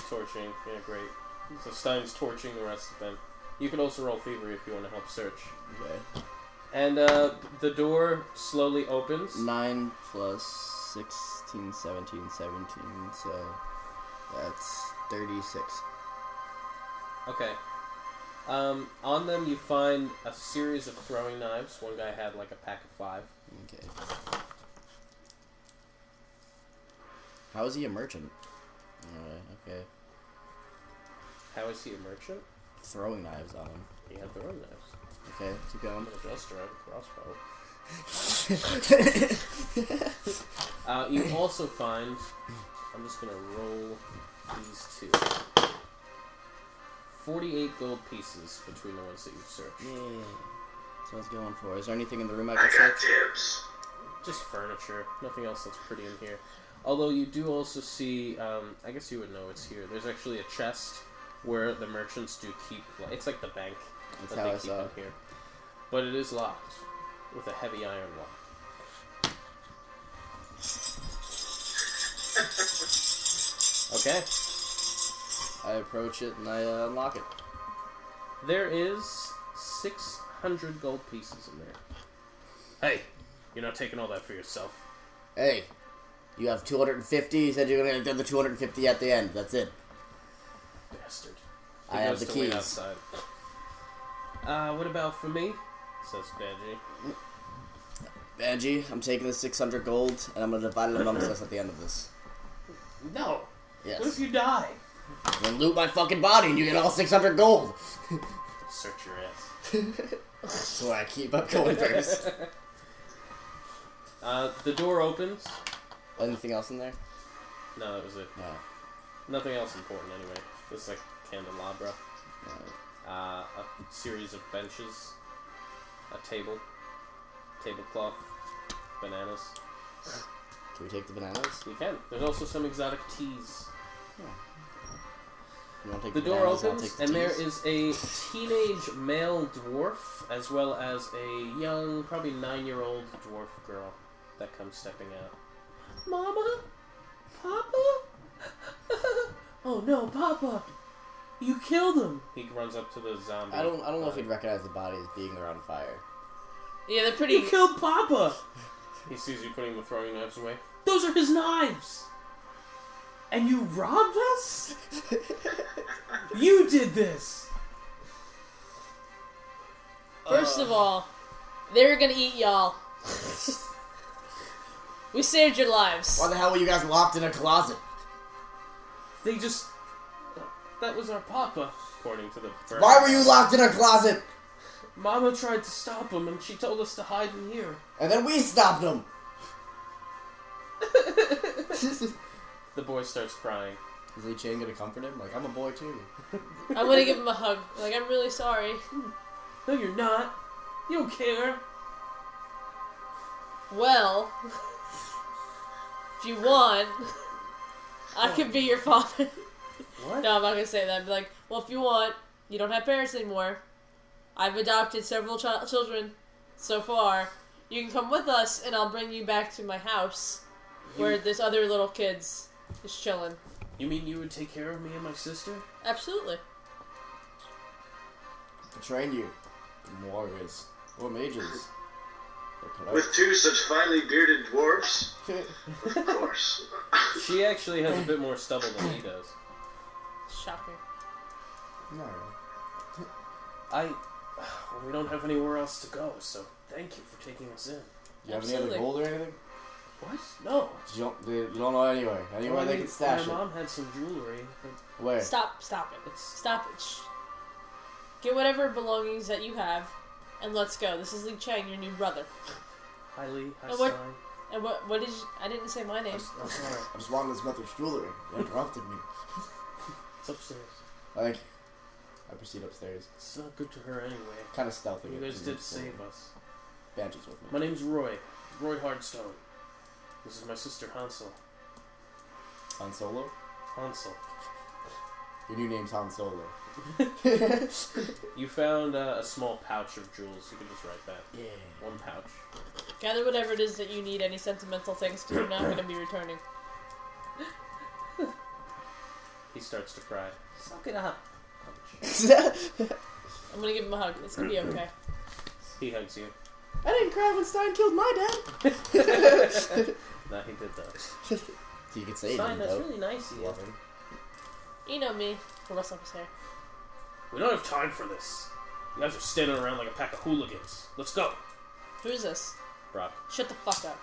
Torching. Yeah, great. So Stein's torching the rest of them. You can also roll thievery if you want to help search. Okay. And the door slowly opens. 9 plus 16, 17, 17, so that's 36. Okay. On them you find a series of throwing knives. One guy had like a pack of 5. Okay. How is he a merchant? Okay. How is he a merchant? Throwing knives on him. He had throwing knives. Okay, keep going. I'm a jester, I have a crossbow. You also find... I'm just going to roll these 2. 48 gold pieces between the ones that you've searched. Yeah. That's what I was going for. Is there anything in the room I I can got search? dibs. Just furniture. Nothing else that's pretty in here. Although you do also see... I guess you would know it's here. There's actually a chest where the merchants do keep... It's like the bank That's that how they I keep saw in it. here. But it is locked with a heavy iron lock. Okay. I approach it and I unlock it. There is 600 gold pieces in there. Hey, you're not taking all that for yourself. Hey, you have 250. You said you're going to do the 250 at the end. That's it. Bastard. I have the to wait keys. outside. What about for me? Says Banji. Banji, I'm taking the 600 gold, and I'm gonna divide it amongst us at the end of this. No. Yes. What if you die? Then loot my fucking body, and you get all 600 gold. Search your ass. So I keep up going first. The door opens. Anything else in there? No, that was it. No. Nothing else important anyway. This is like candelabra. No. A series of benches. A table. Tablecloth. Bananas. Can we take the bananas? You can. There's also some exotic teas. You want to take The door bananas, I'll opens, take the and there teas. is a teenage male dwarf, as well as a young, probably 9-year-old dwarf girl that comes stepping out. Mama? Papa? Oh no, Papa! You killed him! He runs up to the zombie. I don't know if he'd recognize the body as being around fire. Yeah, they're pretty. You killed Papa! He sees you putting the throwing knives away. Those are his knives! And you robbed us? You did this! First of all, they were gonna eat y'all. We saved your lives. Why the hell were you guys locked in a closet? They just... That was our Papa, according to the... Why were you locked in a closet? Mama tried to stop him, and she told us to hide in here. And then we stopped him. The boy starts crying. Is Lee Chang gonna comfort him? Like, I'm a boy too. I'm gonna give him a hug. Like, I'm really sorry. No, you're not. You don't care. Well, if you want, I could be your father. What? No, I'm not gonna say that. Be like, well, if you want, you don't have parents anymore. I've adopted several children so far. You can come with us, and I'll bring you back to my house, where there's other little kids just chilling. You mean you would take care of me and my sister? Absolutely. I trained you. Warriors. Or mages. Or With two such finely bearded dwarves? Of course. She actually has a bit more stubble than he does. Shocking. Not really. We don't have anywhere else to go, so thank you for taking us in. Do you have any Absolutely. other gold or anything? What? No. You don't know anywhere. Anywhere they can stash my it. mom had some jewelry. But Where? Stop it. Stop it. Shh. Get whatever belongings that you have, and let's go. This is Lee Chang, your new brother. hi, Lee. Hi, And what- Stein. And what did you... I didn't say my name. I'm sorry. I just wanted his mother's jewelry. You interrupted me. It's upstairs. I proceed upstairs. It's not good to her anyway. Kind of stealthy. You guys did save us. Banshee with me. My name's Roy. Roy Hardstone. This is my sister Hansel. Han Solo? Hansel. Your new name's Han Solo. You found a small pouch of jewels. You can just write that. Yeah. One pouch. Gather whatever it is that you need, any sentimental things, because you're not going to be returning. He starts to cry. Suck it up. I'm going to give him a hug. It's going to be okay. He hugs you. I didn't cry when Stein killed my dad. Nah, he did that. So you could say Stein, it, that's though. really nice of you. Love him. You know me. He'll rustle up his hair. We don't have time for this. You guys are standing around like a pack of hooligans. Let's go. Who is this? Brock, Shut the fuck up.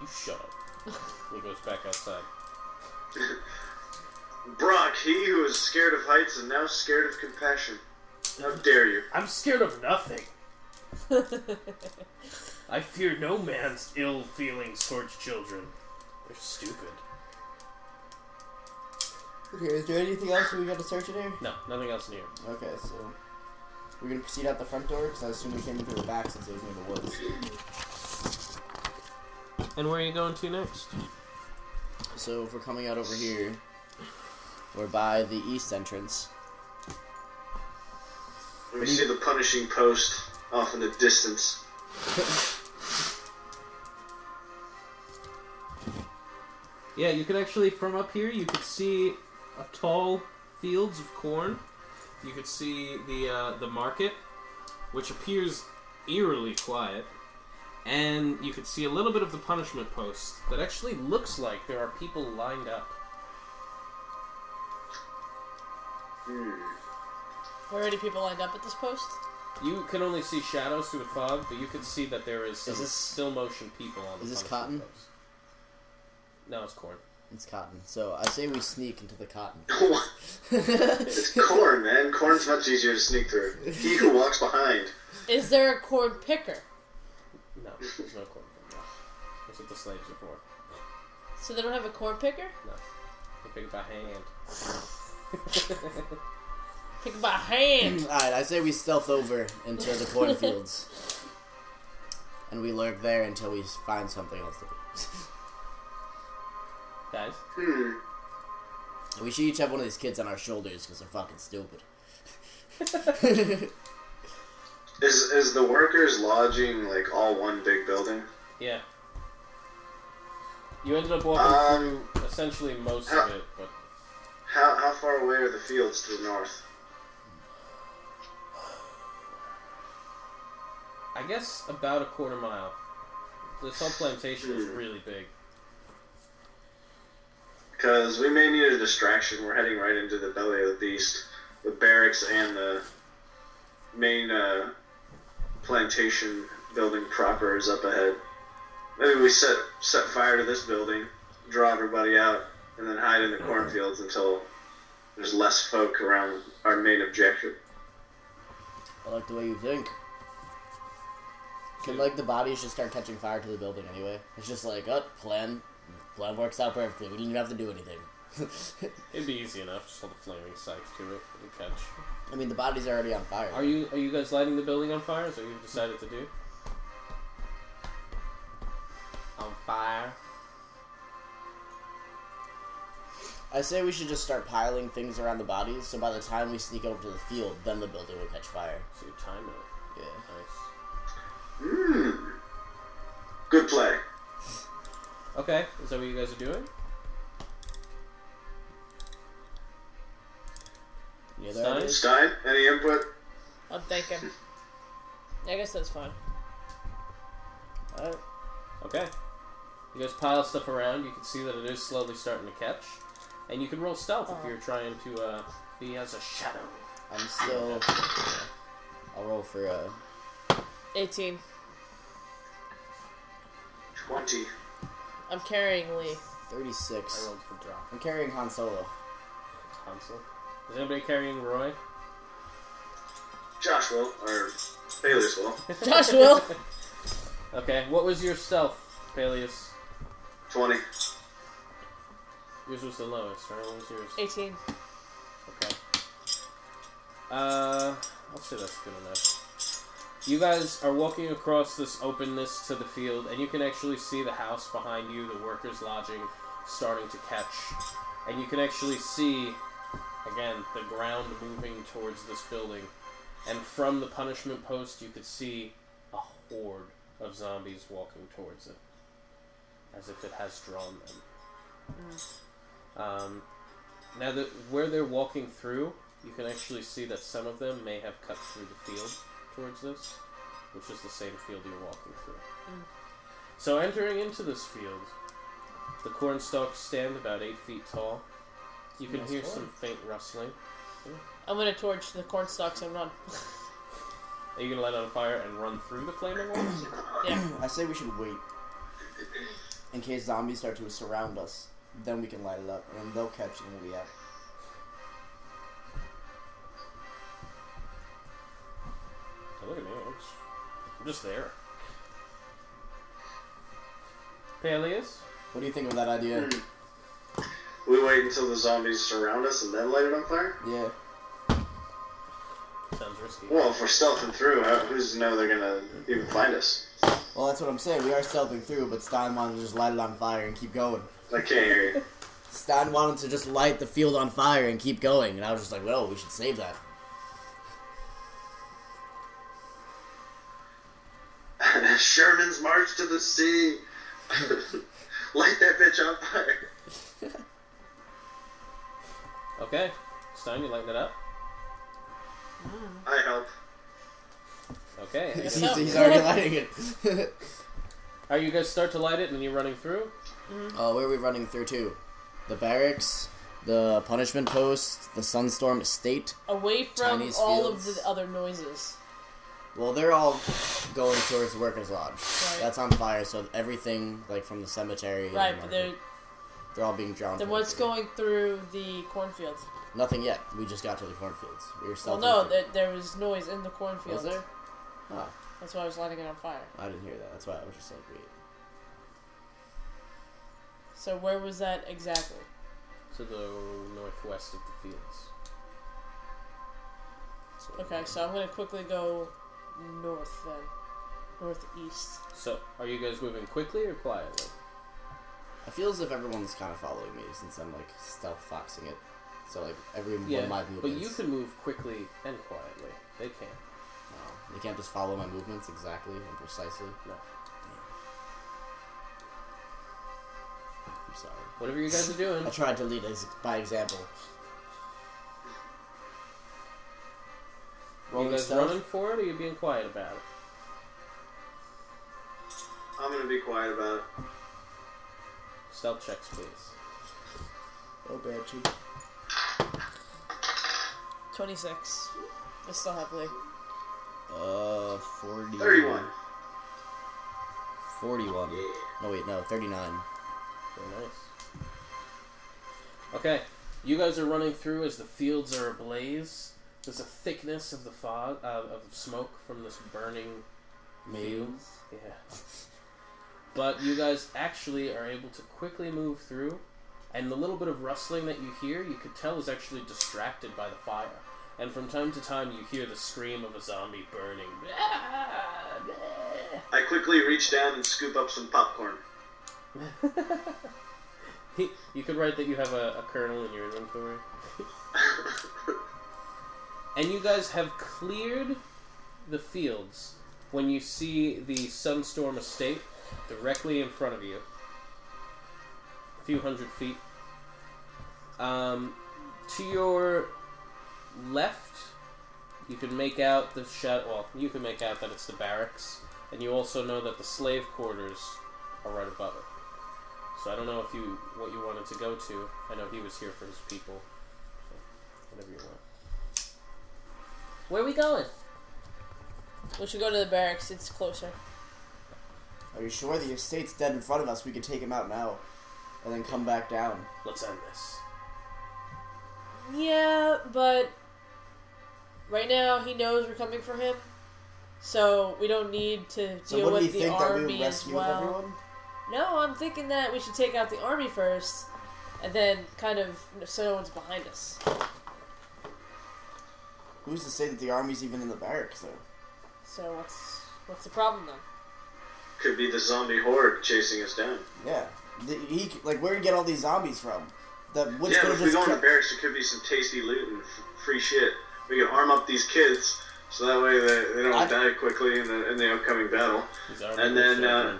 you shut up. He goes back outside. Brock, he who is scared of heights and now scared of compassion. How dare you? I'm scared of nothing. I fear no man's ill feelings towards children. They're stupid. Okay, is there anything else we got to search in here? No, nothing else near. Okay, so we're gonna proceed out the front door because I assume we came in through the back since it was near the woods. And where are you going to next? So if we're coming out over here, we're by the east entrance. We see the punishing post off in the distance. Yeah, you could actually, from up here, you could see a tall fields of corn. You could see the market, which appears eerily quiet. And you could see a little bit of the punishment post that actually looks like there are people lined up. Were already people lined up at this post? You can only see shadows through the fog, but you can see that there is some this- still motion people on the Is this punishment cotton? post. No, it's corn. It's cotton. So I say we sneak into the cotton. It's corn, man. Corn's much easier to sneak through. He who walks behind. Is there a corn picker? No, there's no corn. No. That's what the slaves are for. So they don't have a corn picker? No. They pick it by hand. Pick it by hand. Alright, I say we stealth over into the cornfields. And we lurk there until we find something else to do. Guys? And we should each have one of these kids on our shoulders because they're fucking stupid. Is the workers' lodging like all one big building? Yeah. You ended up walking through essentially most of it, but... How far away are the fields to the north? I guess about a quarter mile. This whole plantation is really big. Because we may need a distraction. We're heading right into the belly of the beast. The barracks and the main plantation building proper is up ahead. Maybe we set fire to this building, draw everybody out, and then hide in the cornfields until there's less folk around our main objective. I like the way you think. Can, like, the bodies just start catching fire to the building anyway? It's just like, plan works out perfectly. We didn't even have to do anything. It'd be easy enough. Just hold a flaming scythe to it and catch. I mean, the bodies are already on fire. Are you guys lighting the building on fire? Is that what you've decided to do? On fire. I say we should just start piling things around the bodies, so by the time we sneak over to the field, then the building will catch fire. So you're timing it. Yeah. Nice. Good play. Okay, is that what you guys are doing? Any other Stein? ideas? Stein, any input? I'm thinking. I guess that's fine. Alright. Okay. You guys pile stuff around. You can see that it is slowly starting to catch. And you can roll stealth if you're trying to be as a shadow. I'm still... I'll roll for, 18. 20. I'm carrying Lee. 36. I rolled for drop. I'm carrying Han Solo. Hansel. Is anybody carrying Roy? Josh will, or Palyus will. Josh will. Okay, what was your stealth, Palyus? 20. Yours was the lowest, right? What was yours? 18. Okay. I'll say that's good enough. You guys are walking across this openness to the field, and you can actually see the house behind you, the workers' lodging, starting to catch. And you can actually see, again, the ground moving towards this building. And from the punishment post, you could see a horde of zombies walking towards it, as if it has drawn them. Now, where they're walking through, you can actually see that some of them may have cut through the field towards this, which is the same field you're walking through. So entering into this field, the corn stalks stand about 8 feet tall. You can hear some faint rustling. I'm gonna torch the corn stalks and run. Are you going to light on fire and run through the flaming ones? Yeah. I say we should wait. In case zombies start to surround us. Then we can light it up, and then they'll catch it and we'll be out. Oh, look at me, I'm just there. Palyus? What do you think of that idea? We wait until the zombies surround us and then light it on fire? Yeah. Sounds risky. Well, if we're stealthing through, who's to know they're gonna even find us? Well, that's what I'm saying. We are stealthing through, but Stein wanted to just light it on fire and keep going. I can't hear you. Stein wanted to just light the field on fire and keep going, and I was just like, well, we should save that. Sherman's March to the Sea! Light that bitch on fire! Okay. Stein, you lighting it up? I help. Okay. He's already lighting it. Are you guys start to light it and you're running through? Oh, where are we running through to? The barracks The punishment post, the Sunstorm Estate. Away from Chinese all fields. of the other noises. Well, they're all going towards the Workers' Lodge. Right. That's on fire, so everything, like, from the cemetery... and Right, the but market, they're all being drawn then towards what's it. going through the cornfields? Nothing yet. We just got to the cornfields. We were still... Well, no, there was noise in the cornfields. Was there? Oh, That's why I was lighting it on fire. I didn't hear that. That's why I was just like, wait. So where was that exactly? To the northwest of the fields. So, Okay, so I'm going to quickly go north then. Northeast. So, are you guys moving quickly or quietly? I feel as if everyone's kind of following me since I'm, like, stealth foxing it. So, like, every one Yeah, of my but movements... you can move quickly and quietly. They can't. No, they can't just follow my movements exactly and precisely. No. I'm sorry. Whatever you guys are doing. I tried to lead by example. Are you Rolling guys stealth? running for it, or are you being quiet about it? I'm gonna be quiet about it. Stealth checks, please. Oh, bad cheek. 26. I still have Lee. 40... 31. 41. Yeah. No, wait, no, 39. Very nice. Okay, you guys are running through as the fields are ablaze. There's a thickness of the fog, of smoke from this burning fields. Yeah. But you guys actually are able to quickly move through, and the little bit of rustling that you hear, you could tell is actually distracted by the fire. And from time to time, you hear the scream of a zombie burning. I quickly reach down and scoop up some popcorn. You could write that you have a kernel in your inventory. And you guys have cleared the fields when you see the Sunstorm Estate directly in front of you. A few hundred feet. To your left, you can make out the you can make out that it's the barracks, and you also know that the slave quarters are right above it. So I don't know what you wanted to go to. I know he was here for his people. So whatever you want. Where are we going? We should go to the barracks. It's closer. Are you sure the estate's dead in front of us? We could take him out now. And then come back down. Let's end this. Yeah, but right now he knows we're coming for him, so we don't need to So deal wouldn't with you the think that we army would as rescue well. everyone? No, I'm thinking that we should take out the army first, and then kind of so no one's behind us. Who's to say that the army's even in the barracks, though? So what's the problem then? Could be the zombie horde chasing us down. Yeah. Where did he get all these zombies from? Yeah, but if we go in the barracks, there could be some tasty loot and free shit. We can arm up these kids, so that way they don't die quickly in the upcoming battle. And then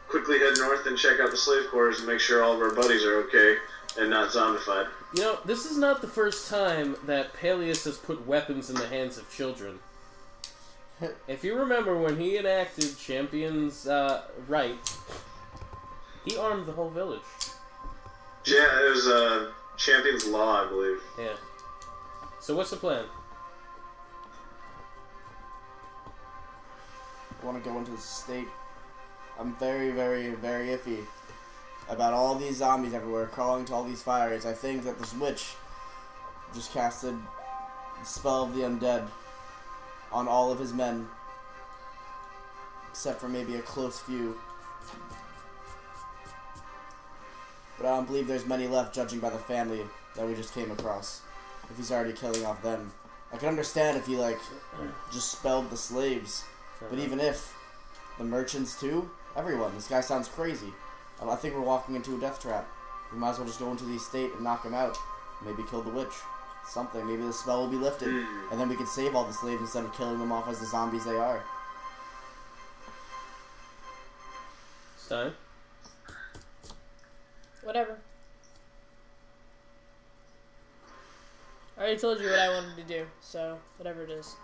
quickly head north and check out the slave quarters and make sure all of our buddies are okay and not zombified. You know, this is not the first time that Palyus has put weapons in the hands of children. If you remember when he enacted Champion's right, he armed the whole village. Yeah, it was Champion's Law, I believe. Yeah. So what's the plan? I want to go into the state. I'm very, very, very iffy about all these zombies everywhere crawling to all these fires. I think that this witch just casted the spell of the undead on all of his men, except for maybe a close few. But I don't believe there's many left, judging by the family that we just came across. If he's already killing off them, I can understand if he just spelled the slaves, but even if the merchants too, everyone. This guy sounds crazy. I think we're walking into a death trap. We might as well just go into the estate and knock him out. Maybe kill the witch. Something. Maybe the spell will be lifted, and then we can save all the slaves instead of killing them off as the zombies they are. Stein? Whatever. I already told you what I wanted to do, so whatever it is.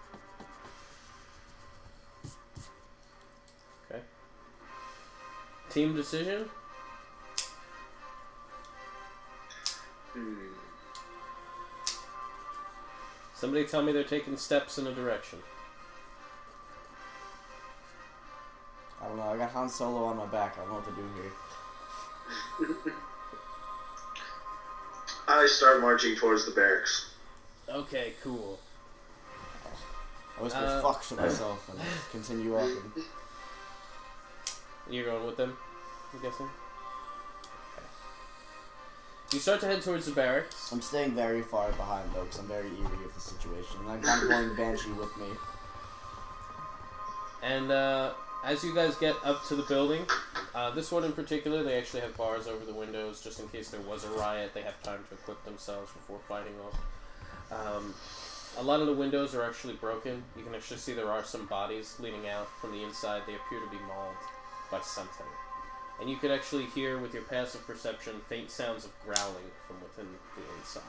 Okay. Team decision? Somebody tell me they're taking steps in a direction. I don't know. I got Han Solo on my back. I don't know what to do here. I start marching towards the barracks. Okay, cool. I whisper fuck to myself and continue walking. You're going with them, I'm guessing? Okay. You start to head towards the barracks. I'm staying very far behind, though, because I'm very eerie of the situation. And I'm kind of pulling the Banshee with me. And as you guys get up to the building, this one in particular, they actually have bars over the windows just in case there was a riot. They have time to equip themselves before fighting off. A lot of the windows are actually broken. You can actually see there are some bodies leaning out from the inside. They appear to be mauled by something. And you could actually hear, with your passive perception, faint sounds of growling from within the inside.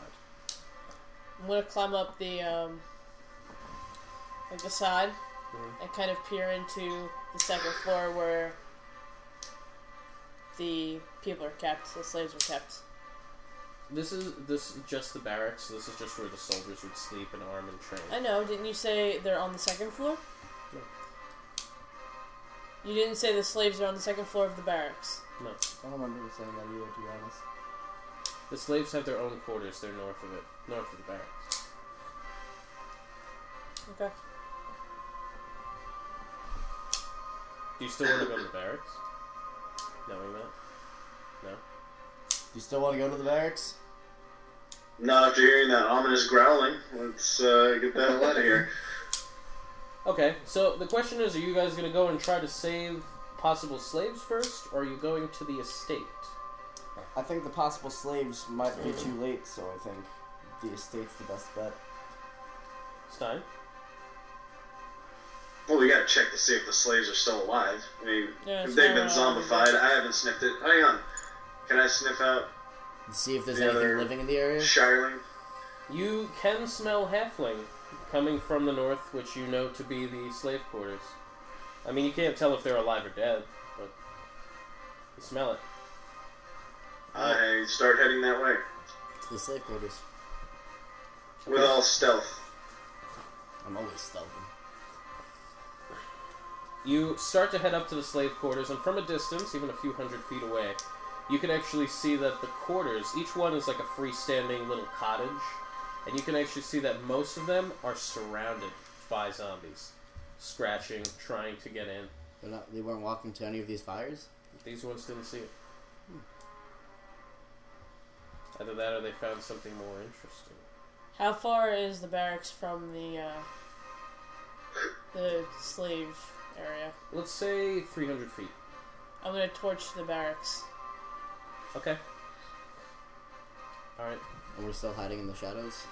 I'm gonna climb up the side and kind of peer into the second floor where the people are kept, the slaves are kept. This is just the barracks. So this is just where the soldiers would sleep and arm and train. I know. Didn't you say they're on the second floor? No. You didn't say the slaves are on the second floor of the barracks. No. I don't remember saying that either, to be honest. The slaves have their own quarters. They're north of it. North of the barracks. Okay. Do you still want to go to the barracks? Knowing that? No? Do you still want to go to the barracks? Not after hearing that ominous growling. Let's get the hell out of here. Okay, so the question is, are you guys going to go and try to save possible slaves first, or are you going to the estate? I think the possible slaves might be too late, so I think the estate's the best bet. Stein? Well, we gotta check to see if the slaves are still alive. I mean, Yeah, if they've been zombified, I haven't sniffed it. Hang on. Can I sniff out See if there's the anything other living in the area. Shireling? You can smell halfling coming from the north, which you know to be the slave quarters. I mean, you can't tell if they're alive or dead, but you smell it. I start heading that way. To the slave quarters. With all stealth. I'm always stealthing. You start to head up to the slave quarters, and from a distance, even a few hundred feet away, you can actually see that the quarters, each one is like a freestanding little cottage, and you can actually see that most of them are surrounded by zombies, scratching, trying to get in. They weren't walking to any of these fires? These ones didn't see it. Either that or they found something more interesting. How far is the barracks from the slave area? Let's say 300 feet. I'm gonna torch the barracks. Okay. Alright. And we're still hiding in the shadows?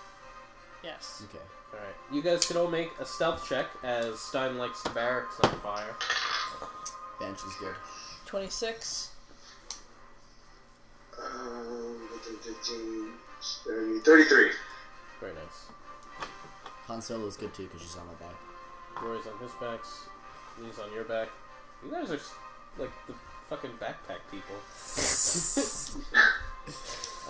Yes. Okay. Alright. You guys can all make a stealth check as Stein lights the barracks on fire. Bench is good. 26. 15, 30, 33. Very nice. Han Solo's good too because she's on my back. Roy's on his back. Lee's on your back. You guys are like the fucking backpack people.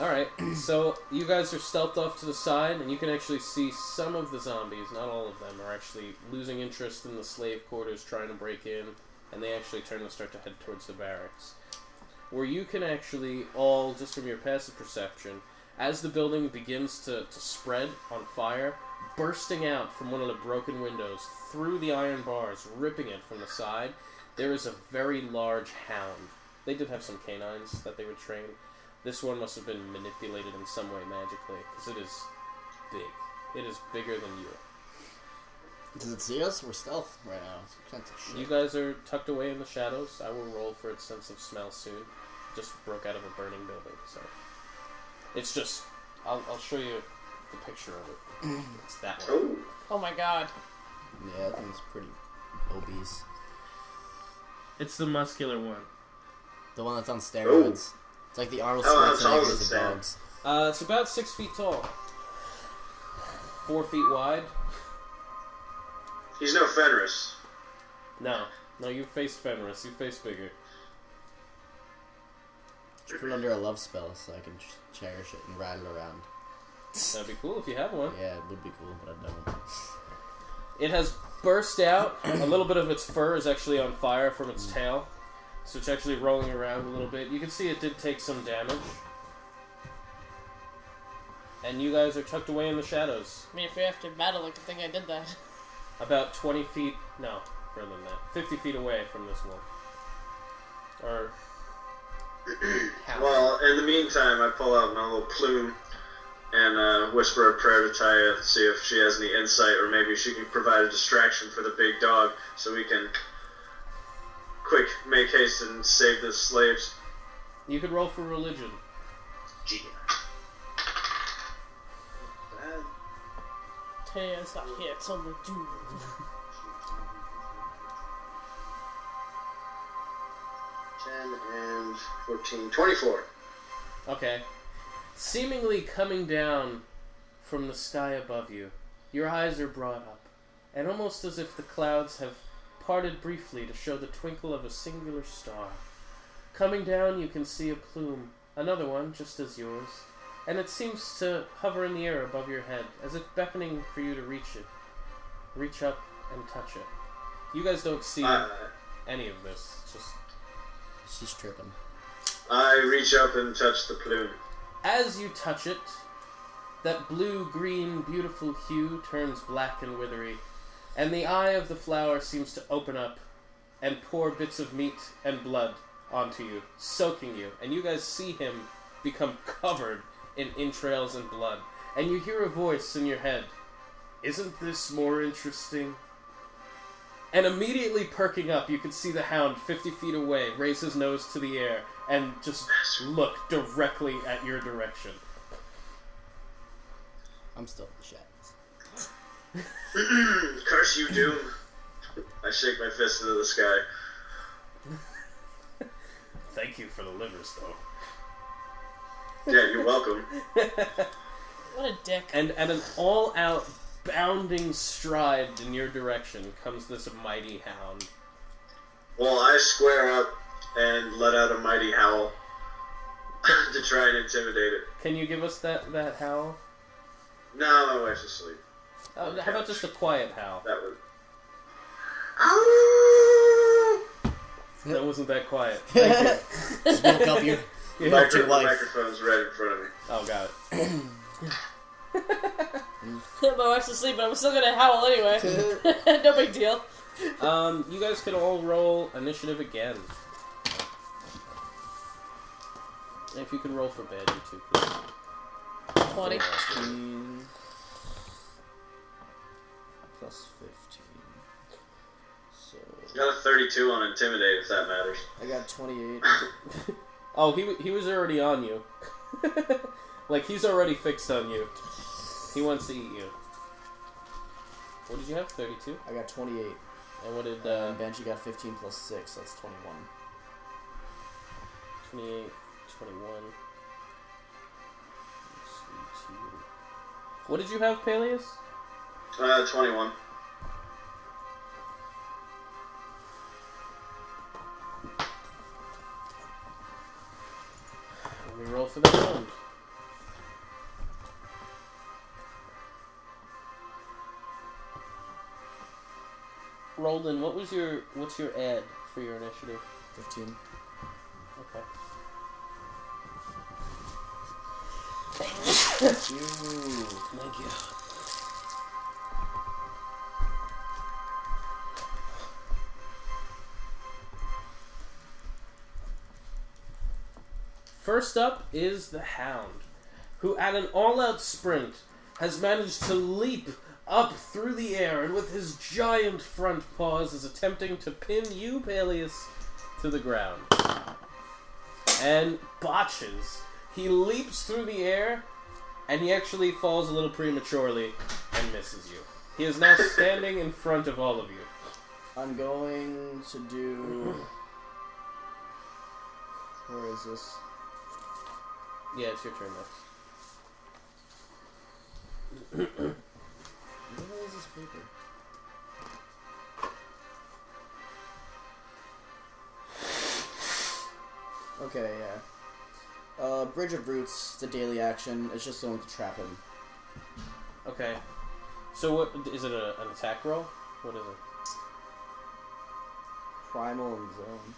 Alright, so you guys are stealthed off to the side, and you can actually see some of the zombies, not all of them, are actually losing interest in the slave quarters, trying to break in, and they actually turn and start to head towards the barracks. Where you can actually all, just from your passive perception, as the building begins to spread on fire, bursting out from one of the broken windows, through the iron bars, ripping it from the side, there is a very large hound. They did have some canines that they would train. This one must have been manipulated in some way magically, because it is big. It is bigger than you. Does it see us? We're stealth right now. It's shit. You guys are tucked away in the shadows. I will roll for its sense of smell soon. Just broke out of a burning building, so... It's just... I'll show you the picture of it. It's that one. Oh my god. Yeah, that thing's pretty obese. It's the muscular one. The one that's on steroids. It's like the Arnold Schwarzenegger of dogs. It's about 6 feet tall. 4 feet wide. He's no Fenris. No, you face Fenris. You face bigger. Just put it under a love spell so I can cherish it and ride it around. That'd be cool if you have one. Yeah, it would be cool, but I don't. It has burst out. A little bit of its fur is actually on fire from its tail. So it's actually rolling around a little bit. You can see it did take some damage. And you guys are tucked away in the shadows. I mean, if you're after battle, I could think I did that. About 20 feet, no, further than that. 50 feet away from this wolf. Or... Well, in the meantime, I pull out my little plume and whisper a prayer to Taya to see if she has any insight, or maybe she can provide a distraction for the big dog so we can make haste and save the slaves. You could roll for religion. Gee. Taya's not here, it's only you. 10 and 14, 24. Okay. Seemingly coming down from the sky above you, your eyes are brought up, and almost as if the clouds have parted briefly to show the twinkle of a singular star. Coming down, you can see a plume, another one just as yours, and it seems to hover in the air above your head, as if beckoning for you to reach it. Reach up and touch it. You guys don't see any of this. It's just... She's tripping. I reach up and touch the plume. As you touch it, that blue-green, beautiful hue turns black and withery, and the eye of the flower seems to open up and pour bits of meat and blood onto you, soaking you, and you guys see him become covered in entrails and blood, and you hear a voice in your head, "Isn't this more interesting?" And immediately perking up, you can see the hound 50 feet away raise his nose to the air and just look directly at your direction. I'm still in the shadows. Curse you, Doom. I shake my fist into the sky. Thank you for the livers, though. Yeah, you're welcome. What a dick. And at an all-out bounding stride in your direction comes this mighty hound. Well, I square up and let out a mighty howl to try and intimidate it. Can you give us that howl? No, my wife's asleep. How about just a quiet howl? That was... That wasn't that quiet. Thank you. Just woke up your The microphone's right in front of me. Oh, got it. My wife's asleep, but I'm still gonna howl anyway. No big deal. You guys can all roll initiative again. If you could roll for bad, you two, please. 20. 15 plus 15. So Got a 32 on intimidate, if that matters. I got 28. Oh, he was already on you. Like, he's already fixed on you. He wants to eat you. What did you have? 32? I got 28. And what did... Banshee got 15 plus 6, that's 21. 28, 21... What did you have, Palyus? 21. Let me roll for the round. Rolldin, what's your ad for your initiative? 15. Okay. Thank you. Thank you. First up is the Hound, who at an all-out sprint has managed to leap up through the air and with his giant front paws is attempting to pin you, Palyus, to the ground. And botches. He leaps through the air and he actually falls a little prematurely and misses you. He is now standing in front of all of you. I'm going to do... Where is this? Yeah, it's your turn next. Where the hell is this paper? Okay, yeah. Bridge of Roots, it's a daily action. It's just going to trap him. Okay. So what is it? An attack roll? What is it? Primal and zone.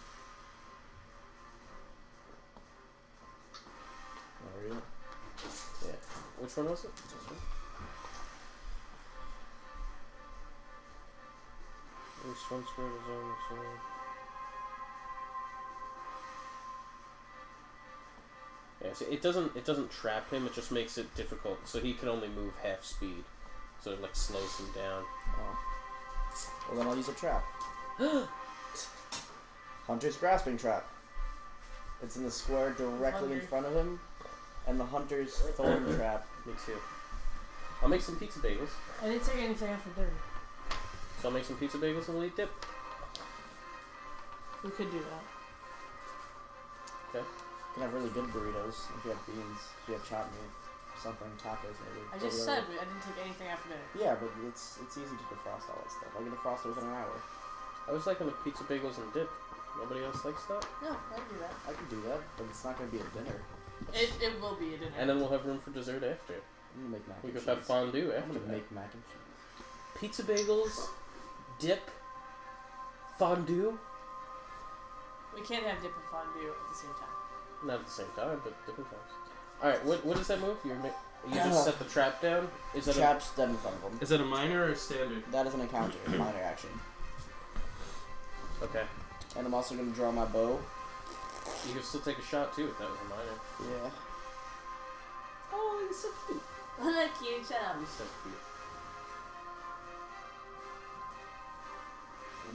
Oh, really? Yeah. Which one was it? This one? One square of zone. Yeah, so it doesn't trap him. It just makes it difficult. So he can only move half speed. So it like slows him down. Oh. Well, then I'll use a trap. Hunter's grasping trap. It's in the square directly in front of him, and the hunter's Tholden trap. Me too. I'll make some pizza bagels. I didn't take anything out for dinner. So I'll make some pizza bagels and we'll eat dip. We could do that. Okay. You can have really good burritos if you have beans, if you have chopped meat, something, tacos maybe. I just said I didn't take anything out for dinner. Yeah, but it's easy to defrost all that stuff. I can defrost it within an hour. I was liking the pizza bagels and dip. Nobody else likes that? No, I can do that. I can do that, but it's not going to be a dinner. It will be a dinner. And then we'll have room for dessert after. I'm going to make mac We and could cheese. have fondue I'm after going to that. make mac and cheese. Pizza bagels, dip, fondue. We can't have dip and fondue at the same time. Not at the same time, but different times. Alright, what is that move? You just set the trap down? Is that Trap's dead in front of him. Is that a minor or a standard? That is an encounter, a minor action. Okay. And I'm also going to draw my bow. You can still take a shot too if that was a minor. Yeah. Oh, he's so cute. Cute, shut up. He's so cute.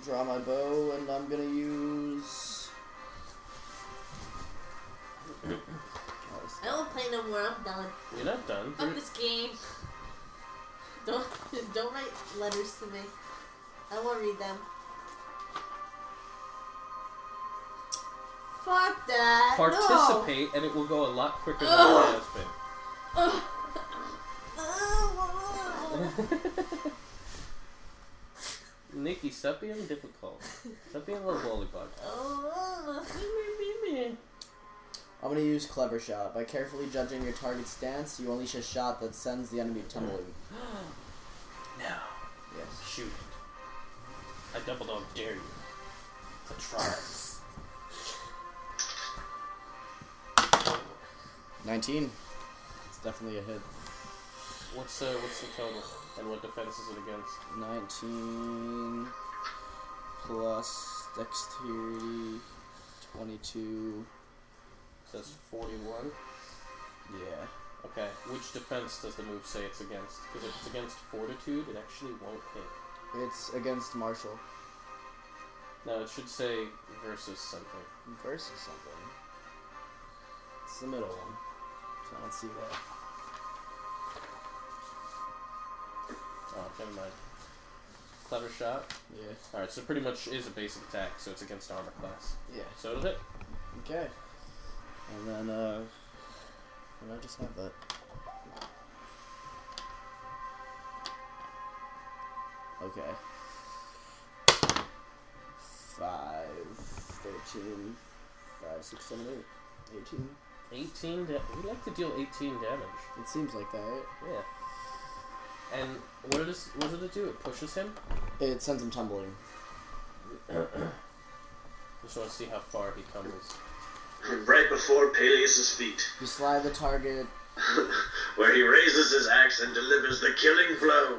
Draw my bow, and I'm going to use... I don't play no more. I'm done. You're not done. Fuck this game. Don't write letters to me. I won't read them. Fuck that. Participate, and it will go a lot quicker than it has been. Nikki, stop being difficult. Stop being a little lollipop. I'm going to use Clever Shot. By carefully judging your target's stance, you unleash a shot that sends the enemy tumbling. No. Yes. Shoot. I double dog dare you. To try. 19. It's definitely a hit. What's the total? And what defense is it against? 19 plus dexterity 22. Says 41. Yeah. Okay. Which defense does the move say it's against? Because if it's against fortitude, it actually won't hit. It's against martial. No, it should say versus something. Versus something. It's the middle one. So I don't see that. Oh, never mind. Clever shot. Yeah. Alright, so pretty much is a basic attack, so it's against armor class. Yeah. So it'll hit. Okay. And then, and I just have that. Okay. 5, 13, 5, 6, 7, 8, 18. 18 we like to deal 18 damage. It seems like that, right? Yeah. And what did it do? It pushes him? It sends him tumbling. Just want to see how far he tumbles. Right before Palyus' feet, You slide the target. where he raises his axe and delivers the killing blow.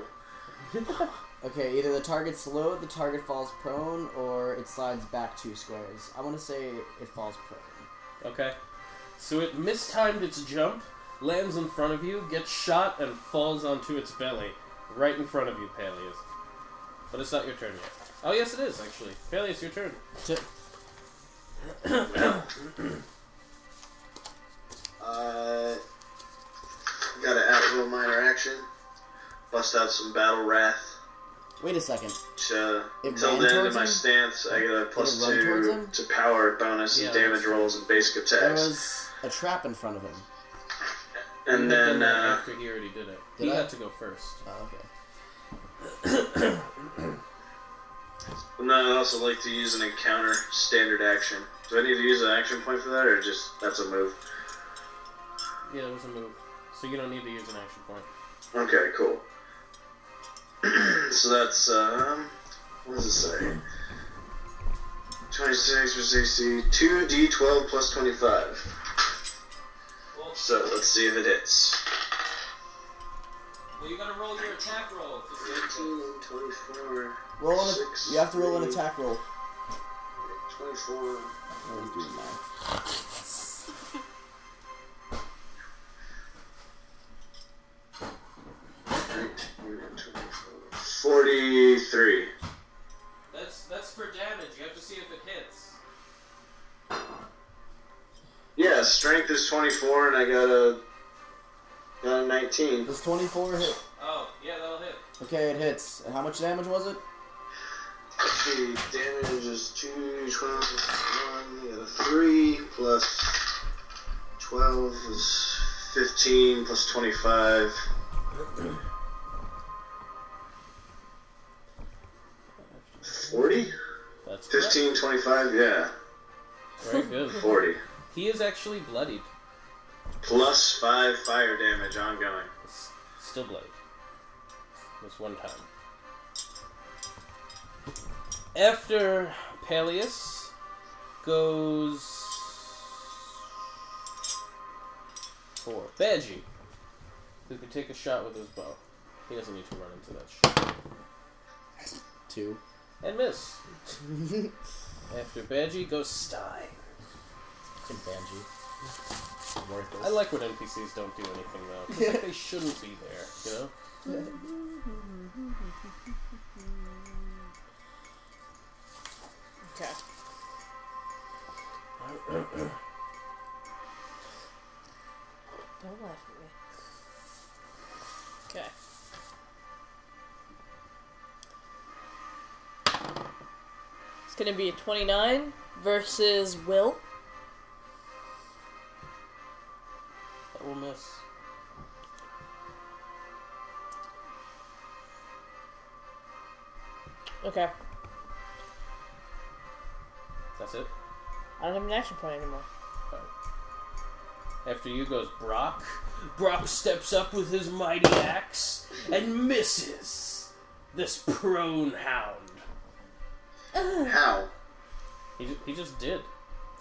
Okay, either the target's low, the target falls prone, or it slides back 2 squares. I want to say it falls prone. Okay. So it mistimed its jump, lands in front of you, gets shot, and falls onto its belly. Right in front of you, Palyus. But it's not your turn yet. Oh, yes, it is, actually. Palyus, your turn. Gotta add a little minor action. Bust out some battle wrath. Wait a second. Until the end of my stance, I get a +2 to power bonus and damage rolls and basic There attacks. was a trap in front of him. And then, after he already did it. He had to go first. Oh, okay. and then I'd also like to use an encounter standard action. Do I need to use an action point for that, or just that's a move? Yeah, that was a move. So you don't need to use an action point. Okay, cool. So that's, what does it say? 26 for 60, 2d12 plus 25. So let's see if it hits. Well, you gotta roll your attack roll. 15, 24, Roll an, 6, you have to roll an 3, attack roll. 24. Oh, he's doing that. 43. That's for damage. You have to see if it hits. Yeah, strength is 24, and I got a 19. Does 24 hit? Oh, yeah, that'll hit. Okay, it hits. And how much damage was it? Let's see, damage is 2, 12, 1, I got a 3, plus 12 is 15, plus 25. 40? That's 15, 25, yeah. very good. 40. He is actually bloodied. Plus 5 fire damage ongoing. Still bloodied. This one time. After Palyus goes for Badgie, who can take a shot with his bow. He doesn't need to run into that shit. 2. And miss. After Badgie goes Stein. Fucking Banji. Worthless. I like when NPCs don't do anything though. 'Cause like, they shouldn't be there, you know? Okay. Don't laugh at me. Okay. It's gonna be a 29 versus Will. That will miss. Okay. That's it. I don't have an action point anymore. After you goes Brock. Brock steps up with his mighty axe and misses this prone hound. How? He just did.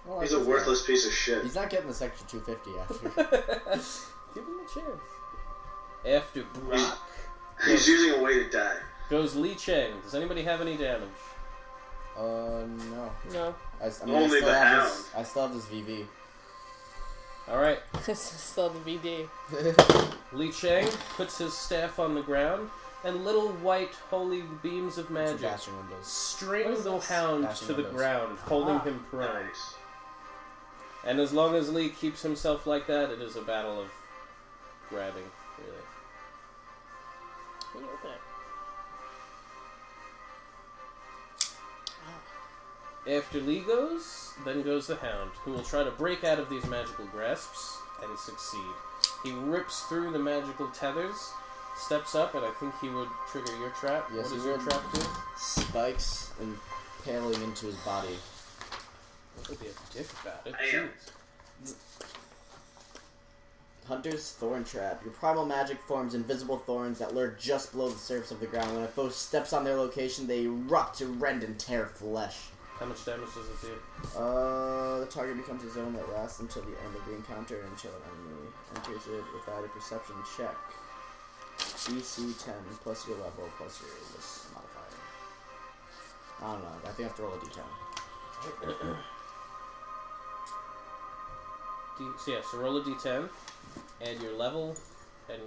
I like He's a this worthless guy. piece of shit. He's not getting this extra 250 after. Give him a chance. After Brock He's using a way to die. goes Li Cheng. Does anybody have any damage? No. No. I Only still the have hound. I still have this VV. Alright. Still the VD. Li Cheng puts his staff on the ground, and little white holy beams of magic Bashing windows. string What is the this? hound Bashing to the windows. ground, holding him prone. Nice. And as long as Lee keeps himself like that, it is a battle of grabbing, really. Can you open it? After Lee goes, then goes the hound, who will try to break out of these magical grasps and succeed. He rips through the magical tethers, steps up, and I think he would trigger your trap. Yes, What he does your would. trap do? Spikes impaling into his body. What would be a dick about it? Damn. Jeez. Hunter's Thorn Trap. Your primal magic forms invisible thorns that lurk just below the surface of the ground. When a foe steps on their location, they erupt to rend and tear flesh. How much damage does it do? The target becomes a zone that lasts until the end of the encounter until an enemy enters it without a perception check. DC 10 plus your level plus your this modifier. I don't know. I think I have to roll a D10. So yeah, so roll a d10, add your level, and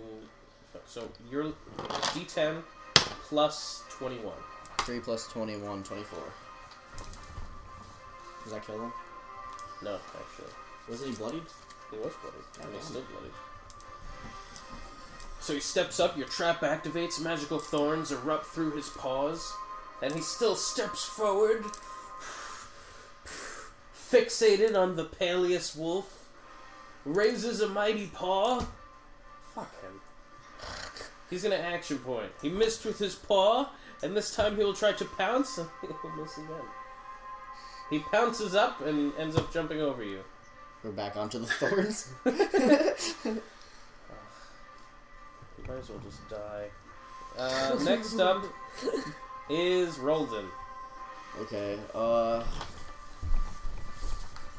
so your d10 plus 21. 3 plus 21, 24. Does that kill him? No, actually. Wasn't he bloodied? He was bloodied, and he's Okay. still bloodied. So he steps up, your trap activates, magical thorns erupt through his paws, and he still steps forward, fixated on the Palyus wolf, raises a mighty paw. Fuck him. He's gonna action point. He missed with his paw, and this time he will try to pounce, and he'll miss again. He pounces up and ends up jumping over you. We're back onto the thorns. He Might as well just die. Next up is Rolldin. Okay,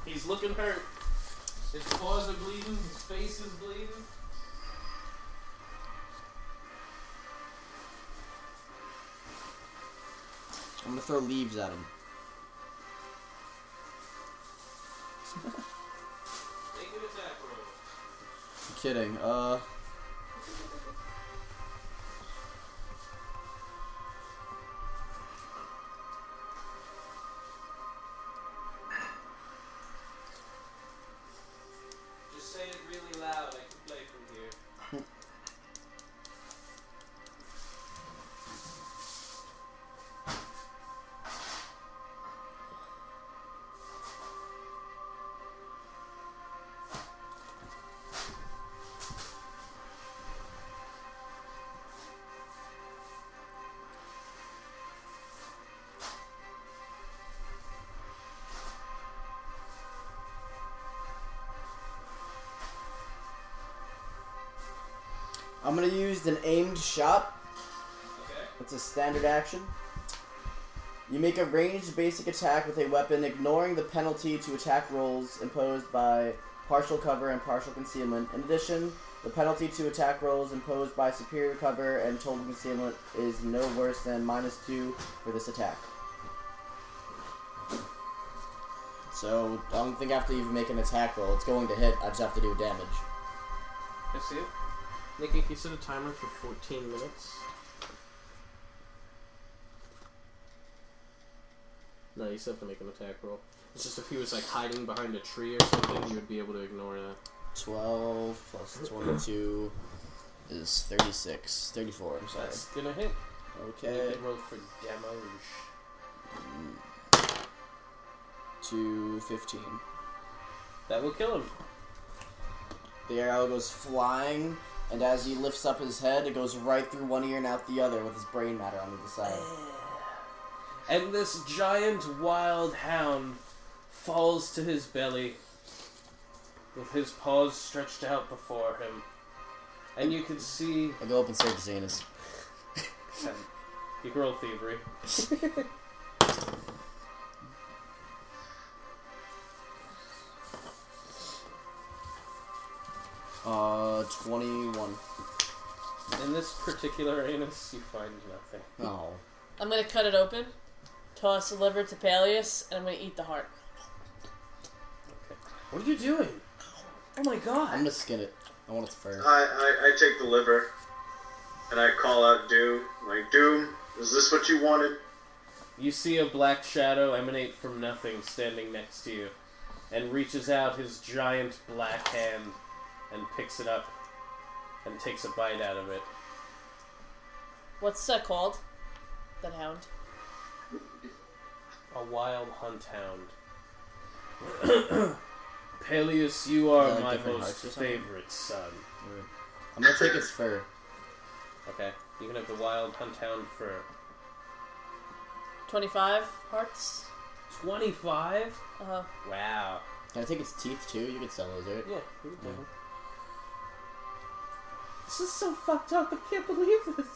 He's looking hurt. His paws are bleeding, his face is bleeding. I'm gonna throw leaves at him. Make an attack roll. I'm kidding, Just say it really loud, I can play from here. I'm gonna use an aimed shot. Okay. It's a standard action. You make a ranged basic attack with a weapon, ignoring the penalty to attack rolls imposed by partial cover and partial concealment. In addition, the penalty to attack rolls imposed by superior cover and total concealment is no worse than -2 for this attack. So, I don't think I have to even make an attack roll. It's going to hit, I just have to do damage. I see it. Nikki, can you set a timer for 14 minutes? No, you still have to make an attack roll. It's just if he was like hiding behind a tree or something, you would be able to ignore that. 12 plus 22 is 36. 34, I'm sorry. That's gonna hit. Okay. You can roll for damage. 215. That will kill him. The arrow goes flying, and as he lifts up his head, it goes right through one ear and out the other with his brain matter on either side. And this giant wild hound falls to his belly with his paws stretched out before him. And you can see... I go up and search his anus. You can roll thievery. 21. In this particular anus, you find nothing. Oh. I'm gonna cut it open, toss the liver to Palyus, and I'm gonna eat the heart. Okay. What are you doing? Oh my god. I'm gonna skin it. I want its fur. I take the liver, and I call out Doom. Like, Doom, is this what you wanted? You see a black shadow emanate from nothing standing next to you, and reaches out his giant black hand and picks it up and takes a bite out of it. What's that called? That hound? A wild hunt hound. Palyus, you are like my different most hearts or something? favorite son. I'm gonna take its fur. Okay, you can have the wild hunt hound fur. 25 hearts? 25? Uh-huh. Wow. Can I take its teeth too? You can sell those, right? Yeah, you can. This is so fucked up. I can't believe this.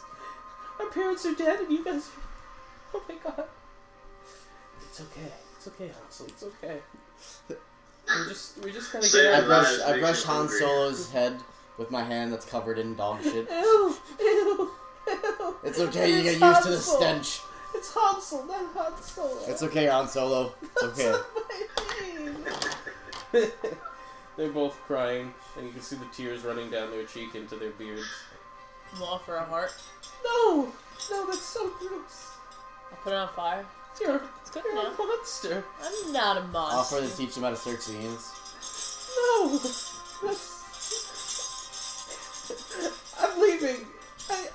Our parents are dead and you guys are... Oh my god. It's okay. It's okay, Hansel. It's okay. We just gotta get out. I brush Han Solo's head with my hand that's covered in dog shit. Ew! Ew! Ew! It's okay, you It's get used to the Hansel. stench. It's Hansel, not Han Solo. It's okay, Han Solo. It's okay. They're both crying, and you can see the tears running down their cheek into their beards. I'm gonna offer a heart. No! No, that's so gross. I'll put it on fire. You're good a now. monster. I'm not a monster. Offer to teach him how to search the anus. No! That's... I'm leaving.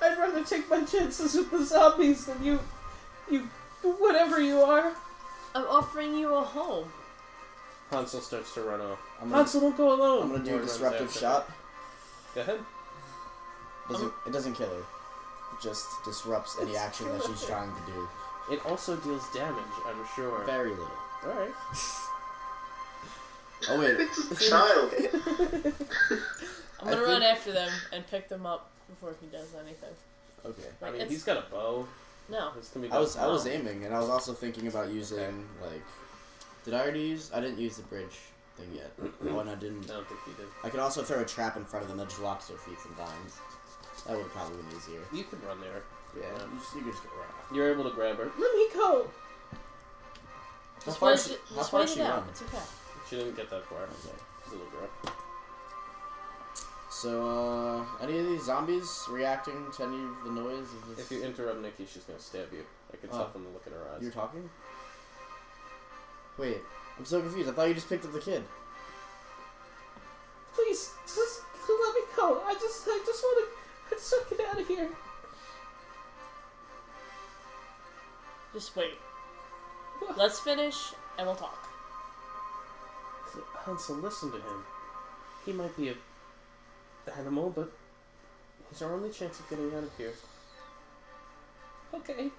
I'd rather take my chances with the zombies than you, whatever you are. I'm offering you a home. Hansel starts to run off. I'm gonna, Hansel, don't go alone. I'm gonna do a Lord runs disruptive after shot. her. Go ahead. It doesn't kill her. It just disrupts any action that she's trying to do. It also deals damage, I'm sure. Very little. Alright. Oh wait. It's a child. I'm gonna run after them and pick them up before he does anything. Okay. I mean, he's got a bow. No. This can be I was aiming, and I was also thinking about using, like... Did I already use... I didn't use the bridge thing yet. Oh, and I didn't... I don't think you did. I could also throw a trap in front of them that just locks their feet sometimes. That would have probably been easier. You could run there. Yeah, you can just go around. You're able to grab her. Let me go! How far she run? It's okay. She didn't get that far. Okay. She's a little girl. So, any of these zombies reacting to any of the noise of this? If you interrupt Nikki, she's gonna stab you. I can tell from the look in her eyes. You're talking? Wait, I'm so confused. I thought you just picked up the kid. Please, just let me go. I just want to get out of here. Just wait. Let's finish, and we'll talk. Hansel, listen to him. He might be an animal, but he's our only chance of getting out of here. Okay.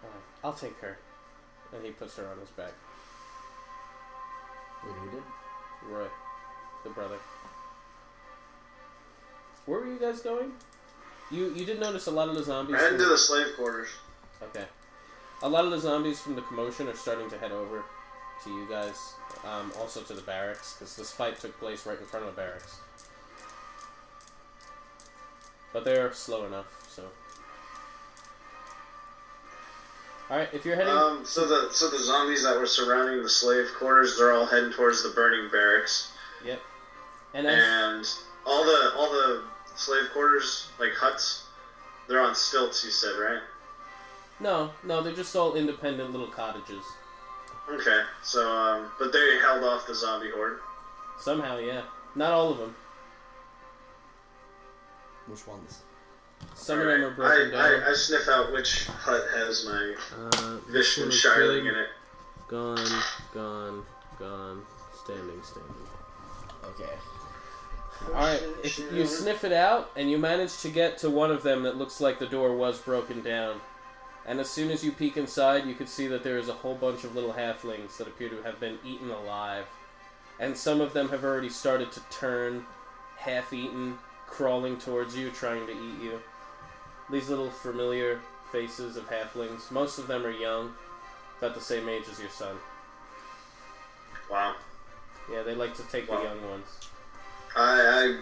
Alright, I'll take her. And he puts her on his back. Wait, who did? Roy, the brother. Where were you guys going? You did notice a lot of the zombies... Heading to the slave quarters. Okay. A lot of the zombies from the commotion are starting to head over to you guys. Also to the barracks, because this fight took place right in front of the barracks. But they're slow enough, so... Alright, if you're heading... So the zombies that were surrounding the slave quarters, they're all heading towards the burning barracks. Yep. And all the slave quarters, like huts, they're on stilts, you said, right? No, they're just all independent little cottages. Okay, so, but they held off the zombie horde. Somehow, yeah. Not all of them. Which ones? Some of them are broken down. I sniff out which hut has my Vishnu Shirling in it. Gone. Standing. Okay. Alright, if you sniff it out, and you manage to get to one of them that looks like the door was broken down. And as soon as you peek inside, you can see that there is a whole bunch of little halflings that appear to have been eaten alive. And some of them have already started to turn, half-eaten, crawling towards you, trying to eat you. These little familiar faces of halflings. Most of them are young, about the same age as your son. Wow. Yeah, they like to take the young ones. I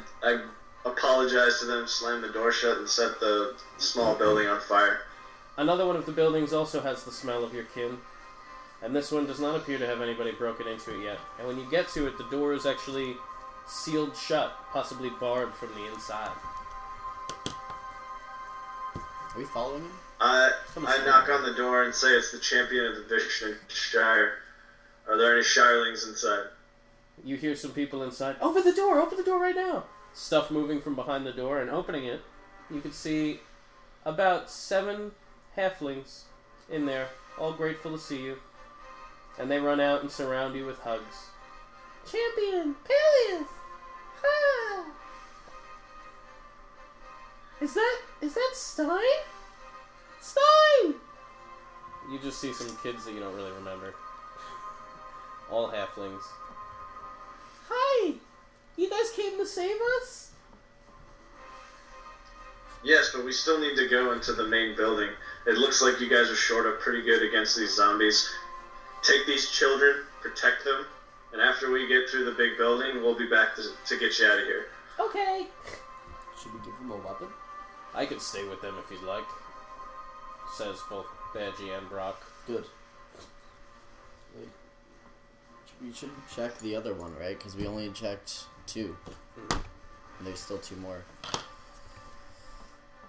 apologize to them, slammed the door shut, and set the small building on fire. Another one of the buildings also has the smell of your kin, and this one does not appear to have anybody broken into it yet. And when you get to it, the door is actually sealed shut, possibly barred from the inside. Are we following him? I knock on the door and say it's the champion of the Vishnu Shire. Are there any Shirelings inside? You hear some people inside. Open the door right now! Stuff moving from behind the door, and opening it, you can see about 7 halflings in there, all grateful to see you. And they run out and surround you with hugs. Champion! Palyus! Ah! Is that Stein? Stein! You just see some kids that you don't really remember. All halflings. Hi! You guys came to save us? Yes, but we still need to go into the main building. It looks like you guys are short up pretty good against these zombies. Take these children, protect them, and after we get through the big building, we'll be back to get you out of here. Okay. Should we give them a weapon? I could stay with them if you'd like, says both Badgie and Brock. Good. Wait. We should check the other one, right? Because we only checked 2. Mm-hmm. And there's still 2 more.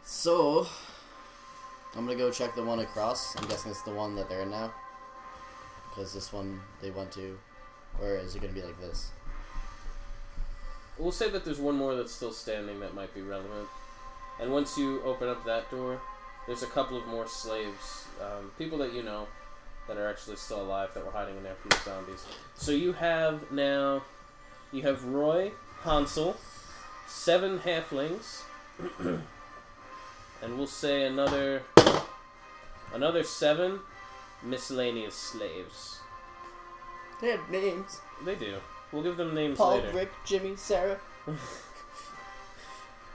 So, I'm gonna go check the one across. I'm guessing it's the one that they're in now. Because this one they went to. Or is it gonna be like this? We'll say that there's one more that's still standing that might be relevant. And once you open up that door, there's a couple of more slaves, people that you know, that are actually still alive that were hiding in there from the zombies. So you have Roy, Hansel, 7 halflings, and we'll say another 7 miscellaneous slaves. They have names. They do. We'll give them names Paul, later. Rick, Jimmy, Sarah.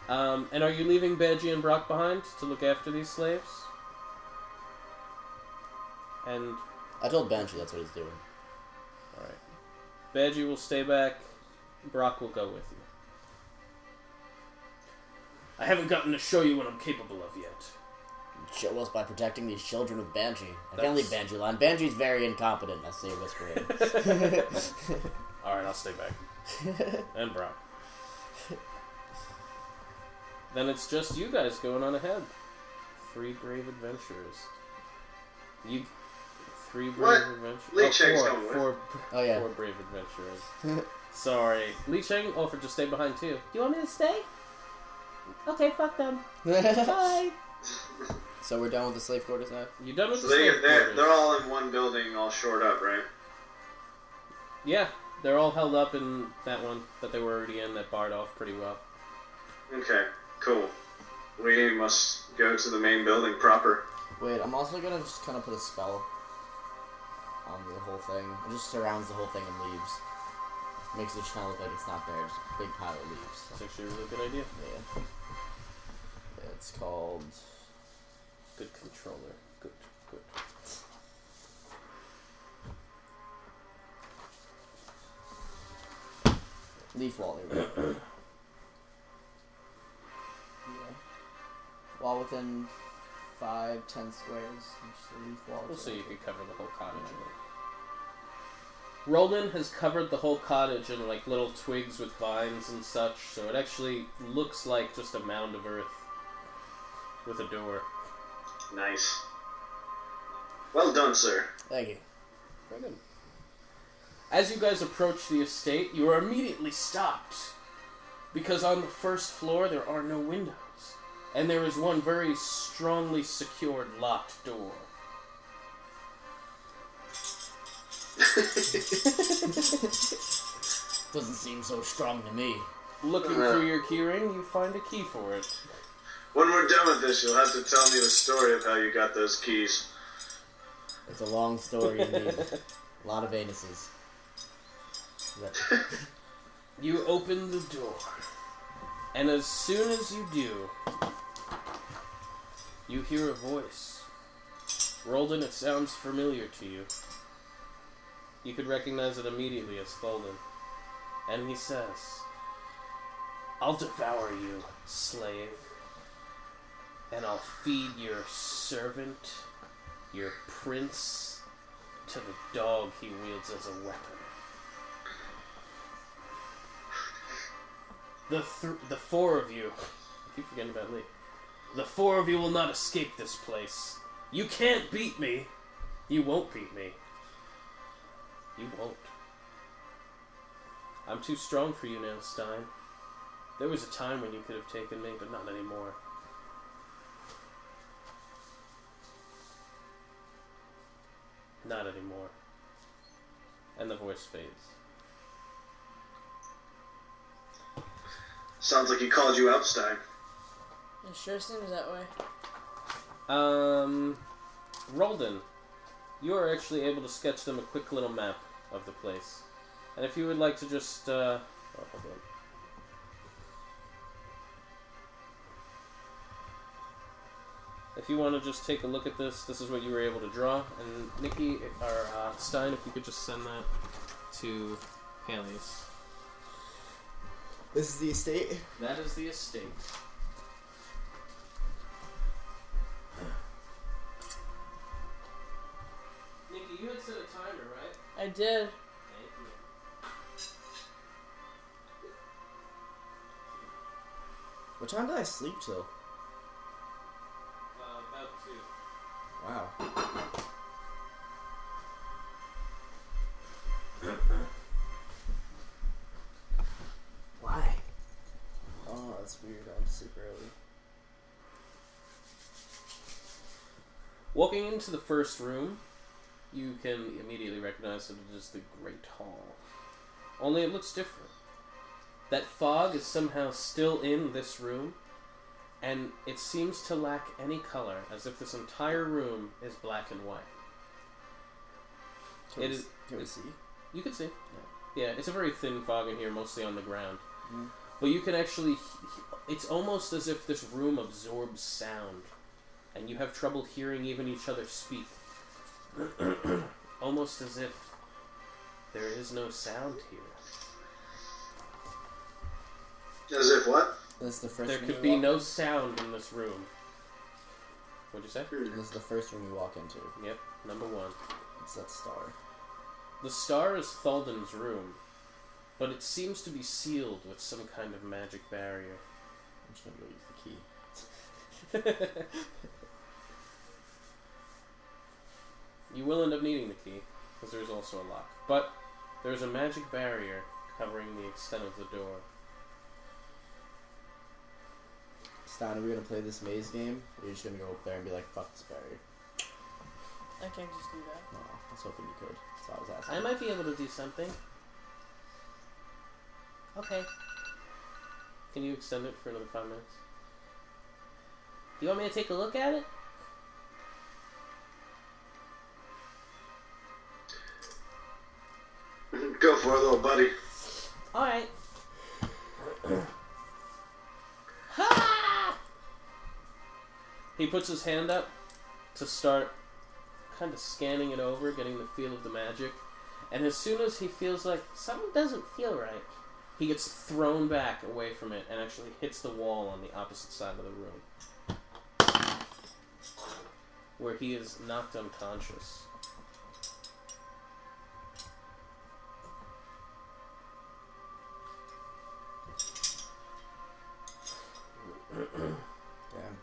And are you leaving Badgie and Brock behind to look after these slaves? And I told Banshee that's what he's doing. alright. Badgie will stay back. Brock will go with you. I haven't gotten to show you what I'm capable of yet. Show us by protecting these children of Banshee. I can't leave Banshee alone. Banshee's very incompetent, I say whispering. Alright, I'll stay back. And Brock. Then it's just you guys going on ahead. 3 brave adventurers. You... 3 brave adventurers. Li Cheng's going with. 4 Oh, yeah. 4 brave adventurers. Sorry. Li Cheng offered to stay behind too. You want me to stay? Okay, fuck them. Bye. So we're done with the slave quarters now? You done with So the slave quarters? they're all in one building, all shored up, right? Yeah, they're all held up in that one that they were already in that barred off pretty well. Okay, cool. We must go to the main building proper. Wait, I'm also gonna just kind of put a spell on the whole thing. It just surrounds the whole thing and leaves. Makes it kind of look like it's not there, just a big pile of leaves. That's actually a really good idea. Yeah. It's called... Good controller. Good. Leaf wall, there we go. Yeah. Wall within 5-10 squares. Just a leaf wall. We'll see if you cover the whole cottage. Rolldin has covered the whole cottage in like little twigs with vines and such, so it actually looks like just a mound of earth with a door. Nice. Well done, sir. Thank you. Very good. As you guys approach the estate, you are immediately stopped. Because on the first floor there are no windows. And there is one very strongly secured locked door. Doesn't seem so strong to me. Looking through your keyring, you find a key for it. When we're done with this, you'll have to tell me the story of how you got those keys. It's a long story indeed. A lot of anuses. You open the door. And as soon as you do, you hear a voice. Rolldin, it sounds familiar to you. You could recognize it immediately as Tholden. And he says, I'll devour you, slave. And I'll feed your servant, your prince, to the dog he wields as a weapon. The 4 of you, I keep forgetting about Lee. The 4 of you will not escape this place. You can't beat me. You won't beat me. You won't. I'm too strong for you now, Stein. There was a time when you could have taken me, but not anymore. Not anymore. And the voice fades. Sounds like he called you out, Stein. It sure seems that way. Rolldin, you are actually able to sketch them a quick little map of the place. And if you would like to just, hold on. If you want to just take a look at this, this is what you were able to draw. And Nikki, or Stein, if you could just send that to Palyus. This is the estate? That is the estate. Nikki, you had set a timer, right? I did. Thank you. What time did I sleep till? About 2. Wow. Why? Oh, that's weird. I'm super early. Walking into the first room, you can immediately recognize that it is the Great Hall. Only it looks different. That fog is somehow still in this room, and it seems to lack any color, as if this entire room is black and white. Can we see? You can see. Yeah, it's a very thin fog in here, mostly on the ground. But you can actually... It's almost as if this room absorbs sound, and you have trouble hearing even each other speak. Almost as if there is no sound here. As if what? This is the first There room could you be walk no sound in this room. What'd you say? This is the first room you walk into. Yep, number 1. It's that star. The star is Tholden's room, but it seems to be sealed with some kind of magic barrier. I'm just gonna go use the key. You will end up needing the key, because there's also a lock. But there's a magic barrier covering the extent of the door. Stein, are we gonna play this maze game? Or are you just gonna go up there and be like, fuck this barrier? I can't just do that. No, I was hoping you could. That's all I was asking. I might be able to do something. Okay. Can you extend it for another 5 minutes? Do you want me to take a look at it? Go for it, little buddy. Alright. Ha! He puts his hand up to start kind of scanning it over, getting the feel of the magic. And as soon as he feels like something doesn't feel right, he gets thrown back away from it and actually hits the wall on the opposite side of the room, where he is knocked unconscious. Damn.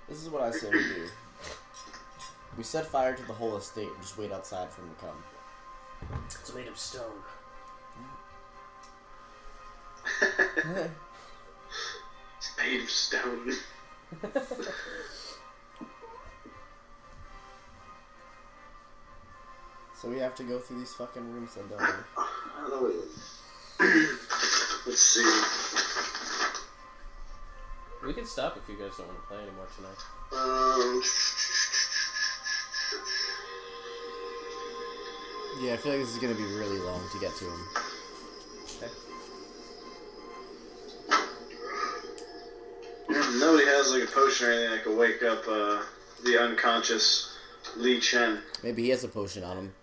This is what I say we do. We set fire to the whole estate and just wait outside for him to come. It's made of stone. It's made of stone. So we have to go through these fucking rooms then, don't we? I don't know. Let's see. We can stop if you guys don't want to play anymore tonight. Yeah, I feel like this is gonna be really long to get to him. Okay. Nobody has like a potion or anything that could wake up the unconscious Li Chen. Maybe he has a potion on him.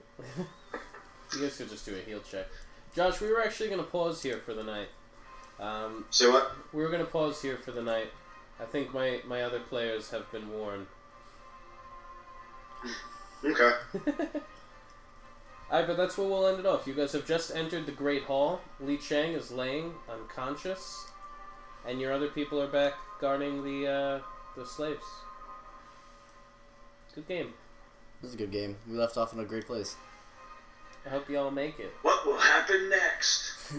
You guys could just do a heal check. Josh, we were actually going to pause here for the night. Say what? We were going to pause here for the night. I think my other players have been warned. Okay. Alright, but that's where we'll end it off. You guys have just entered the Great Hall. Li Cheng is laying unconscious. And your other people are back guarding the slaves. Good game. This is a good game. We left off in a great place. I hope you all make it. What will happen next?